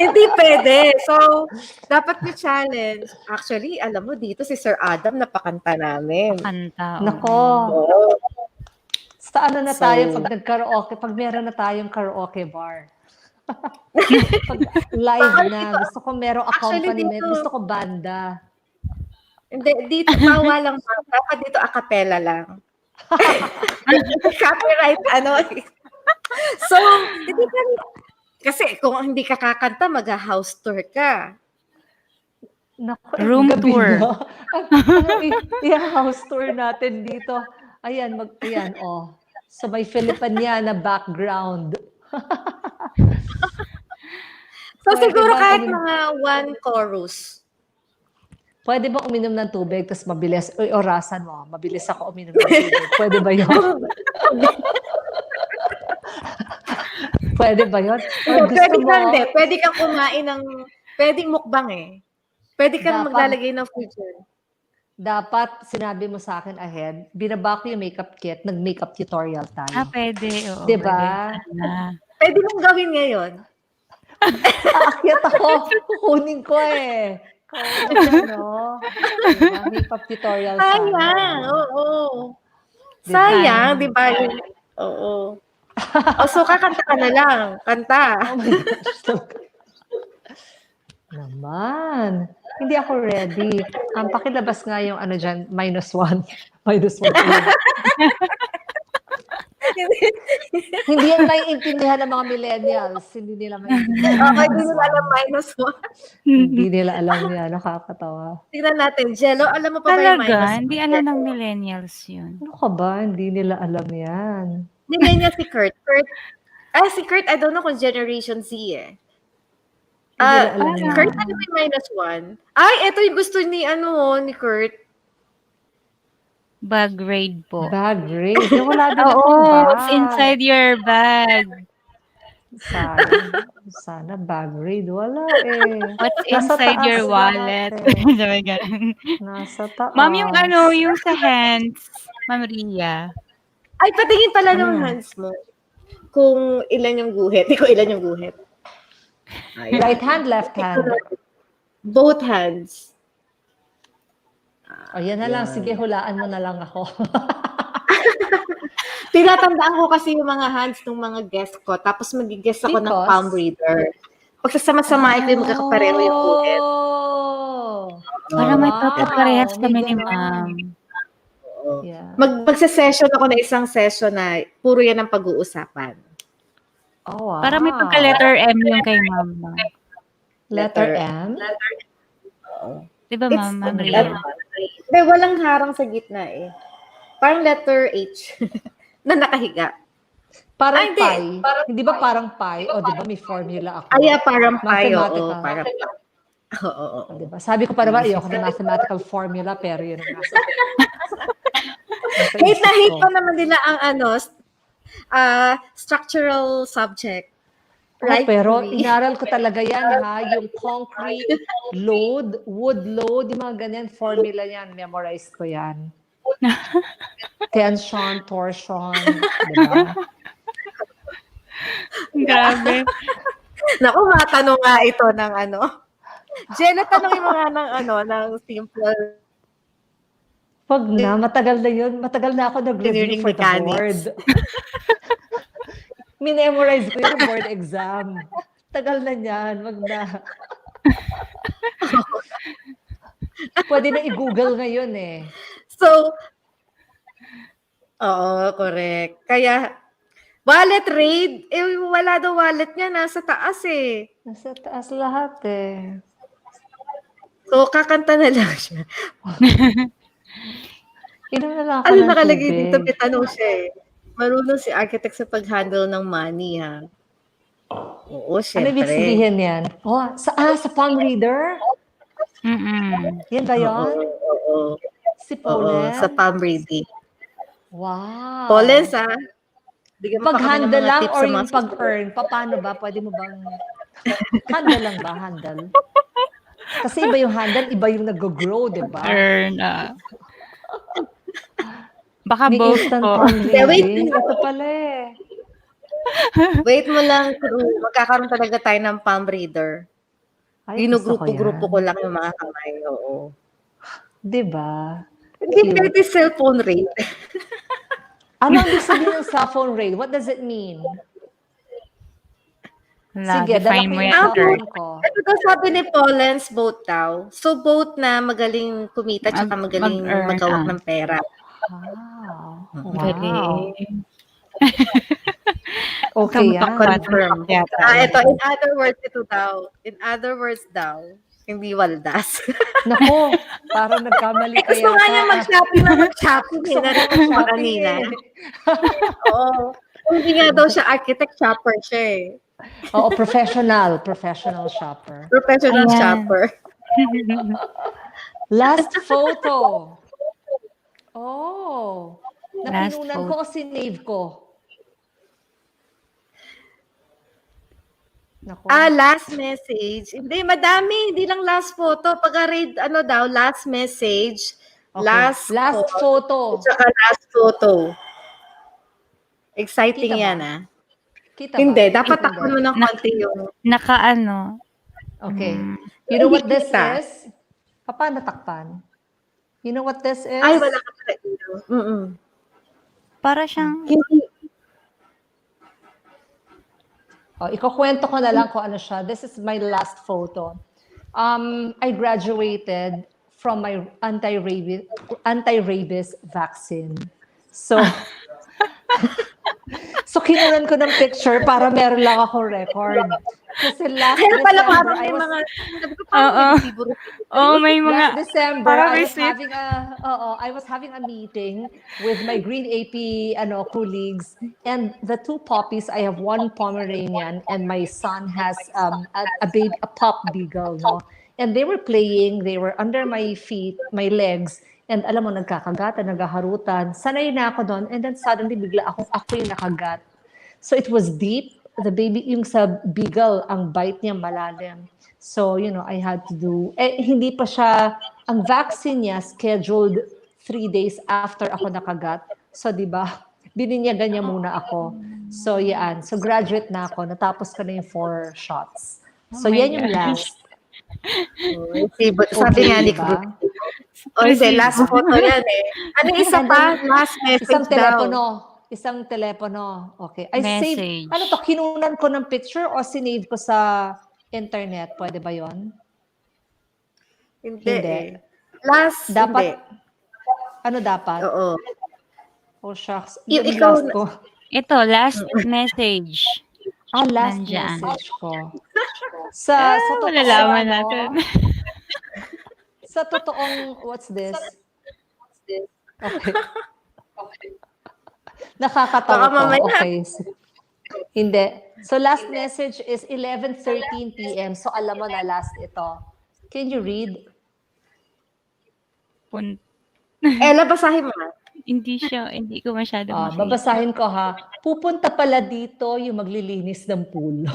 Hindi pwede. So, dapat may challenge. Actually, alam mo, dito si Sir Adam napakanta namin. Kanta. Nako. Oo. Sa ano na So, tayo pag nag-karaoke, pag meron na tayong karaoke bar. Pag live na, gusto ko merong accompaniment, gusto ko banda. Hindi, dito bawal lang. Dapat dito a cappella lang. Copyright, So, hindi ka, kasi kung hindi ka kakanta, mag-house tour ka. Naku, Room gabi tour. na. House tour natin dito. Ayan, oh. So may Filipina na background. So, Pwede siguro ba kahit uminom- mga one chorus. Pwede ba uminom ng tubig tapos mabilis? Orasan mo, mabilis ako uminom ng tubig. Pwede ba yun? Pwede ba yun? Or gusto Pwede mo, kang, pwede kang kumain ng, pwedeng mukbang Pwede kang Dapat- maglalagay ng food dyan. dapat sinabi mo sa akin ahead, binaba ko yung makeup kit, nag-makeup tutorial tayo. Pwede. Oo, Diba? pwede. Sana. Pwede mong gawin ngayon. Aakyat ako, kukunin ko eh. No? Diba? Makeup tutorial Sayang, sana. oo. Diba? Sayang, di ba? Oo. So kakanta ka na lang. Kanta. Oh my gosh. Naman. Hindi ako ready. Pakilabas nga yung dyan, -1. -1. Hindi yan maiintindihan ng mga millennials. Hindi nila maintindihan. Okay, hindi nila alam -1. Hindi nila alam yan. Nakakatawa. Tingnan natin. Jello, alam mo pa ba yung Talaga? -1? Hindi alam ng millennials yun. Ano ka ba? Hindi nila alam yan. Millennial si Kurt. Si Kurt, I don't know kung Generation Z Hindi nila alam Si yan. Kurt, ano yung -1? Ay, ito yung gusto ni Kurt. Bag raid po. Bag raid. Wala din Oo, akong bag. it's inside your bag. Sana bag raid. Wala eh. What's Nasa inside taas your wallet? lahat eh. Sabi ganun. Nasa taas. Ma'am, yung yung sa hands, Ma'am Ria. Ay, patingin pala Ano ng yan? hands mo. Kung ilan yung guhit. Hindi ko ilan yung guhit. Right hand, left hand. Both hands. O yan na lang. Sige, hulaan mo na lang ako. Tinatandaan ko kasi yung mga hands ng mga guest ko. Tapos mag-guess ako ng Because? palm reader. Pag sasama-samahin ko yung magkakapareho yung guhit. Para may Wow, pagkaparehas may kami ni ganon. Ma'am. Yeah. Magsa-session ako na isang session na puro yan ang pag-uusapan. Oh, wow. Para may pagka-letter M yung kay Ma'am. Letter M? Di ba, It's Ma'am Ria? Hindi, walang harang sa gitna eh. Parang letter H na nakahiga. Parang Ay, hindi. pi. Hindi ba parang pi? O, di ba may formula ako? Ay, parang payo. Mathematical. Parang Oo. Di ba? Sabi ko pa naman, ayoko ng mathematical formula, pero yun ang nasa Hate na isip hate ko. pa naman nila ang structural subject. Oh, Right, pero Louis? inaral ko talaga yan ha. Yung concrete load, wood load, yung mga ganyan, formula yan. Memorize ko yan. Tension, torsion, di ba? Grabe. Naku, matanong nga ito ng ano. Jenna, tanongin mo nga ng ano, ng simple Wag na, matagal na yun. Matagal na ako nag-review engineering for the mechanics. board. Minemorize ko yung board exam. Tagal na yan, wag na. Pwede na i-google ngayon eh. So, oo, correct. Kaya, wallet raid, wala daw wallet niya, nasa taas eh. Nasa taas lahat eh. So, kakanta na lang siya. Inom na lang ako Ano ng nakalagay tubig. dito? May tanong siya eh. Marunong si architect sa pag-handle ng money, ha? Oo, Ano ibig syempre. sabihin yan? Oh, sa palm reader? Yan ba yun? Oo. Si Oo, Polen? sa palm reading. Wow. Pollens, ha? Bigyan mo pa kami ng Pag-handle mga lang tips or sa mga yung pag-earn? Paano ba? Pwede mo bang... Handle lang ba? Handle? Kasi iba yung handle, iba yung nag-grow, di ba? Earn. Baka May both instant po. palm wait. reading. Ito pala eh. Wait mo lang, magkakaroon talaga tayo ng palm reader. Ay, gusto ko Ginugrupo-grupo ko yan. lang yung mga kamay, oo. Di ba? Hindi Cute. pwede cellphone rate. Ano ang ibig sabihin ng cellphone rate? What does it mean? Sige, dala Define ko mo yung yan, sir. cellphone ko. Ito daw sabi ni Pollens, both daw. So, both na magaling kumita tsaka magaling Mag-earn, magawak ng pera. Wow. Wow. Galing. Okay yan. Confirm. Yata. Ito, in other words, ito daw. In other words daw, hindi waldas. Nako, parang nagkamali ka Gusto nga yata. niya mag-shopping na mag-shopping. Gusto ko Narinig mo mag-shopping kanina. eh. Oo. Hindi nga daw siya architect shopper siya eh. Oo, professional shopper. Professional Ayan. shopper. Last photo. Oh. Last Napinunan ko o sinave ko? Nako. Last message. Hindi, madami. Hindi lang last photo. Pag-read, ano daw, last message, Okay. last photo. at saka last photo. Exciting Kita ba? yan, Kita Hindi, ba? dapat takpan mo ng konti yung... Nakaano. Okay. You know what this Kita. is? Paano takpan? You know what this is? Ay, wala ka pala ilaw. Para siyang... Hindi. Ikukwento ko na lang kung ano siya. This is my last photo. I graduated from my anti-rabies vaccine. So, kinunan ko ng picture para meron lang akong record. Kasi last Kaya pala December, parang may mga... Sabi ko, parang may resibo. may mga... last December, parang I was receipt. having a meeting with my GreenAP colleagues, and the two puppies, I have one Pomeranian, and my son has a pup beagle, no? And they were playing, they were under my feet, my legs, and alam mo, nagkakagatan, naghaharutan. Sanay na ako doon, and then suddenly, bigla ako yung nakagat. So it was deep. The baby, yung sa beagle, ang bite niya malalim. So, I had to do, hindi pa siya, ang vaccine niya scheduled 3 days after ako nakagat. So, di ba, bininyagan niya muna ako. So, yan. So, graduate na ako. Natapos ko na yung 4 shots. So, yan yung last. Sabi nga ni diba? O hindi, last photo yan eh. Ano isa pa? Last message Isang telepono. Okay. Message. Save. Ano to? Kinunan ko ng picture o sinave ko sa internet? Pwede ba yon? Hindi. Eh. Last, dapat, hindi. Ano dapat? Oo. Oh, shucks. Yung last ko. Ito, last message. Last Nandyan. message ko. Sa totoo, malalaman natin. Sa totoong, what's this? Okay. Nakakatawa ko. Okay. Hindi. So, last message is 11:13 p.m. So, alam mo na last ito. Can you read? Ella, basahin mo nga. Hindi ko masyado makita. Babasahin ko ha. Pupunta pala dito yung maglilinis ng pool.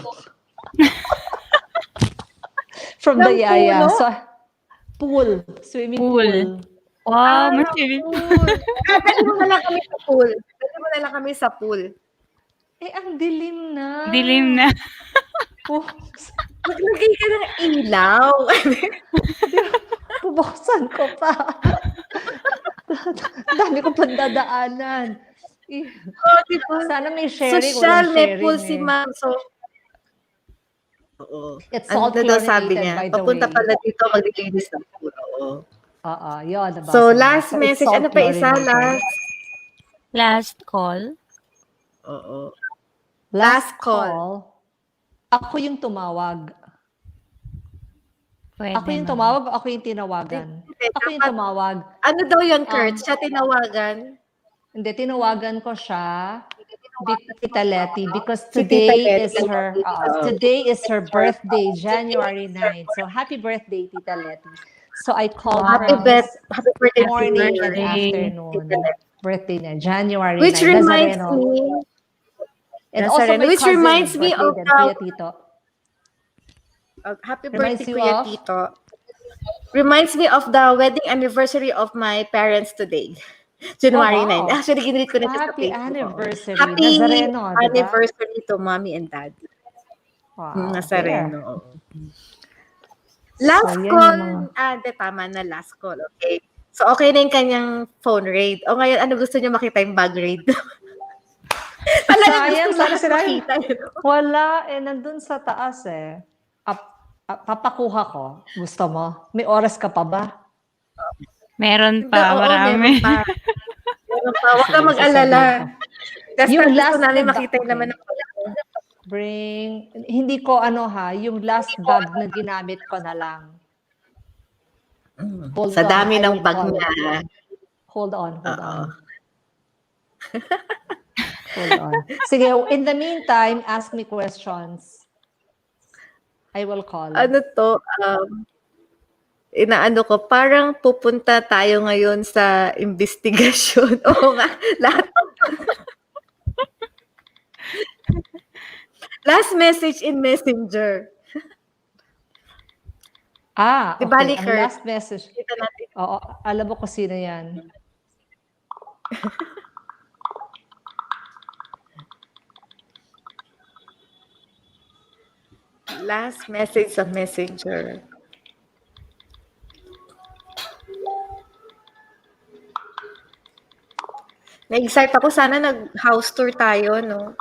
From Ng Dayaya. puno? So, swimming Pool. pool. Wow, Ah, masipag. pool. Dali mo na lang kami sa pool. Dali mo na lang kami sa pool. Ang dilim na. Dilim na. Oops. Maglagay ka ng ilaw. Bubuksan ko pa. Dami ko pandadaanan. Oh, diba? Sana may sharing, Social, walang may sharing pool si eh. ma'am. So, oo. It's Ano salt daw sabi chlorinated, niya? by the Papunta way. pala dito, maglilinis ng pool. Oo. Yun, nabasa So, niya. last So, it's message. salt Ano pa isa? chlorinated. Last call. Oo. Last Last call. call. Ako yung tumawag. Pwede, Ako yung ma'am. tumawag o ako yung tinawagan? Ako yung Dapat, tumawag. ano daw yun, Kurt? Siya tinawagan? Hindi, tinawagan ko siya, Tita Letty, because Si Tita today is her birthday, January 9. So, happy birthday, Tita Letty. So, I called her Happy birthday to morning you. and afternoon. Birthday na, January 9. Which reminds Nazareno. me, And also my which cousin, reminds me birthday of din, Kuya Tito. happy Reminds birthday, you Kuya of? Tito. Reminds me of the wedding anniversary of my parents today. January 9. wow. Actually, ginread ko na siya sa Happy Facebook. anniversary. Happy Nazareno, di ba? anniversary to mommy and dad. Wow. Nazareno. There. Oo. Last So, yan call. yung Tama na, last call. Okay. So, okay na yung kanyang phone raid. O ngayon, ano gusto niyo makita yung bag raid? Talagang sayang, gusto sana lahat sila. makita. Wala, nandun sa taas eh. Papakuha ko. Gusto mo? May oras ka pa ba? Meron pa, Oo, marami. meron pa. Meron pa. Huwag ka Sige, mag-alala. Kasi Yung gusto last namin na makita yung laman ng pala ko. Hindi ko yung last bag na ginamit ko na lang. Hold Sa on, dami I ng will bag call. niya. Hold on. Oo. Hold on. Sige, in the meantime, ask me questions. I will call. Ano to? Inaano ko, parang pupunta tayo ngayon sa investigasyon. Oo nga, lahat. Last message in Messenger. Okay. Di bali, Ang Kurt. last message. Kita natin. Oo, alam mo kung sino yan. Last message sa Messenger. Na-excite ako. Sana nag-house tour tayo, no?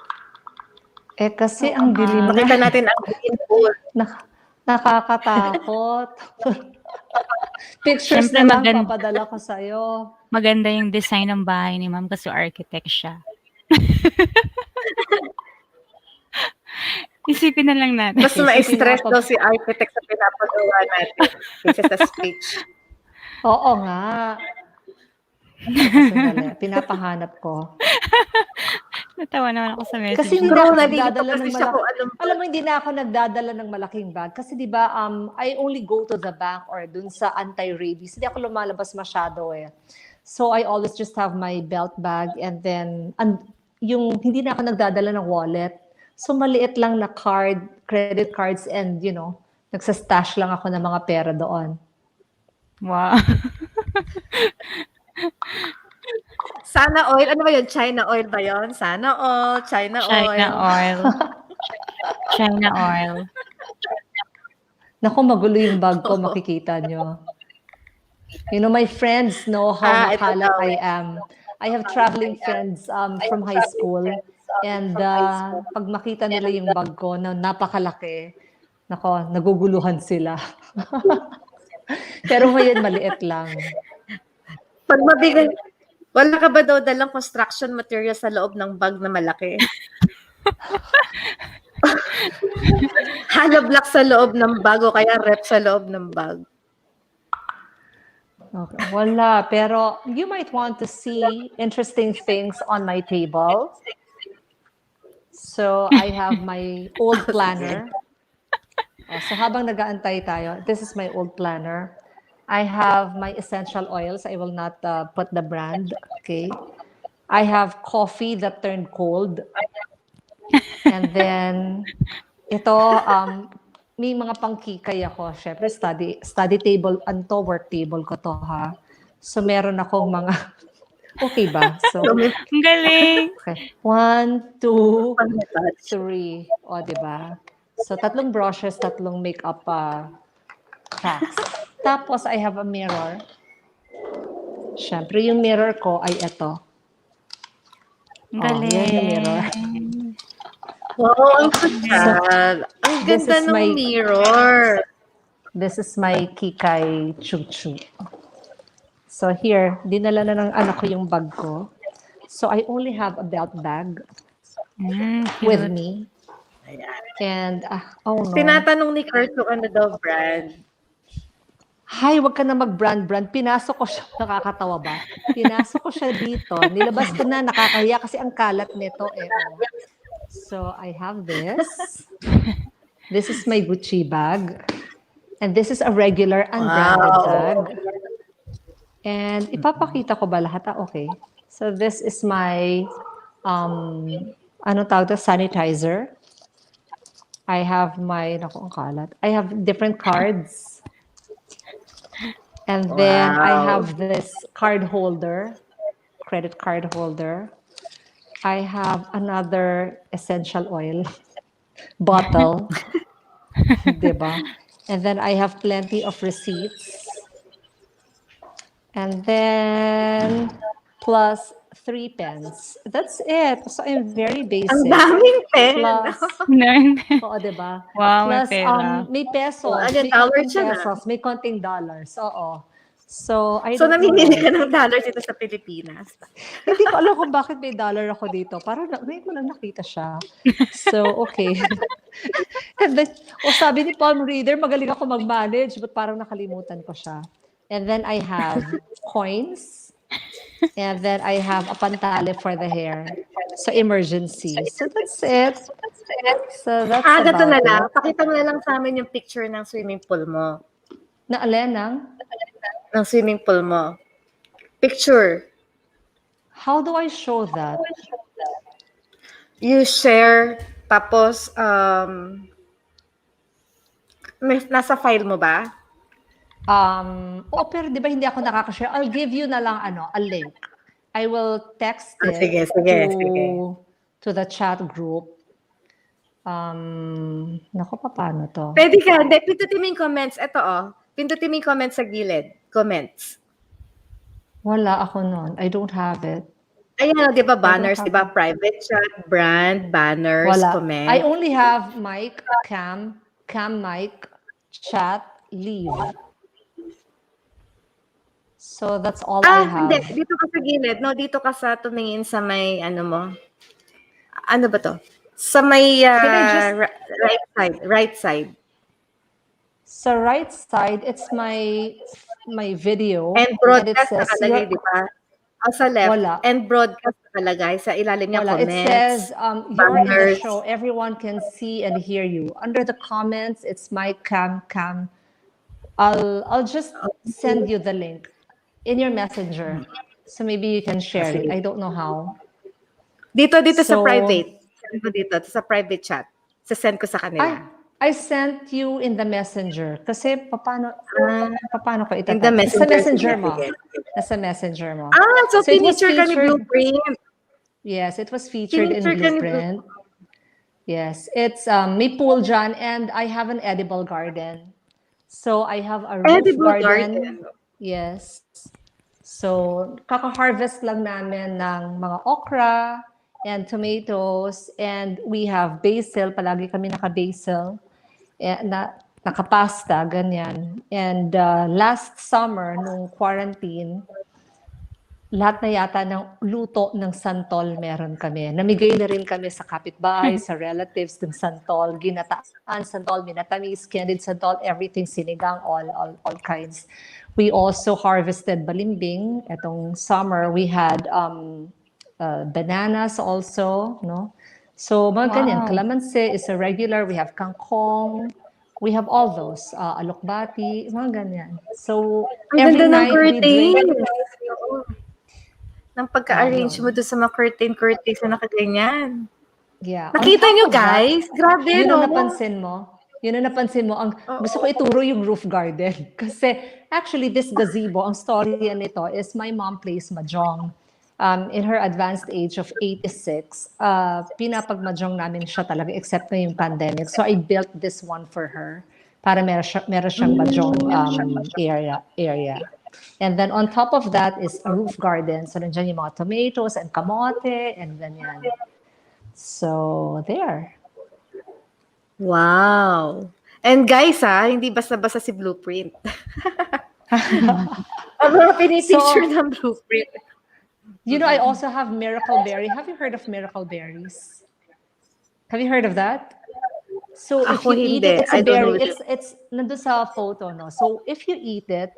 Kasi ang dilim na. Makita natin ang green pool. Nakakatakot. Pictures Siyempre, na lang papadala ko sa'yo. Maganda yung design ng bahay ni ma'am kasi architect siya. Isipin na lang natin. Mas ma-stress daw si architect sa pinapagawa natin kaysa sa speech. Oo nga. Pinapahanap ko. Natawa naman ako sa message. Kasi hindi na ako Nalilito nagdadala kasi ng siya kung alam mo, hindi na ako nagdadala ng malaking bag. Kasi di ba, I only go to the bank or dun sa anti-rabies. Hindi ako lumalabas masyado eh. So, I always just have my belt bag and then, hindi na ako nagdadala ng wallet. So, maliit lang na credit cards and, nagsastash lang ako ng mga pera doon. Wow. Sana oil. Ano ba yun? China oil ba yun? Sana oil. China oil. China oil. Naku, magulo yung bag ko, makikita nyo. My friends know how makalat I am. I have traveling friends from high school. And pag makita nila yung bag ko na napakalaki, nako, naguguluhan sila. Pero ngayon, maliit lang. Pag mabigat, wala ka ba daw dalang construction material sa loob ng bag na malaki? Hollow block sa loob ng bag o kaya rep sa loob ng bag? Okay. Wala, pero you might want to see interesting things on my table. So, I have my old planner. So, habang nag-aantay tayo, this is my old planner. I have my essential oils. I will not put the brand. Okay. I have coffee that turned cold. And then, ito, may mga pangkikay ako. Syempre, study table, anto, work table ko to ha. So, meron akong mga, okay ba? So, Ang galing. okay. 1, 2, Pang-touch. 3. O, di ba? So, 3 brushes, 3 makeup packs. Tapos, I have a mirror. Syempre, yung mirror ko ay ito. Ang Oh, yan yung mirror. galing. Wow, ang social. Ang This ganda is ng my- mirror. This is my Kikay Chuchu. So here, dinala na ng anak ko yung bag ko. So I only have a belt bag with Cute. me. And, oh no. Tinatanong ni Kurt kung ano daw brand. Hi, wag ka na mag-brand. Pinasok ko siya. Nakakatawa ba? Pinasok ko siya dito. Nilabas ko na, nakakahiya kasi ang kalat nito. Oh. So I have this. This is my Gucci bag. And this is a regular unbranded bag. And ipapakita ko ba lahat? Okay. So this is my, ano tawag to? Sanitizer. I have my, naku, ang kalat. I have different cards. And then I have this card holder, credit card holder. I have another essential oil bottle. Diba? And then I have plenty of receipts. And then plus 3 pens. That's it. So I'm very basic. Ang daming pen. Plus, Nine. oo, diba? Wow, may Plus, pera. may pesos. Oh, ano, may dollar konting siya na. pesos. May konting dollars. Oo. So, I So, don't namimili know. ka ng dollars dito sa Pilipinas. Hindi ko alam kung bakit may dollar ako dito. Parang ngayon ko lang nakita siya. So, okay. And then, sabi ni Palm Reader, magaling ako mag-manage, but parang nakalimutan ko siya. And then I have coins. And then I have a pantale for the hair. So, emergency. So, that's it. So, that's Ganito na about lang. it. Pakita mo na lang sa amin yung picture ng swimming pool mo. Na Alenang, Ng swimming pool mo. Picture. how do I show that? You share, tapos, nasa file mo ba? Pero di ba hindi ako nakaka-share? I'll give you na lang a link. I will text it Sige. to the chat group. Naku, paano to? Pwede ka. Hindi, pindutin mo yung comments. Ito, pindutin mo yung comments sa gilid. Comments. Wala ako nun. I don't have it. Ayan, di ba banners, have di ba? Private chat, brand, banners, Wala. comment. I only have mic, cam mic, chat, leave. So that's all I have. Hindi. Dito ka sa gilid. No, dito ka sa tumingin sa may, ano mo. Ano ba to? Sa may Can I just- right side. Right side. Sa right side, it's my video. And it broadcast says, nakalagay, di ba? O sa left. Wala. And broadcast nakalagay sa ilalim niya Wala. It comments. says, you're in the banners. show. Everyone can see and hear you. Under the comments, it's my cam. I'll just send you the link in your messenger. So maybe you can share it. I don't know how. Dito sa So- private. Send ko dito sa private chat. Send ko sa kanila. I sent you in the messenger. Kasi paano ko itatype? In the messenger. Sa messenger mo. Sige. Nasa messenger mo. So So it was pinicture ka ni featured- Blueprint. Yes, it was featured in Featured ka ni Blueprint. Yes, it's may pool dyan and I have an edible garden. So I have a roof Edible garden. garden. Yes. So kaka-harvest lang namin ng mga okra and tomatoes and we have basil. Palagi kami naka-basil. Nakapasta, ganyan. And last summer, nung quarantine, lahat na yata ng luto ng santol meron kami. Namigay na rin kami sa kapitbahay, sa relatives ng santol, ginataan santol, minatamis, candied santol, everything, sinigang, all kinds. We also harvested balimbing. Etong summer, we had bananas also, no? So, mga ganyan. Calamansi is a regular. We have kangkong. We have all those, alokbati, mga ganyan. So, Ang every ganda ng night we drink, curtains. Oo. Ng pagka-arrange mo yun. doon sa mga curtains na nakaganyan. Yeah. On Nakita top nyo of that, guys? Grabe, yun no? ang napansin mo. Yun ang napansin mo. Ang gusto ko Oo. ituro yung roof garden. Kasi actually this gazebo, ang story nito is my mom plays mahjong. In her advanced age of 86, pinapag-mahjong namin siya talaga except na yung pandemic. So I built this one for her para meron siyang mahjong area. And then on top of that is a roof garden. So nandiyan yung mga tomatoes and kamote and ganyan. So there. Wow. And guys, hindi basta-basta si Blueprint. Ang mga pinipicture So, ng Blueprint. you know, I also have miracle berry. Have you heard of miracle berries? Have you heard of that? So if Ako you eat hindi. it, it's I a don't know berry. what it is. It's nandun sa photo, no? So if you eat it,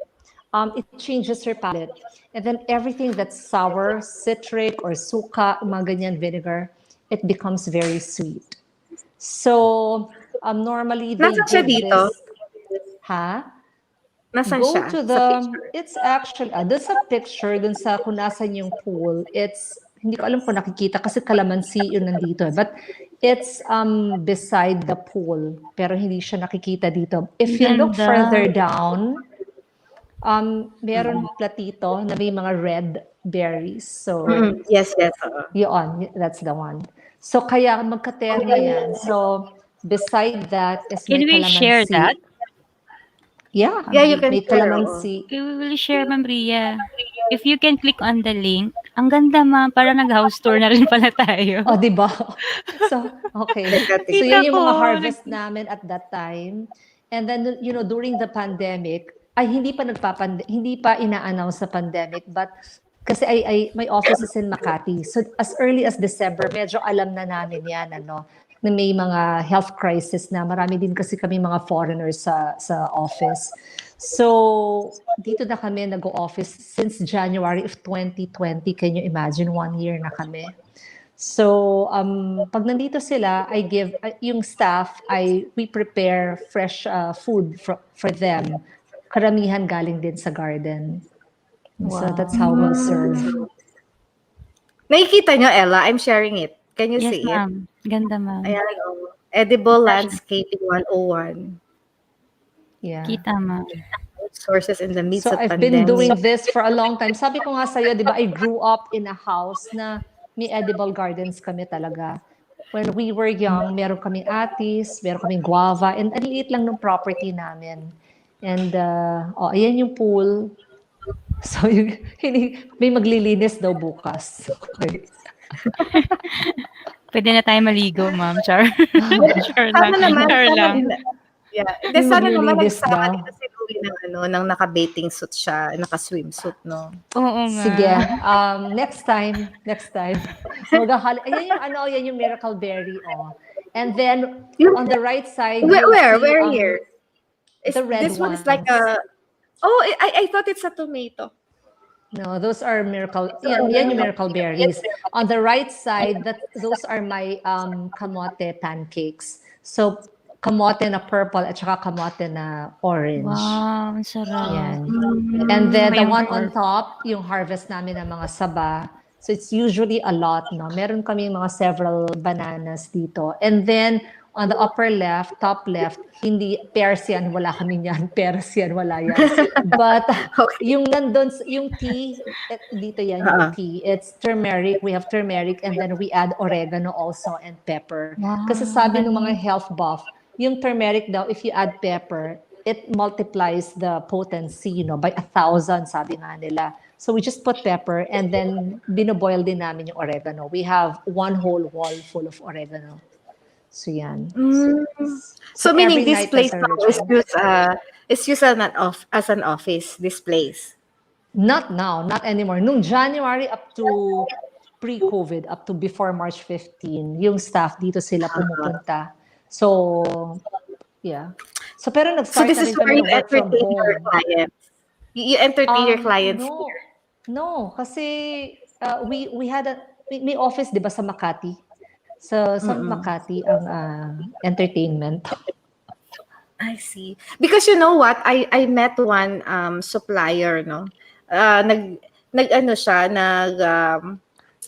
it changes your palate. And then everything that's sour, citric, or suka, mga ganyan vinegar, it becomes very sweet. So normally they Nasaan siya give dito? this, Nasaan Go siya? to Sa the, picture. it's actually, dun sa picture, dun sa kung nasan yung pool, it's, hindi ko alam kung nakikita kasi kalamansi yun nandito. But it's beside the pool, pero hindi siya nakikita dito. If you look Ganda. further down, meron platito na may mga red berries. So, Yes. yun, that's the one. So, kaya magkaterno yan. So, beside that is Can may we share that? kalamansi. Yeah, Yeah, you can may share. kalamansi. We will share, Ma'am Ria. If you can click on the link. Ang ganda, ma'am. Parang nag-house tour na rin pala tayo. Oh, di ba? So, okay. Teka. So, Kita yun yung ko. mga harvest namin at that time. And then, you know, during the pandemic, ay hindi pa ina-announce sa pandemic, but kasi my office is in Makati. So, as early as December, medyo alam na namin yan, na may mga health crisis na marami din kasi kami mga foreigners sa office. So, dito na kami nag-office since January of 2020. Can you imagine? 1 year na kami. So, pag nandito sila, yung staff, we prepare fresh food for them. Karamihan galing din sa garden. So, that's how we serve. Nakikita nyo, Ella? I'm sharing it. Can you Yes, see it? ma'am. Ganda, ma'am. Ayan, Edible Landscaping 101. Yeah. Kita, ma'am. Sources in the midst So of I've pandemic. been doing this for a long time. Sabi ko nga sa'yo, di ba, I grew up in a house na may edible gardens kami talaga. When we were young, meron kaming atis, meron kaming guava, and ang liit lang ng property namin. And, ayan yung pool. So, may maglilinis daw bukas. Okay. Pwede na tayo maligo, ma'am. Char. Char Sana lang. naman, Char sana lang. din. Yeah. Hindi, Yung sana naman maglilinis nagsama daw. dito si Louie ng naka-bathing suit siya, naka-swimsuit, no? Oo nga. Sige. Next time. Ayan yung miracle berry, oh. And then, on the right side, you'll see, Where here? the red This one ones. is like a... Oh, I thought it's a tomato. No, those are miracle. Yan yung miracle berries. On the right side, those are my kamote pancakes. So, kamote na purple at saka kamote na orange. Wow, ang sarap. Yan. And then the Okay, one on top, yung harvest namin ng mga saba. So it's usually a lot, no? Meron kami mga several bananas dito. And then on the upper left, top left, hindi pears yan, wala kami yan. Pears yan, wala yan. But yung nandun, yung tea, dito yan yung tea. It's turmeric. We have turmeric and then we add oregano also and pepper. Wow, Kasi sabi ng mga health buff, yung turmeric daw, if you add pepper, it multiplies the potency, by 1,000, sabi nga nila. So we just put pepper and then binoboil din namin yung oregano. We have one whole wall full of oregano. So yan. So meaning every this night place there's a now ritual. is used as an office, this place. Not now, not anymore. Nung January up to pre-COVID, up to before March 15, yung staff dito sila pumupunta. So, yeah. So, pero So nag-start this na is rin where kami you ng work from entertain your home. clients. You entertain your clients No, here. no, kasi we had may office 'di ba sa Makati? Sa Makati ang entertainment. I see. Because you know what, I met one supplier, no. Nag ano siya,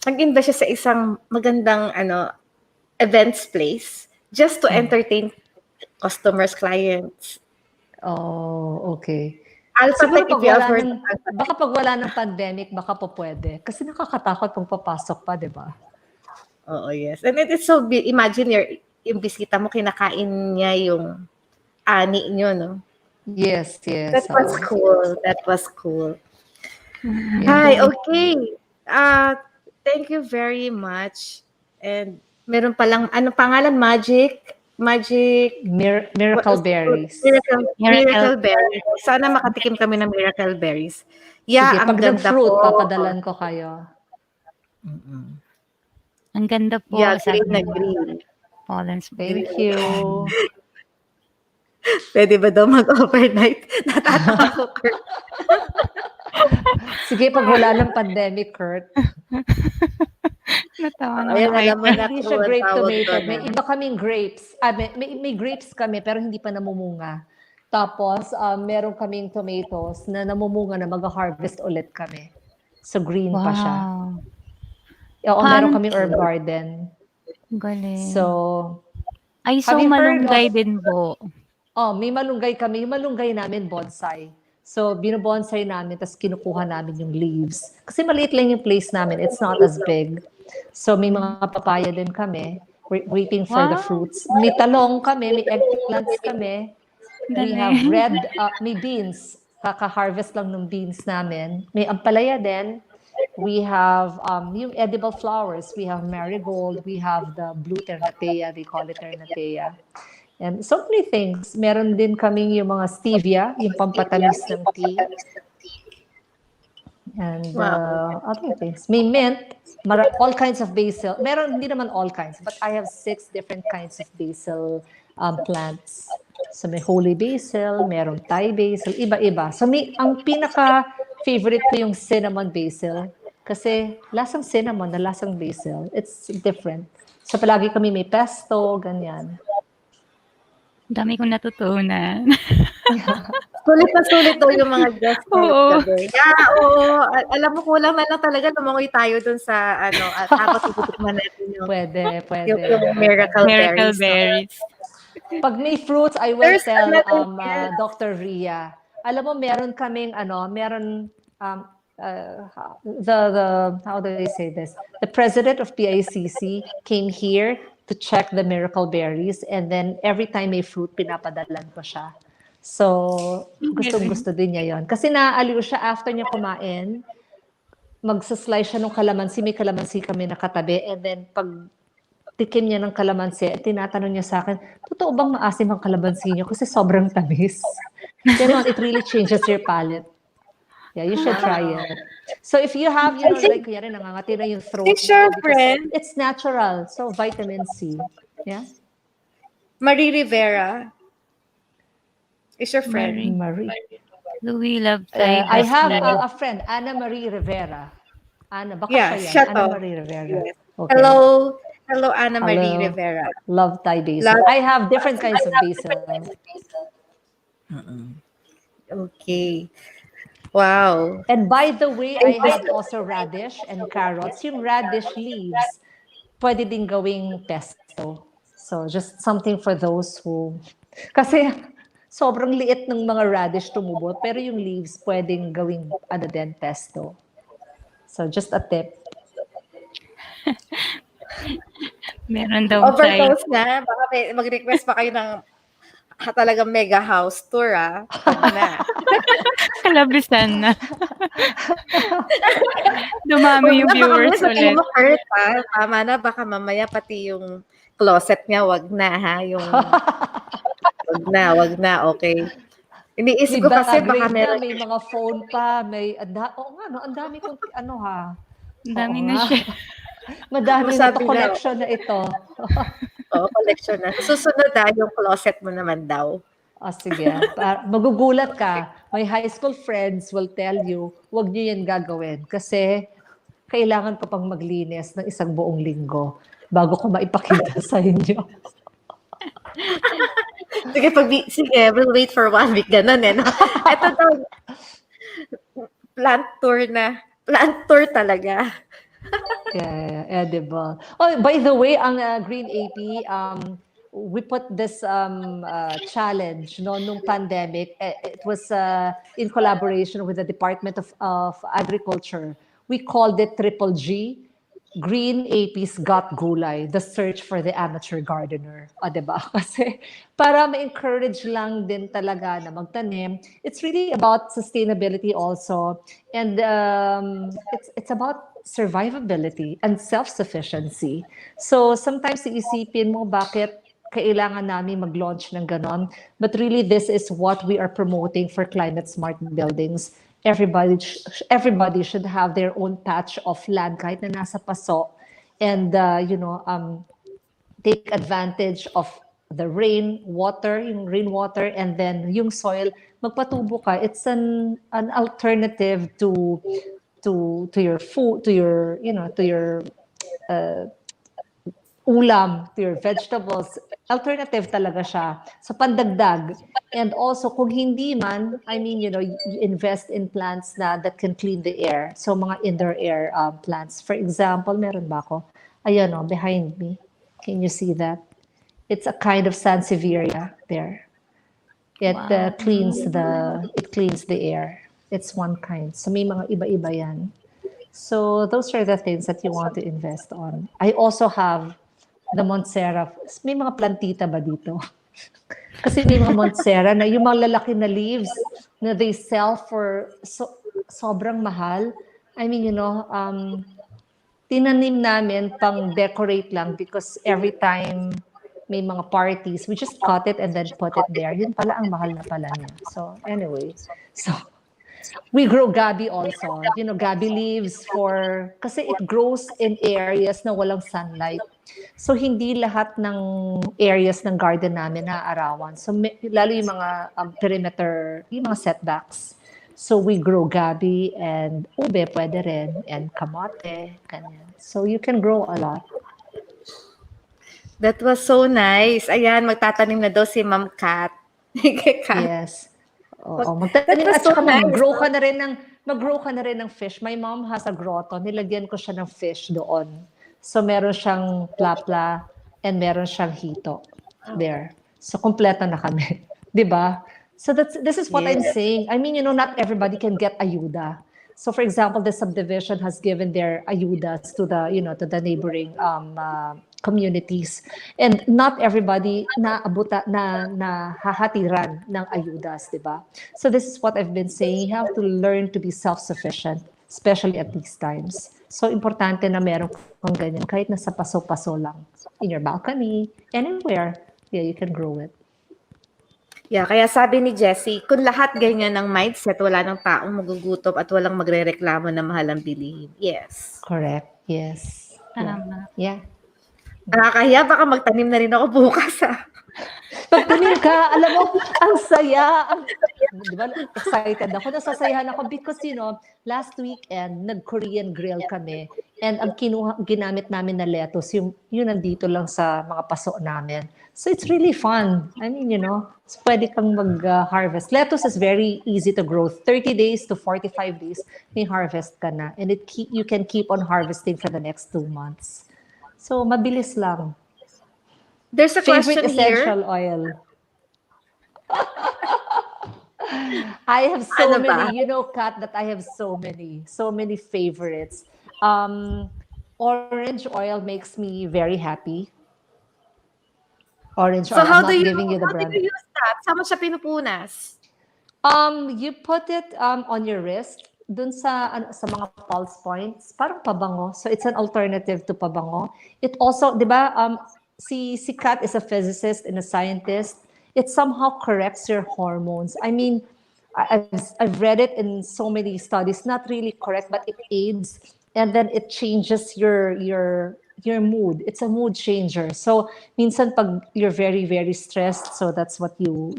nag-invest siya sa isang magandang events place just to entertain customers, clients. Oh, okay. Siguro Alphatech, if pag you have wala heard ng, of baka Alphatech. pag wala ng pandemic, baka po pwede. Kasi nakakatakot pag papasok pa, di ba? Oo, yes. And it is so imagine yung bisita mo, kinakain niya yung ani niyo, no? Yes, That yes. was Oo. cool. That was cool. Yeah. Hi, okay. Thank you very much. And meron palang, ano pangalan? What Miracle was it called? berries. Miracle. Miracle berries. Sana makatikim kami ng miracle berries. Sige, Yeah, ang pag ganda nag-fruit, po. papadalan ko kayo. Ang ganda Yeah, po, sabi green na niya. green. Pollen Thank Green. you. Pwede ba daw mag-overnight? Natatawa ko, Kurt. Sige, pag wala ng pandemic, Kurt. Natawa naman Ayan, ako kay alam mo Ay, na hindi kung siya ang grape tawag tomato. doon. May iba kaming grapes. May grapes kami, pero hindi pa namumunga. Tapos, meron kaming tomatoes na namumunga na mag-harvest ulit kami. So, green pa siya. Wow. Oo, meron Paano? kaming herb garden. Galing. So, Ay, so have you heard malunggay of- din po. may malunggay kami. Yung malunggay namin, bonsai. So, binobonsai namin, tapos kinukuha namin yung leaves. Kasi maliit lang yung place namin. It's not as big. So, may mga papaya din kami. We're waiting for the Wow. fruits. May talong kami, may eggplants kami. We have Galing. may beans. Kaka-harvest lang ng beans namin. May ampalaya din. We have yung edible flowers. We have marigold. We have the blue ternatea. They call it ternatea. And so many things. Meron din kaming yung mga stevia, yung pampatamis ng tea. And Wow. other things. May mint, all kinds of basil. Meron, hindi naman all kinds, but I have 6 different kinds of basil plants. So may holy basil, merong Thai basil, iba-iba. So ang pinaka-favorite ko yung cinnamon basil. Kasi lasang cinnamon na lasang basil. It's different. So palagi kami may pesto, ganyan. Dami kong natutunan. Sulit na sulit daw yung mga guests ngayong Oo. gabi. Yeah, oo. Alam mo, kulang na lang talaga lumangoy tayo dun sa at habang tututukman natin yung Pwede. miracle Miracle berries. No? berries. Pag may fruits, I will There's tell another guest. Dr. Ria. Alam mo, meron kaming the how do I say this? The president of PICC came here to check the miracle berries, and then every time may fruit, pinapadalan ko siya. So, gustong-gusto din niya yon. Kasi naaaliw siya after niya kumain, magsaslice siya ng kalamansi. May kalamansi kami nakatabi, and then pag tikim niya ng kalamansi, tinatanong niya sa akin, totoo bang maasim ang kalamansi niyo? Kasi sobrang tamis. Ganon, it really changes your palate. Yeah, you should try it. So if you have, like kunyari nangangati na yung throat Is your mo, because friend it's natural. So vitamin C. Yeah? Marie Rivera? Is your friend? Marie. Louis Love I have Garcia. a friend, Ana Marie Rivera. Ana, baka Yeah, siya yan. siya Ana to. Marie Rivera. Yes. Okay. Hello, Ana Marie Hello. Rivera. Love Thai basil. I have different kinds of basil. Okay. Wow. And by the way, I have also radish and carrots. Yung radish leaves, pwede din gawing pesto. So just something for those who... Kasi sobrang liit ng mga radish tumubo, pero yung leaves pwedeng gawing din pesto. So just a tip. Meron daw tayo. Overdose na. Baka mag-request pa kayo ng talagang mega house tour, ah. Pag na. Kalabisan na. Dumami yung viewers ulit. Mo, Kurt, ha? Tama na, baka mamaya pati yung closet niya, wag na, ha? Yung, wag na, okay. Iniisip ko kasi baka meron. May mga phone pa, may, ang dami kong, ha? Ang dami na siya. Madami na to, collection na ito. Oo, collection na. Susunod yung closet mo naman daw. Sige. Magugulat ka. My high school friends will tell you, wag niyo yan gagawin. Kasi kailangan pa pang maglinis ng isang buong linggo bago ko maipakita sa inyo. Sige, we'll wait for 1 week. Ganun eh, no? Ito daw, plant tour na. Plant tour talaga. Yeah, edible. Oh, by the way, ang Green AP, we put this challenge no nung pandemic. It was in collaboration with the Department of Agriculture. We called it Triple G. Green AP's Got Gulay, the search for the amateur gardener. O, diba? Kasi para ma-encourage lang din talaga na magtanim. It's really about sustainability also. And it's about survivability and self-sufficiency. So sometimes iisipin mo bakit kailangan namin mag-launch ng ganon. But really, this is what we are promoting for climate smart buildings. Everybody should have their own patch of land kahit na nasa paso, and take advantage of the rainwater, and then yung soil, magpatubo ka. It's an alternative to your food, to your ulam, to your vegetables. Alternative talaga siya. So pandagdag. And also, kung hindi man, I mean, you invest in plants that can clean the air. So mga indoor air plants. For example, meron ba ako? Ayan behind me. Can you see that? It's a kind of sansevieria there. It cleans the air. It's one kind. So may mga iba-iba yan. So those are the things that you want to invest on. I also have the Monstera. May mga plantita ba dito? Kasi may mga Monstera na yung mga lalaki na leaves na they sell for sobrang mahal. I mean, tinanim namin pang decorate lang because every time may mga parties, we just cut it and then put it there. Yun pala ang mahal na pala niya. So anyway, we grow gabi also. Gabi leaves kasi it grows in areas na walang sunlight. So hindi lahat ng areas ng garden namin naaarawan. So lalo yung mga perimeter, yung mga setbacks. So we grow gabi and ube pwede rin, and kamote, ganyan. So you can grow a lot. That was so nice. Ayan, magtatanim na daw si Ma'am Kat. Yes. Oo, magtanim at saka mag-grow ka na rin ng fish. My mom has a grotto. Nilagyan ko siya ng fish doon. So meron siyang plapla and meron siyang hito there. So kompleto na kami. 'Di ba? So this is what I'm saying. I mean, not everybody can get ayuda. So for example, the subdivision has given their ayudas to the neighboring communities, and not everybody hahatiran ng ayudas, 'di ba? So this is what I've been saying. You have to learn to be self-sufficient, especially at these times. So importante na meron kang ganyan kahit nasa paso-paso lang, in your balcony, anywhere. Yeah, you can grow it. Yeah, kaya sabi ni Jessie, kung lahat ganyan ng mindset, wala nang taong magugutom at walang magrereklamo na mahal ang bilihin. Yes. Correct. Yes. Tama. Yeah. Nakakahiya, baka magtanim na rin ako bukas. Pagtanim ka, alam mo, ang saya. Di ba, excited ako. Nasasayahan ako because, last weekend, nag-Korean grill kami. And ang ginamit namin na lettuce, yun nandito lang sa mga paso namin. So it's really fun. I mean, pwede kang mag-harvest. Lettuce is very easy to grow. 30 days to 45 days, may harvest ka na. And you can keep on harvesting for the next 2 months. So, mabilis lang. There's a question Favorite here. essential oil. I have so many. Kat, that I have so many favorites. Orange oil makes me very happy. Orange oil. How I'm do not giving you the brand. How do you use that? Saan mo siya pinupunas? You put it on your wrist, dun sa mga pulse points, parang pabango. So it's an alternative to pabango. It also, di ba, si Kat is a physicist and a scientist. It somehow corrects your hormones. I mean, I've read it in so many studies, not really correct, but it aids, and then it changes your mood. It's a mood changer. So minsan pag you're very, very stressed, so that's what you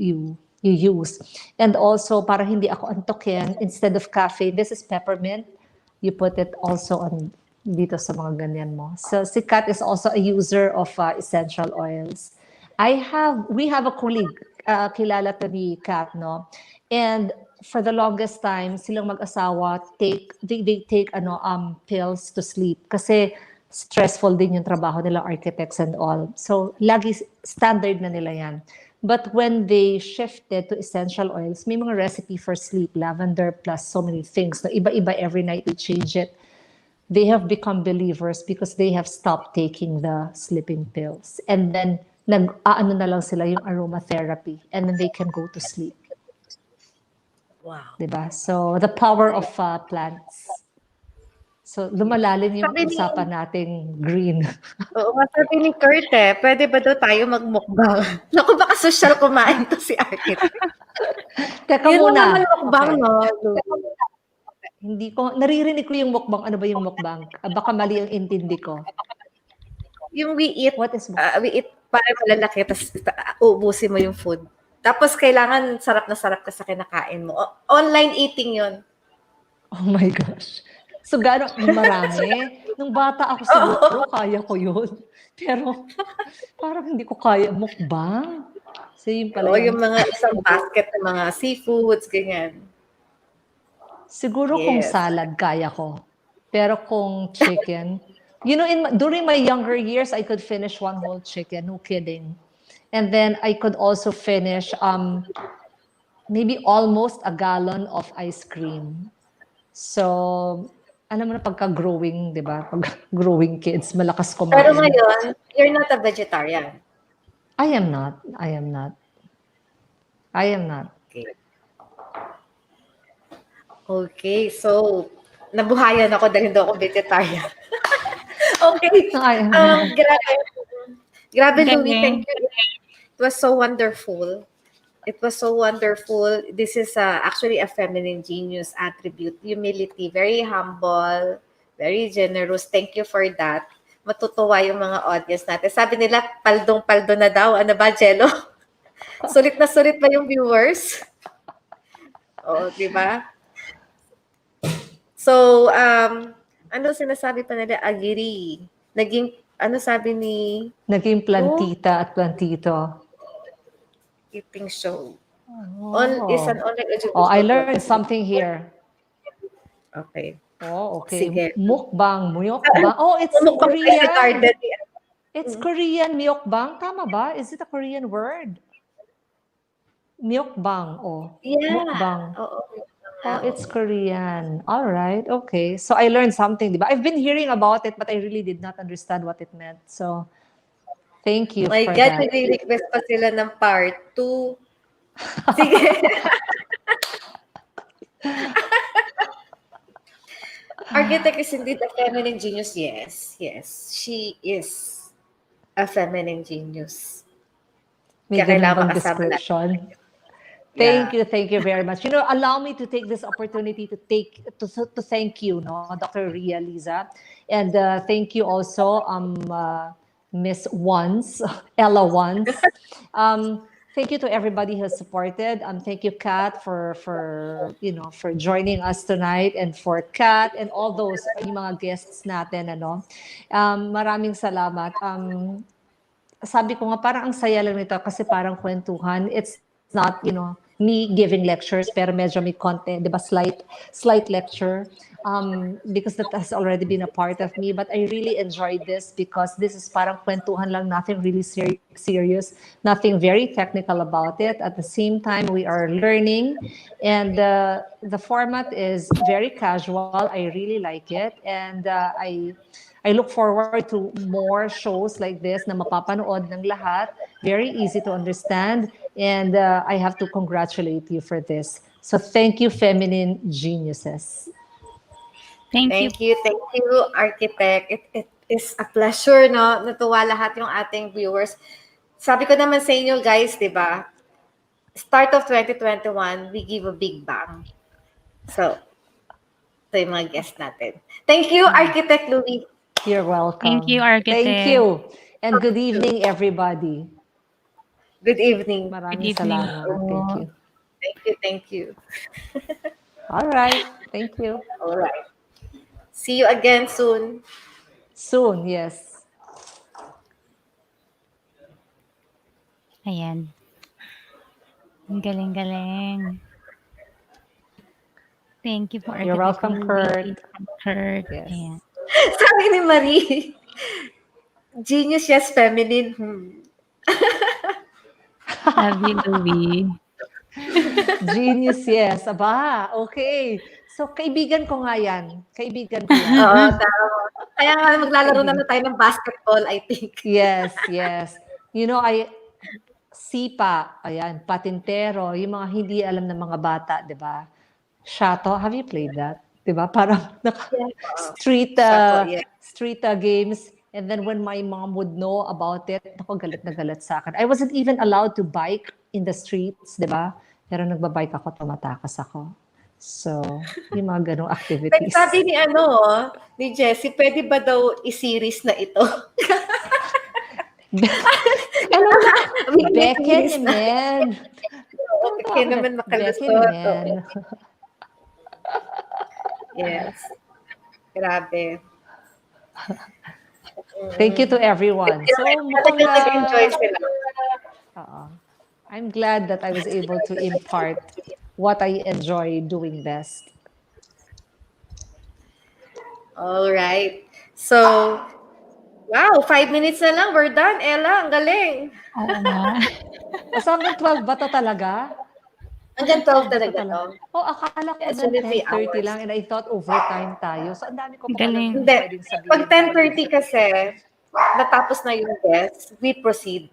use. And also, para hindi ako antokin, instead of caffeine, this is peppermint. You put it also on dito sa mga ganyan mo. So si Kat is also a user of essential oils. We have a colleague, kilala to ni Kat, no? And for the longest time, silang mag-asawa, they take pills to sleep kasi stressful din yung trabaho nila, architects and all. So, lagi standard na nila yan. But when they shifted to essential oils, may mga recipe for sleep, lavender plus so many things. No? Iba-iba every night, they change it. They have become believers because they have stopped taking the sleeping pills. And then, nag-aano na lang sila yung aromatherapy. And then they can go to sleep. Wow. Diba? So, the power of plants. So, lumalalim yung Sabi ni- usapan nating green. Oo nga, sabi ni Kurt pwede ba daw tayo magmukbang? Naku, baka social kumain to si Architect. Teka Yun muna. naman mukbang, Okay. no? Hindi ko, naririnig ko yung mukbang. Ano ba yung mukbang? Baka mali ang intindi ko. Yung we eat, What is para malalaki, tapos uubusin mo yung food. Tapos kailangan sarap na sarap ka sa kinakain mo. Online eating yun. Oh my gosh. So, gano'ng marami? Nung bata ako siguro, kaya ko yun. Pero, parang hindi ko kaya mukbang. So, yun pala Oo, yun. yung mga isang basket ng mga seafoods, ganyan. Siguro kung Yes. salad, kaya ko. Pero kung chicken, you know, during my younger years, I could finish one whole chicken, no kidding. And then I could also finish maybe almost a gallon of ice cream. So, alam mo na pagka-growing, di ba? Pag-growing kids, malakas kumain. Pero ngayon, you're not a vegetarian. I am not. I am not. I am not. Okay, so, nabuhayan ako dahil hindi ako vegetarian. Okay. Grabe, Louie, thank you. It was so wonderful. It was so wonderful. This is actually a feminine genius attribute. Humility, very humble, very generous. Thank you for that. Matutuwa yung mga audience natin. Sabi nila, paldong-paldo na daw. Ano ba, Jello? Sulit na sulit ba yung viewers? Oo, di ba? So, ano sinasabi pa nila? Agree. Naging, ano sabi ni... Naging plantita at plantito. Eating show. Oh. Is an online education. Oh, I learned something here. Okay. Oh, okay. Sige. Mukbang, mukbang. Oh, it's Korean. It's Korean, mukbang. Tama ba? Is it a Korean word? Mukbang. Oh, yeah. Mukbang. Oh, it's Korean. All right. Okay. So I learned something, diba? I've been hearing about it, but I really did not understand what it meant. So thank you my for God, that. nag-request pa sila ng part 2. Sige. Architect is indeed a feminine genius. Yes, yes. She is a feminine genius. May ganun bang description? Thank you very much. You know, allow me to take this opportunity to thank you, no, Dr. Ria, Liza, and thank you also, Miss Once, Ella Once. Thank you to everybody who has supported. Thank you, Kat, for joining us tonight, and for Kat and all those yung mga guests natin, ano. Maraming salamat. Sabi ko nga, parang ang saya lang nito kasi parang kwentuhan. It's not, me giving lectures, pero medyo may content, di ba, slight lecture, because that has already been a part of me. But I really enjoyed this because this is parang kwentuhan lang, nothing really serious, nothing very technical about it. At the same time, we are learning, and the format is very casual. I really like it, and I look forward to more shows like this na mapapanood ng lahat. Very easy to understand. And I have to congratulate you for this. So thank you, feminine geniuses. Thank you, Architect. It is a pleasure, no? Natuwa lahat yung ating viewers. Sabi ko naman sa inyo, guys, di ba? Start of 2021, we give a big bang. So, ito yung mga guests natin. Thank you, Architect Louie. You're welcome. Thank you, Architect. Thank you. And good evening, everybody. Good evening. Maraming salamat. Thank you. Thank you. All right. Thank you. All right. See you again soon. Soon, yes. Ayan. Ang galing-galing. Thank you po, You're Architect welcome, Louie, Kurt. Kurt. Yes. Ayan. Sabi ni Marie, genius, yes, feminine. Love you, Louie. Genius, yes. Aba, okay. So, kaibigan ko nga yan. Kaibigan ko yan. Oo, tama. Kaya nga maglalaro na tayo ng basketball, I think. Yes, yes. You know, sipa, ayan, patintero, yung mga hindi alam ng mga bata, di ba? Shato, have you played that? Di ba? Parang street Shato, yeah. street games. And then when my mom would know about it, ako galit na galit sa akin. I wasn't even allowed to bike in the streets, di ba? Pero nagbabike ako, tumatakas ako. So, yung mga ganong activities. Sabi ni Jessie, pwede ba daw i-series na ito? Ano na? Beke naman. Okay naman makalusot. Beke naman. Yes. Grabe. Thank you to everyone. So, mukhang nag-enjoy sila. I'm glad that I was able to impart what I enjoy doing best. All right. So, wow, 5 minutes na lang. We're done, Ella. Ang galing. Oo nga. So, hanggang 12 ba to talaga? Hanggang 12 talaga to. Oh, akala ko hanggang 10:30 lang and I thought overtime tayo. So, ang dami ko pa Galing. Hindi. pwedeng sabihin. Pag 10:30 kasi, natapos na yung guest, we proceed.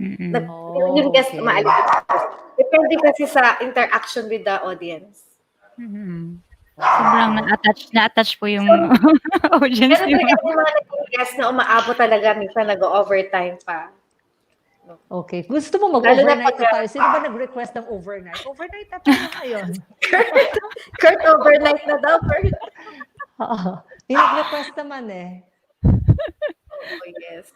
Yung guest, okay. maalis. Depende kasi sa interaction with the audience. Sobrang na-attach po yung audience. Pero talaga yung mga nag-guest na umaabot talaga, minsan nag-overtime pa. Okay. Gusto mo mag-overnight na tayo? Sino ba nag-request ng overnight? Overnight na tayo ngayon. Kurt, overnight na daw, Kurt. May nag-request naman eh. Oh, yes.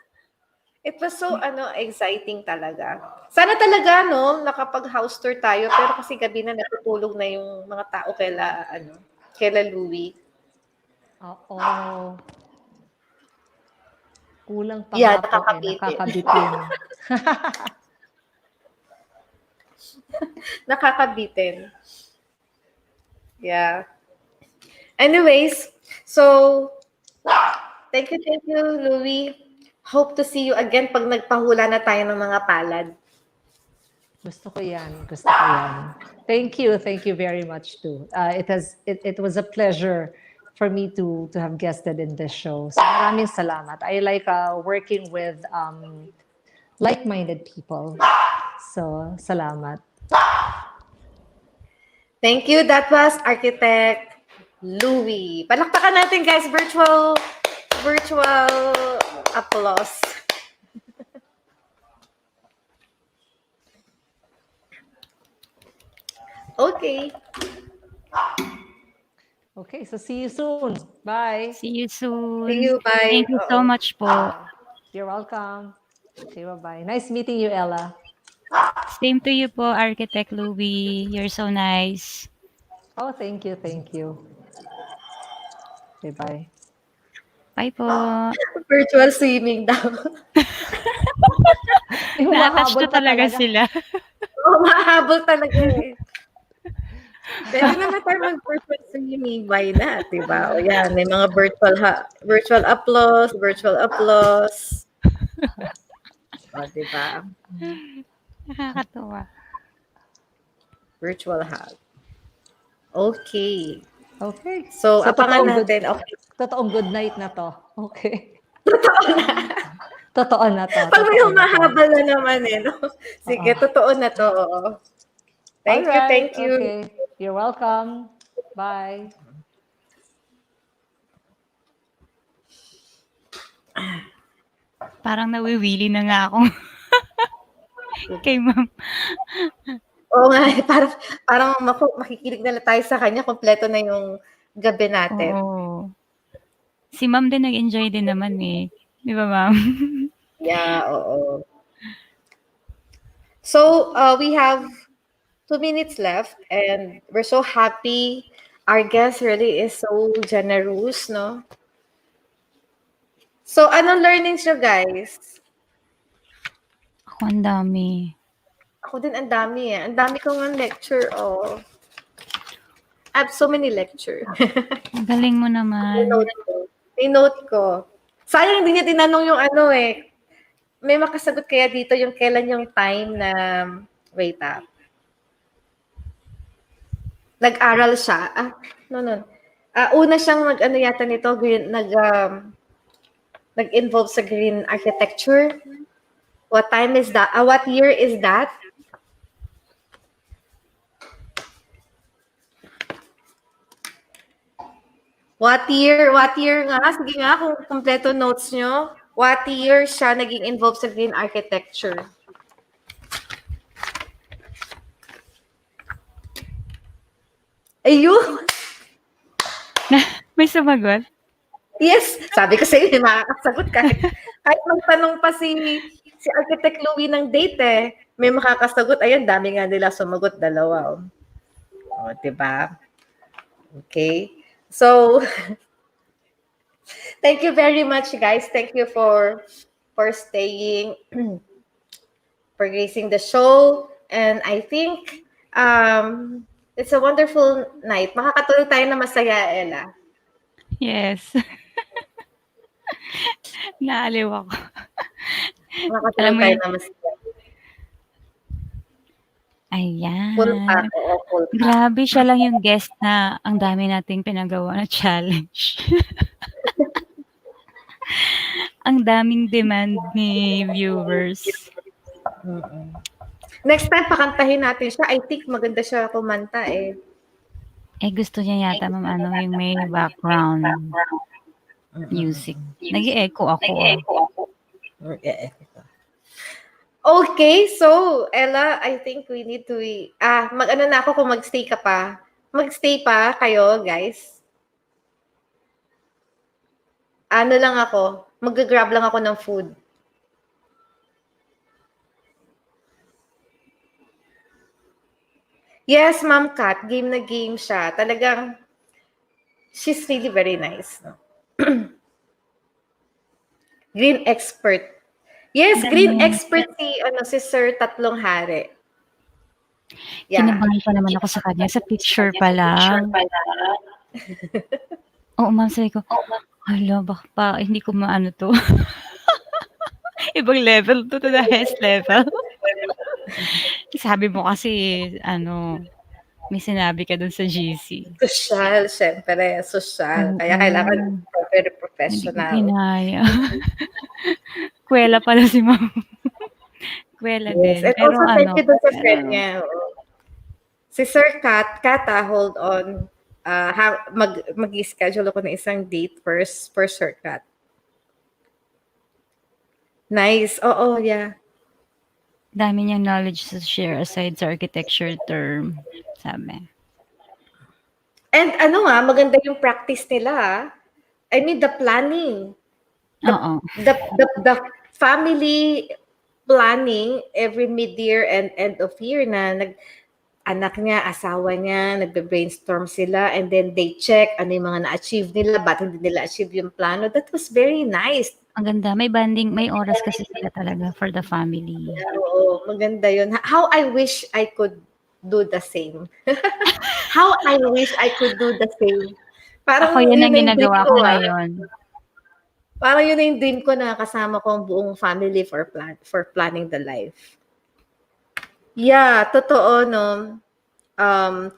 It was so exciting talaga. Sana talaga nakapag-house tour tayo pero kasi gabi na natutulog na yung mga tao kaila Louie. Oo. Kulang pa Yeah, nga po nakakabitin. Nakakabitin. Yeah. Anyways, so thank you, Louie. Hope to see you again pag nagpahula na tayo ng mga palad. Gusto ko yan. Thank you very much too. It was a pleasure for me to have guested in this show. So maraming salamat. I like working with like-minded people. So salamat. Thank you. That was Architect Louie. Palakpakan natin, guys. Virtual applause. Okay. Okay, so see you soon. Bye. See you soon. See you. Bye. Thank you so much po. You're welcome. Okay, bye-bye. Nice meeting you, Ella. Same to you po, Architect Louie. You're so nice. Oh, thank you. Okay, bye. Bye po. Virtual swimming daw. Na-attach na talaga sila. Oo, mahabol talaga eh. Pwede naman tayo mag-virtual swimming. Why not? Diba? O yan, may mga virtual applause. O, diba? Nakakatuwa. Virtual hug. Okay. Okay. So abangan natin. Okay. Totoong good night na to. Okay. Totoo na. Totoo na to. Pag may humahabal na naman eh. No? Sige, totoo na to. Oo. Thank you. Okay. You're welcome. Bye. Parang nawiwili na nga ako. Kay ma'am. Oo nga, parang makikinig na lang tayo sa kanya, kompleto na yung gabi natin. Oo. Si ma'am din nag-enjoy din naman eh. Di ba, ma'am? Yeah, oo. So, we have 2 minutes left and we're so happy. Our guest really is so generous, no? So, anong learnings nyo, guys? Ako ang dami. Ako din ang dami eh. Ang dami ko ng lecture, oh. I have so many lecture. Ang galing mo naman. Note ko. Note ko. Sayang hindi niya tinanong yung ano eh. May makasagot kaya dito yung kailan yung time na, wait nag-aral siya. No. Una siyang ano yata nito, nag-involve sa green architecture. What time is that? What year is that? What year nga? Sige nga, kung kompleto notes nyo. What year siya naging involved sa green architecture? Ayun! May sumagot? Yes! Sabi ko sa'yo, hindi makakasagot kahit magtanong pa si Architect Louie ng date eh. May makakasagot. Ayun, dami nga nila sumagot, dalawa. O, diba? Okay. So, thank you very much, guys. Thank you for staying, for gracing the show. And I think it's a wonderful night. Makakatulog tayo na masaya, Ella. Yes. Naaliw ako. Makakatulog tayo na masaya. Ayan. Full pack. Full pack. Grabe, siya lang yung guest na ang dami nating pinagawa na challenge. Ang daming demand ni viewers. Next time, pakantahin natin siya. I think maganda siya kumanta eh. Gusto niya yata, ma'am, yung may background music. Nag-i-echo ako. Okay, so Ella, I think we need to mag-ano na ako kung magstay ka pa. Magstay pa kayo, guys. Ano lang ako, mag-grab lang ako ng food. Yes, Ma'am Kat, game na game siya. Talagang she's really very nice. No? Green expert. Yes, green expert si Sir Tatlong Hari. Yeah. Kinabahan pa naman ako sa kanya. Sa picture pa lang. Oo, ma'am, sabi ko, hala, baka pa, hindi ko maano to. Ibang level to the highest level. Sabi mo kasi, may sinabi ka dun sa GC. Social, syempre. Social. Kaya kailangan very professional. Hindi ko kinaya. Kwela pala si ma'am. Kwela din. And pero also, thank you dun sa friend niya. Si Sir Kata, hold on. Mag-schedule ako ng isang date for Sir Kat. Nice. Oo, yeah. Dami niyang knowledge to share aside sa architecture term. Sabi. And maganda yung practice nila. I mean, the planning. The family planning every mid-year and end of year na anak niya, asawa niya, nagbe-brainstorm sila and then they check ano yung mga na-achieve nila, ba't hindi nila achieve yung plano. That was very nice. Ang ganda. May bonding, may oras kasi sila talaga for the family. Oo, maganda yun. How I wish I could do the same. How I wish I could do the same. Parang ako yun ang ginagawa ko ngayon. Parang yun yung dream ko na kasama ko ang buong family for planning the life. Yeah, totoo, no?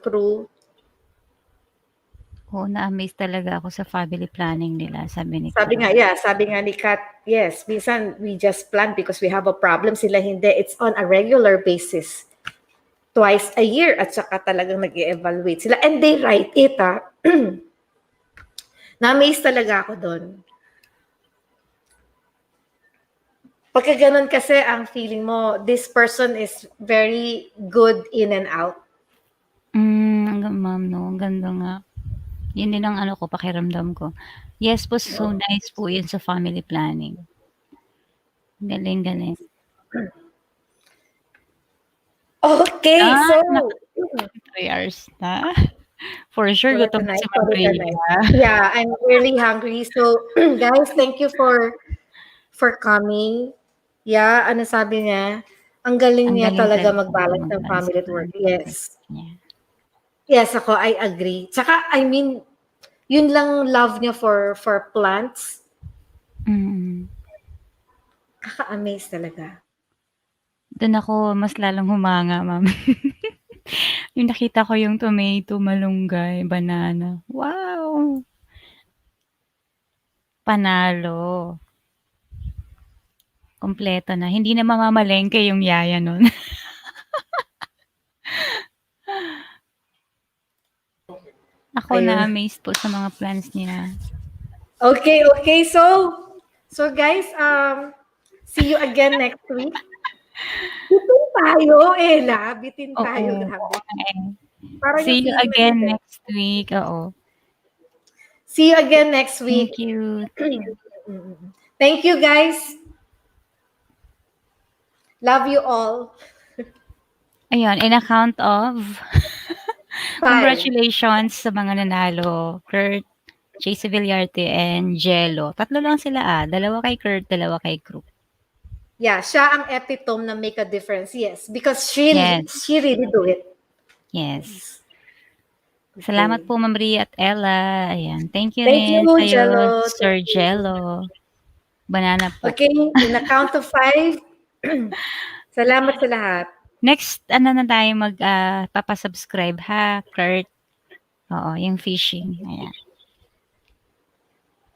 True. Oo, na-amaze talaga ako sa family planning nila, sabi ni Sabi nga ni Kat, yes, minsan we just plan because we have a problem. Sila hindi, it's on a regular basis. Twice a year at saka talagang nag-evaluate sila. And they write it, Na-amaze talaga ako doon. Pagka ganun kasi, ang feeling mo, this person is very good in and out. Ma'am, no? Ang ganda nga. Yun din ang pakiramdam ko. Yes po, so nice po yun sa family planning. Galing. Okay, so 3 hours na. For sure, gutom si Maria. Yeah, I'm really hungry. So, guys, thank you for coming. Yeah, ano sabi niya? Ang galing Ang niya galing talaga talaga mag-balance ng mag-balance family ng at work. family at work Yes. niya. Yes, ako, I agree. Tsaka, I mean, yun lang love niya for plants. Mm. Kaka-amaze talaga. Do'n ako mas lalong humanga, ma'am. Yung nakita ko yung tomato, malunggay, banana. Wow! Panalo. Kumpleto na. Hindi na mamamalengke yung yaya nun. Ako Ayun. na-amaze po sa mga plans niya. Okay, okay. So guys, see you again next week. Bitin tayo, Ella. Bitin tayo, Oo, grabe. eh. Parang yung See you feeling natin, again eh. next week. Oo. See you again next week. Thank you. Thank you, guys. Love you all. Ayun, in account of 5. congratulations sa mga nanalo. Kurt, Chase Villarte, and Jello. Tatlo lang sila. Dalawa kay Kurt, dalawa kay Crook. Yeah, siya ang epitome na make a difference. Yes, because Yes. she really do it. Yes. Okay. Salamat po, Ma'am Ria at Ella. Ayan. Thank you Thank you, rin sa'yo, Jello. Sir Thank you. Jello. Banana po. Okay, in a count of 5. Salamat sa lahat. Next, ano na tayo papasubscribe ha, Kurt? Oo, yung fishing. Ayan.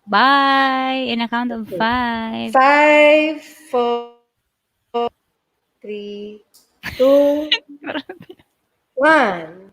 Bye! In a count of 5. 5, 4, 3, 2, 1.